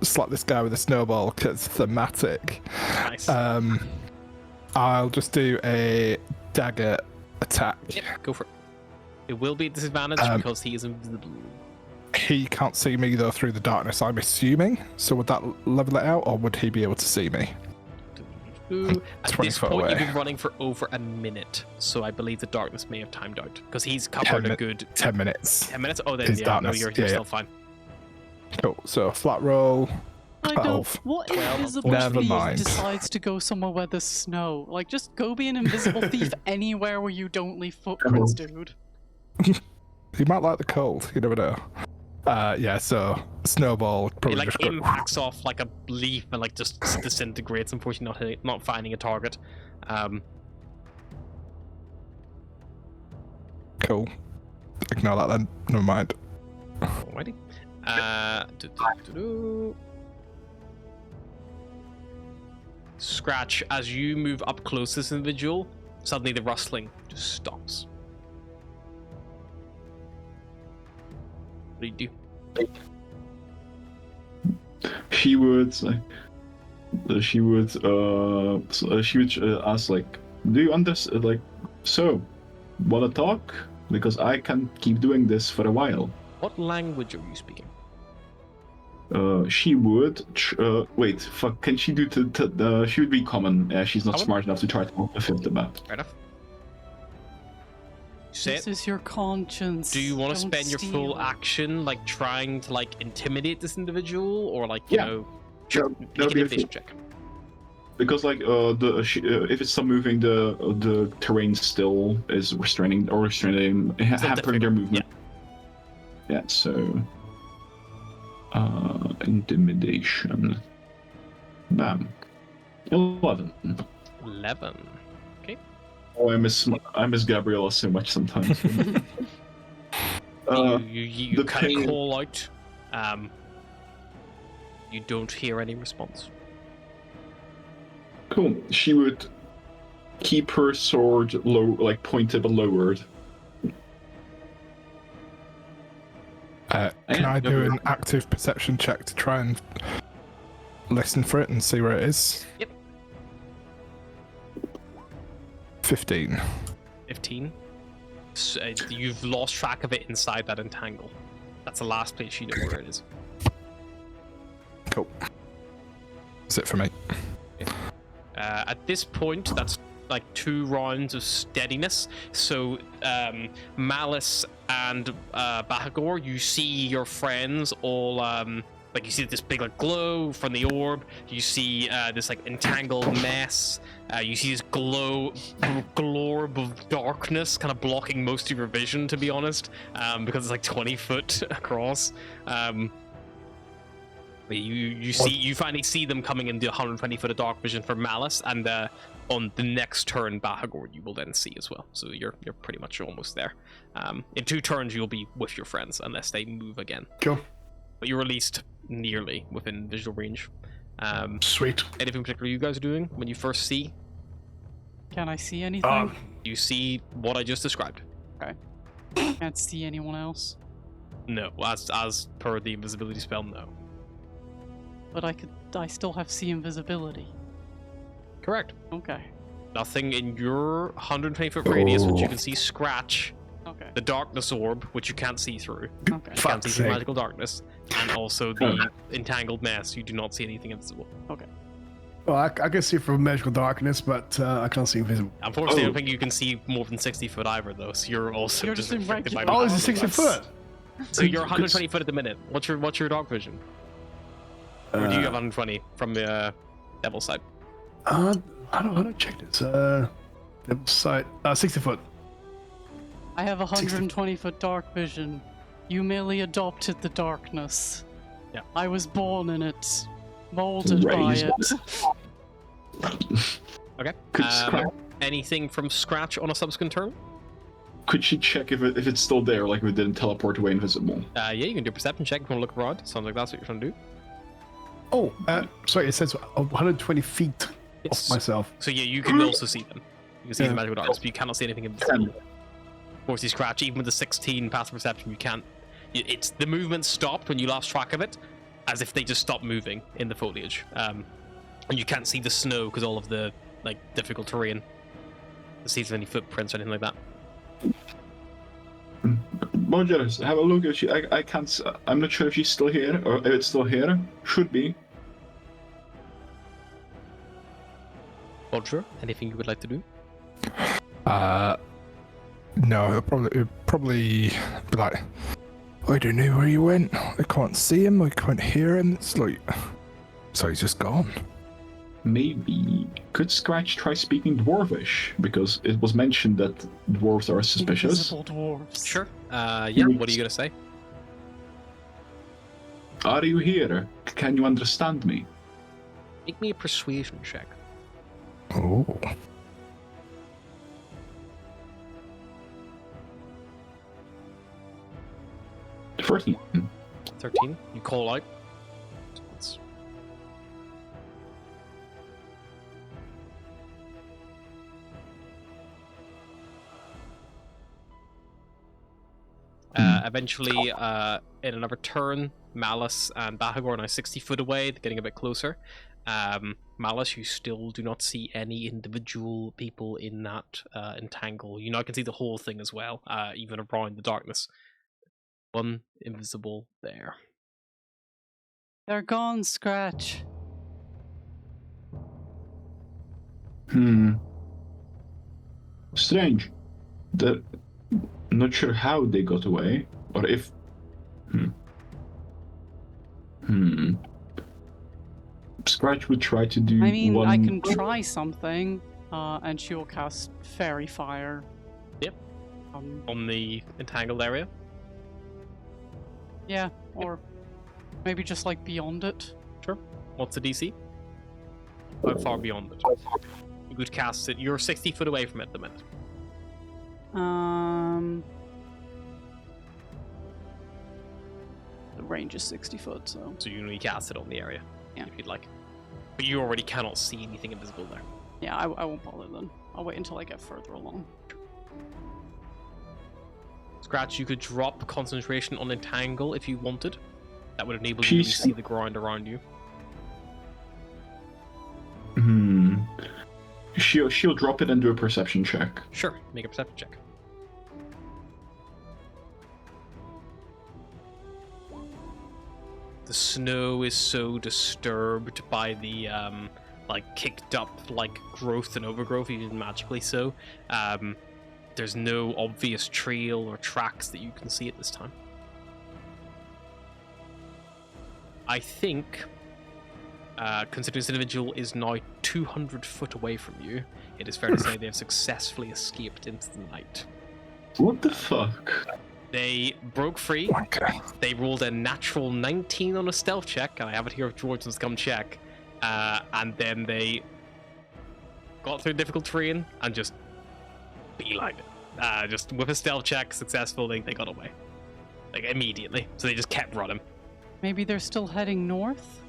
slap this guy with a snowball because thematic. Nice. I'll just do a dagger attack. Yep, go for it. It will be a disadvantage because he is invisible. He can't see me though through the darkness, I'm assuming. So would that level it out, or would he be able to see me? At 20 this foot point, away. you've been running for over a minute, so I believe the darkness may have timed out because he's covered a good 10 minutes. 10 minutes. Oh, then Is yeah, darkness. no, you're Yeah, still fine. Cool. So flat roll. I don't. 12. What 12, invisible Never thief mind. decides to go somewhere where there's snow? Like, just go be an invisible thief anywhere where you don't leave footprints, dude. He might like the cold. You never know. Yeah. So snowball It probably like just go. impacts off like a leaf and like just disintegrates. Unfortunately, not finding a target. Cool. Ignore that then. Never mind. Alrighty. Scratch, as you move up close to this individual, suddenly the rustling just stops. What do you do? She would ask like, do you understand? Like, so, wanna talk? Because I can keep doing this for a while. What language are you speaking? She would. Wait, fuck. Can she do she would be common. She's not Common? smart enough to try to fit the map. Fair enough. Say This it. is your conscience. Do you want to Don't spend your full steal. action like trying to like intimidate this individual, or like you Yeah. know, Sure, make that'd an be a intimidation check? Because like if it's still moving, the terrain still is restraining Still hampering their difficult, movement. Yeah. So Intimidation. Bam. 11. 11. Oh, I miss Gabriella so much sometimes. You the kind of pain- call out. You don't hear any response. Cool. She would keep her sword low, like pointed but lowered. Can I do Yeah. an active perception check to try and listen for it and see where it is? Yep. 15. 15. So, you've lost track of it inside that entangle. That's the last place you know where it is. Cool. That's it for me. At this point, that's like 2 rounds of steadiness. So, Malice and Bahagor, you see your friends all like you see this big like glow from the orb. You see this like entangled mess. You see this glorb of darkness kind of blocking most of your vision, to be honest, because it's like 20 foot across. You finally see them coming into 120 foot of dark vision for Malice, and on the next turn, Bahagor you will then see as well. So you're pretty much almost there. In 2 turns, you'll be with your friends unless they move again. Cool. But you're at least nearly within visual range. Sweet. Anything particular you guys are doing when you first see? Can I see anything? You see what I just described. Can't see anyone else. No, as per the invisibility spell, no. But I still have see invisibility. Correct. Okay. Nothing in your 120 foot radius, which you can see scratch. Okay. The darkness orb, which you can't see through. Okay. You can't Fuck's see through sake. magical darkness. And also the entangled mess, you do not see anything invisible. Well, I can see from magical darkness, but I can't see invisible. Unfortunately, I Oh. don't think you can see more than 60 foot either, though, so you're also You're just in affected by regular- Oh, is it magical 60 darkness. foot? So you're 120 foot at the minute. What's your dark vision? Or do you have 120 from the devil's side? I don't check this. Devil's sight. 60 foot. I have 120 foot dark vision. You merely adopted the darkness. Yeah. I was born in it, molded by Raised. it. Okay. Could Scratch, Anything from scratch on a subsequent turn? could she check if it's still there, like if it didn't teleport away invisible? Yeah, you can do a perception check if you want to look around. Sounds like that's what you're trying to do. Oh, sorry, it says 120 feet Yes. of myself. So yeah, you can also see them. You can see Yeah. the magical darkness, but you cannot see anything invisible. Of course, you scratch. Even with the 16 passive perception, you can't. It's the movement stopped when you lost track of it, as if they just stopped moving in the foliage. And you can't see the snow because all of the like difficult terrain. To see if there's any footprints or anything like that. Rogers, have a look if she. I can't. I'm not sure if she's still here or if it's still here. Should be. Roger, anything you would like to do? No, it'll probably be like, I don't know where he went. I can't see him. I can't hear him. It's like, so he's just gone. Maybe could Scratch try speaking Dwarvish because it was mentioned that dwarves are suspicious. Invisible dwarves. Sure. Yeah. What are you gonna say? Are you here? Can you understand me? Make me a persuasion check. Oh. The 14. 13. You call out. It's- Eventually, in another turn, Malice and Bahagor are now 60 foot away, getting a bit closer. Malice, you still do not see any individual people in that entangle. You now can see the whole thing as well, even around the darkness. One invisible there. They're gone, Scratch. Strange. Not sure how they got away, or if. Scratch would try to do. I mean, one... I can try something, and she will cast Fairy Fire. Yep. On the entangled area. Yeah, or Maybe just like beyond it. Sure. What's the DC? How far beyond it? You could cast it. You're 60 foot away from it at the minute. The range is 60 foot, so. So you can only cast it on the area. Yeah. If you'd like. But you already cannot see anything invisible there. Yeah, I won't bother then. I'll wait until I get further along. Scratch, you could drop concentration on Entangle if you wanted. That would enable you to see the ground around you. She'll drop it and do a perception check. Sure, make a perception check. The snow is so disturbed by the like kicked up like growth and overgrowth, even magically so. There's no obvious trail or tracks that you can see at this time. I think, considering this individual is now 200 foot away from you, it is fair to say they have successfully escaped into the night. What the fuck? They broke free. Okay. They rolled a natural 19 on a stealth check, and I have it here if George wants to come check. And then they got through difficult terrain and just beelined it. Just with a stealth check successfully, they got away. Like, immediately. So they just kept running. Maybe they're still heading north?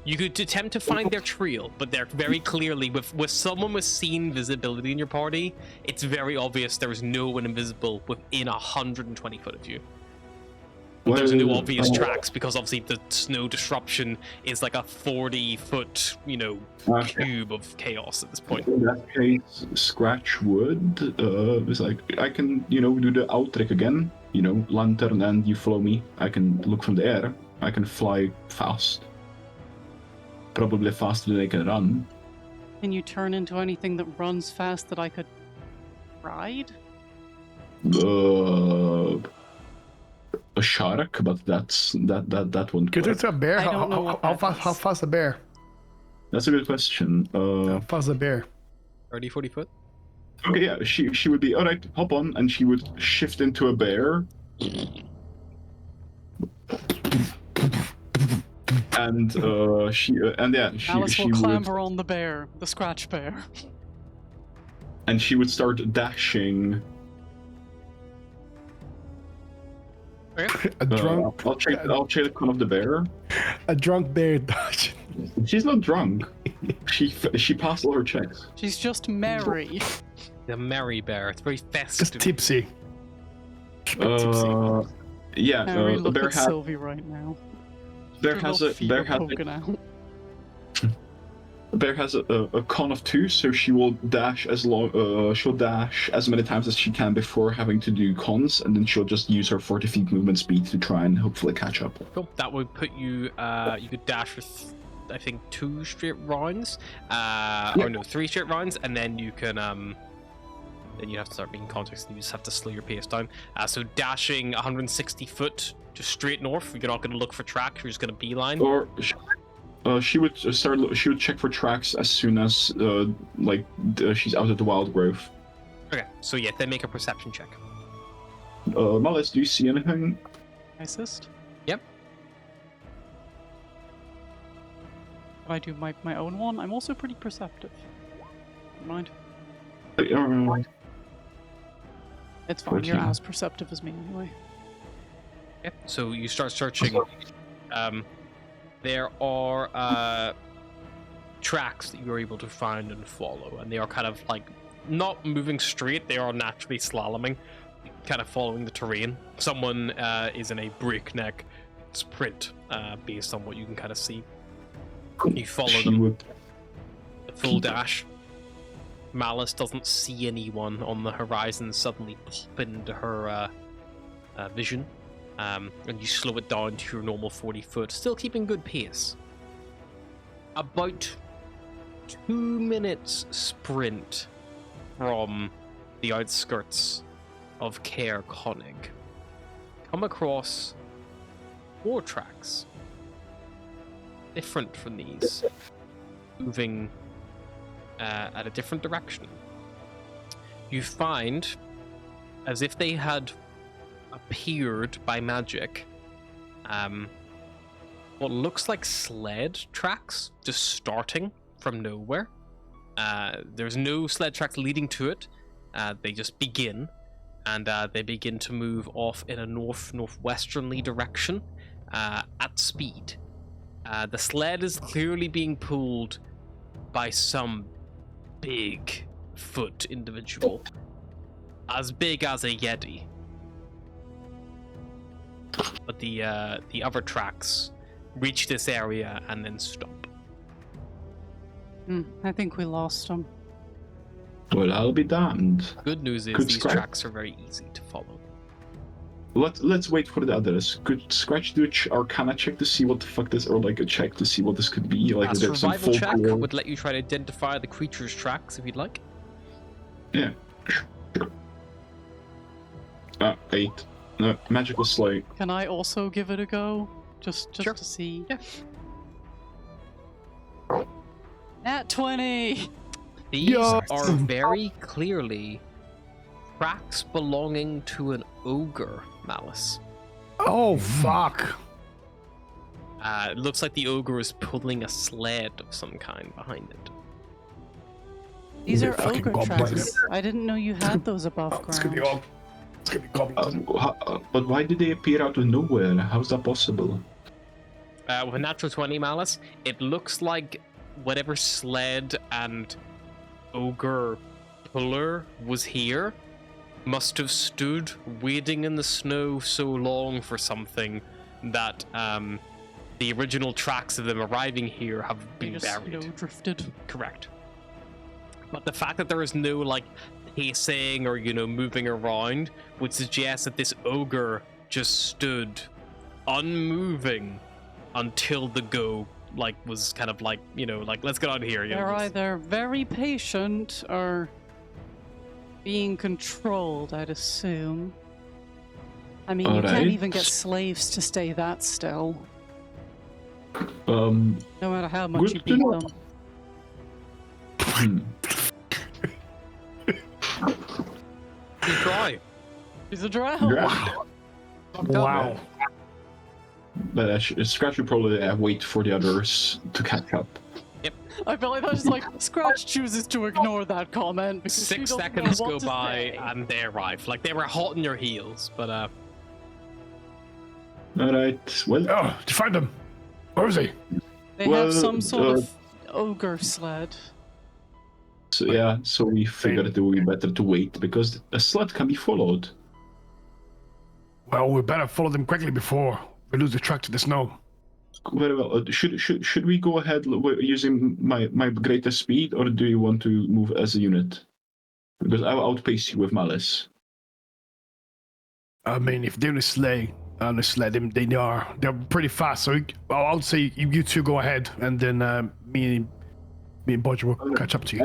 You could attempt to find their trail, but they're very clearly, with someone with seen visibility in your party, it's very obvious there is no one invisible within 120 foot of you. There's no obvious tracks, because obviously the snow disruption is like a 40-foot, cube of chaos at this point. In that case, Scratch would, it's like, I can, do the out trick again, lantern and you follow me. I can look from the air. I can fly fast. Probably faster than I can run. Can you turn into anything that runs fast that I could ride? A shark, but that won't Could work. it's a bear? I don't know what that How is. fast a bear? That's a good question. How fast a bear? 30, 40 foot? Okay, yeah, she would be alright. Hop on, and she would shift into a bear. And Alice she will would clamber on the bear, the Scratch bear. and she would start dashing. A drunk, I'll check the con of the bear. a drunk bear dodge. She's not drunk. She passed all her checks. She's just merry. The merry bear. It's very Just festive. tipsy. Yeah, Harry, the look bear at has Sylvie right now. bear Her has little a feet bear are has poking out. bear has a con of 2, so she will dash she'll dash as many times as she can before having to do cons, and then she'll just use her 40 feet movement speed to try and hopefully catch up. Cool. That would put you, you could dash for, I think, 2 straight rounds. Or no, 3 straight rounds, and then you can, then you have to start making contacts, and you just have to slow your pace down. So dashing 160 foot just straight north, you're not going to look for tracks, you're just going to beeline. Or she would she would check for tracks as soon as she's out of the wild growth. Okay, so yeah, then make a perception check. Malice, do you see anything? Nicest. Yep. If I do my own one, I'm also pretty perceptive. Never mind. It's fine, you're 14. as perceptive as me anyway. Okay, so you start searching. There are tracks that you're able to find and follow, and they are kind of like not moving straight, they are naturally slaloming, kind of following the terrain. Someone is in a breakneck sprint based on what you can kind of see. You follow them, the full dash. Malice doesn't see anyone on the horizon suddenly pop into her vision. And you slow it down to your normal 40 foot, still keeping good pace. About 2 minutes sprint from the outskirts of Caer Konig. Come across 4 tracks. Different from these. Moving at a different direction. You find, as if they had appeared by magic, what looks like sled tracks just starting from nowhere. There's no sled tracks leading to it. They just begin, and they begin to move off in a northwesterly direction at speed. The sled is clearly being pulled by some big foot individual, as big as a Yeti. But the other tracks reach this area and then stop. I think we lost him. Well, I'll be damned. Good news is Could these Scratch- tracks are very easy to follow. Let's wait for the others. Could Scratch do a Arcana check to see what the fuck this, or like a check to see what this could be? Like A if there's some survival check folklore. would let you try to identify the creature's tracks if you'd like. Yeah. Sure. 8. No, magical slay. Can I also give it a go? Just Sure. to see. Yeah. At 20! These Yes. are very clearly tracks belonging to an ogre, Malice. Oh, fuck. It looks like the ogre is pulling a sled of some kind behind it. These They're are fucking ogre goblins. tracks. I didn't know you had those above Oh, it's gonna be ground. all. It's gonna be goblins. But why did they appear out of nowhere? How's that possible? With a natural 20, Malice, it looks like whatever sled and ogre puller was here must have stood waiting in the snow so long for something that the original tracks of them arriving here have They been just, buried. drifted. Correct. But the fact that there is no like pacing or moving around would suggest that this ogre just stood unmoving until the go was kind of like let's get out of here. They're either very patient or being controlled, I'd assume. I mean, you can't Alright. even get slaves to stay that still, Um. no matter how much you Good to beat know. them. hmm. You try. He's a drow. Wow. Wow. But Scratch would probably wait for the others to catch up. I feel like that's like Scratch chooses to ignore that comment because she 6 doesn't know seconds what go to by say. and they arrive. Like they were hot on your heels, but Alright, well, Oh, did you find him? Where is he? They well, have some sort of ogre sled. so yeah, so we figured it would be better to wait because a sled can be followed. Well, we better follow them quickly before we lose the track to the snow. Very well. Should we go ahead using my greater speed, or do you want to move as a unit? Because I will outpace you with Malice. I mean, if they're in a sleigh, they're pretty fast. So I would say you two go ahead, and then me and Bodger will catch up to you.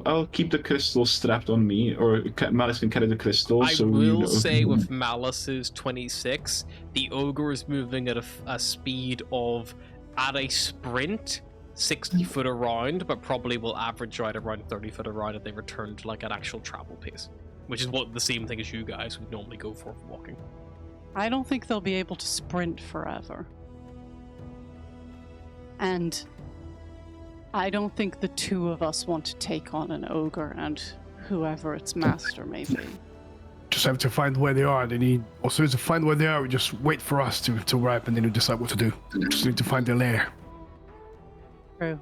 I'll keep the crystal strapped on me, or Malice can carry the crystal. I so will say with Malice's 26, the ogre is moving at a speed of, at a sprint, 60 foot around, but probably will average right around 30 foot around if they return to like an actual travel pace, which is what the same thing as you guys would normally go for walking. I don't think they'll be able to sprint forever. And I don't think the two of us want to take on an ogre and whoever its master may be. Just have to find where they are. Also to find where they are. We just wait for us to arrive, and then we decide what to do. Just need to find their lair. True.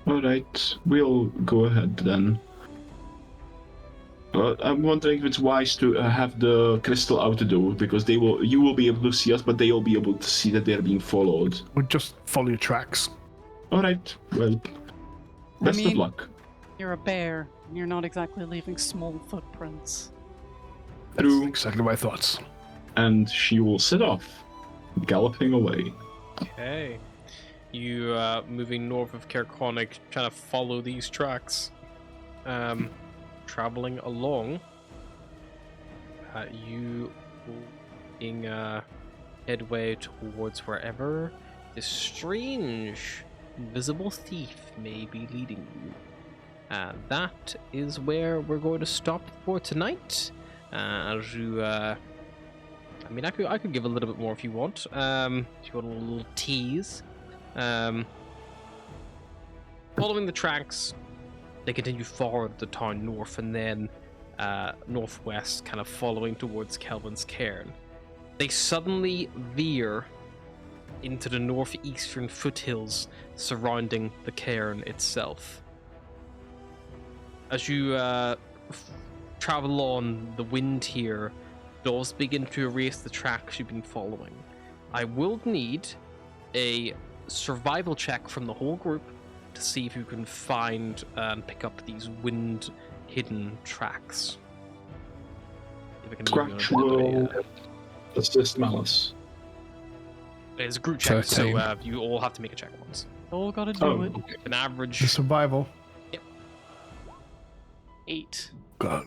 Alright, we'll go ahead then. I'm wondering if it's wise to have the crystal out the door, because you will be able to see us, but they will be able to see that they're being followed. We'll just follow your tracks. Alright, well, best of mean- luck. You're a bear, and you're not exactly leaving small footprints. That's True. exactly my thoughts. And she will set off, galloping away. Okay. You moving north of Kerkonic, trying to follow these tracks. Traveling along. You making headway towards wherever this strange invisible thief may be leading you. That is where we're going to stop for tonight. As you I mean, I could give a little bit more if you want. If you want a little tease. Following the tracks, they continue forward the town north and then northwest, kind of following towards Kelvin's cairn. They suddenly veer into the northeastern foothills surrounding the cairn itself. As you travel on, the wind here does begin to erase the tracks you've been following. I will need a survival check from the whole group to see if you can find and pick up these wind-hidden tracks. If I can leave Scratch you on a bit roll. of a, Assist malice. it's a group check, 13. so you all have to make a check once. All gotta do Oh, it. okay. An average. The survival. 8. God.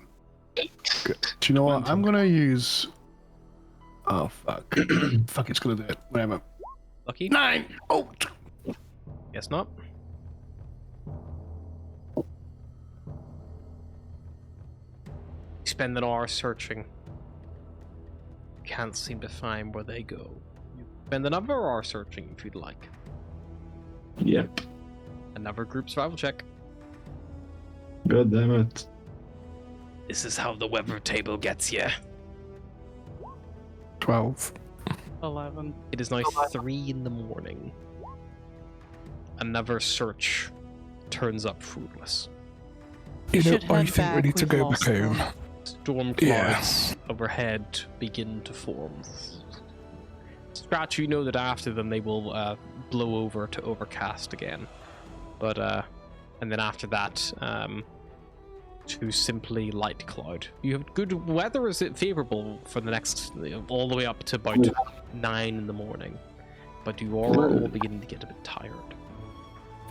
Good. Do you know what? I'm gonna use. Oh fuck! Fuck! It's gonna do it. Whatever. Lucky? 9. Oh. Guess not. You spend an hour searching. Can't seem to find where they go. You spend another hour searching if you'd like. Yep. Another group survival check. God damn it. This is how the weather table gets you. 12. 11. It is now 3 in the morning. Another search turns up fruitless. We You know, should I head think we back, need to we've go lost back home. them. Storm Yeah. clouds overhead begin to form. Scratch, you know that after them they will blow over to overcast again. But and then after that, to simply light cloud. You have good weather. Is it favorable for the next all the way up to about 9 in the morning? But you are all beginning to get a bit tired.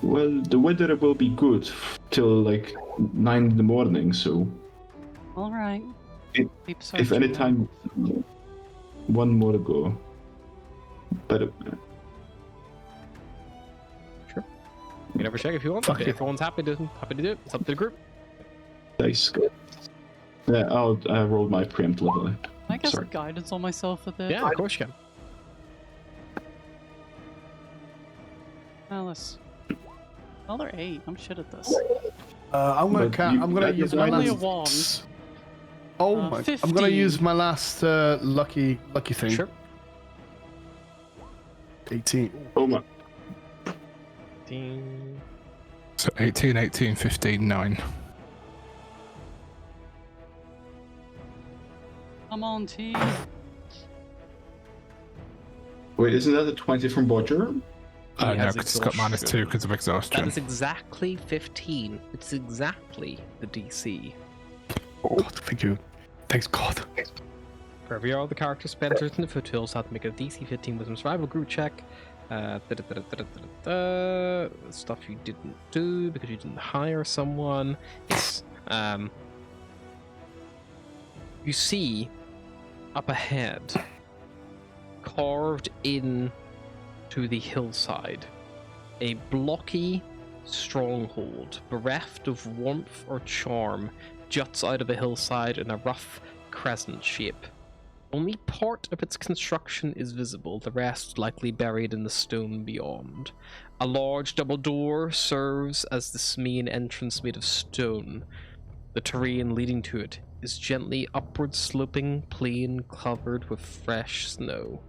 Well, the weather will be good till like 9 in the morning, so Alright. If- Keep if searching any then. time one more go. But You can never check if you want. Fuck If it. everyone's happy to do it. It's up to the group. dice go. Yeah, I rolled my preempt level. I guess Sorry. guidance on myself with it. Yeah, of course you can. Alice. Another 8. I'm shit at this. I'm gonna. But you- I'm gonna that use is my only a last. 1. Oh my! I'm gonna 15. use my last lucky thing. Sure. 18. Oh my. So 18, 18, 15, 9. Come on, team. Wait, isn't that a 20 from Bodger? He No, has because it's got minus 2 because of That exhaustion. is exactly 15. It's exactly the DC. God, thank you. Thanks God. For every hour the character spends in the foothills, have to make a DC 15 wisdom survival group check. Stuff you didn't do because you didn't hire someone. Yes. You see up ahead, carved in to the hillside, a blocky stronghold bereft of warmth or charm juts out of the hillside in a rough crescent shape. Only part of its construction is visible, the rest likely buried in the stone beyond. A large double door serves as the main entrance made of stone. The terrain leading to it is gently upward sloping plain covered with fresh snow.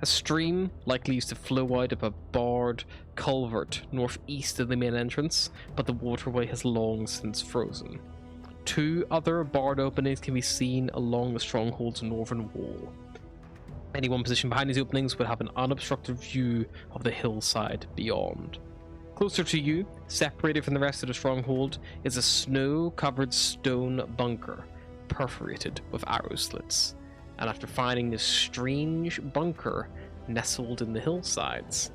A stream likely used to flow out of a barred culvert northeast of the main entrance, but the waterway has long since frozen. 2 other barred openings can be seen along the stronghold's northern wall. Anyone positioned behind these openings would have an unobstructed view of the hillside beyond. Closer to you, separated from the rest of the stronghold, is a snow-covered stone bunker, perforated with arrow slits. And after finding this strange bunker nestled in the hillsides,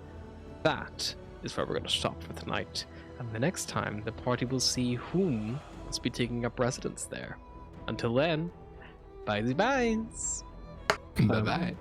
that is where we're going to stop for tonight. And the next time, the party will see whom must be taking up residence there. Until then, bye-byes. Bye-bye.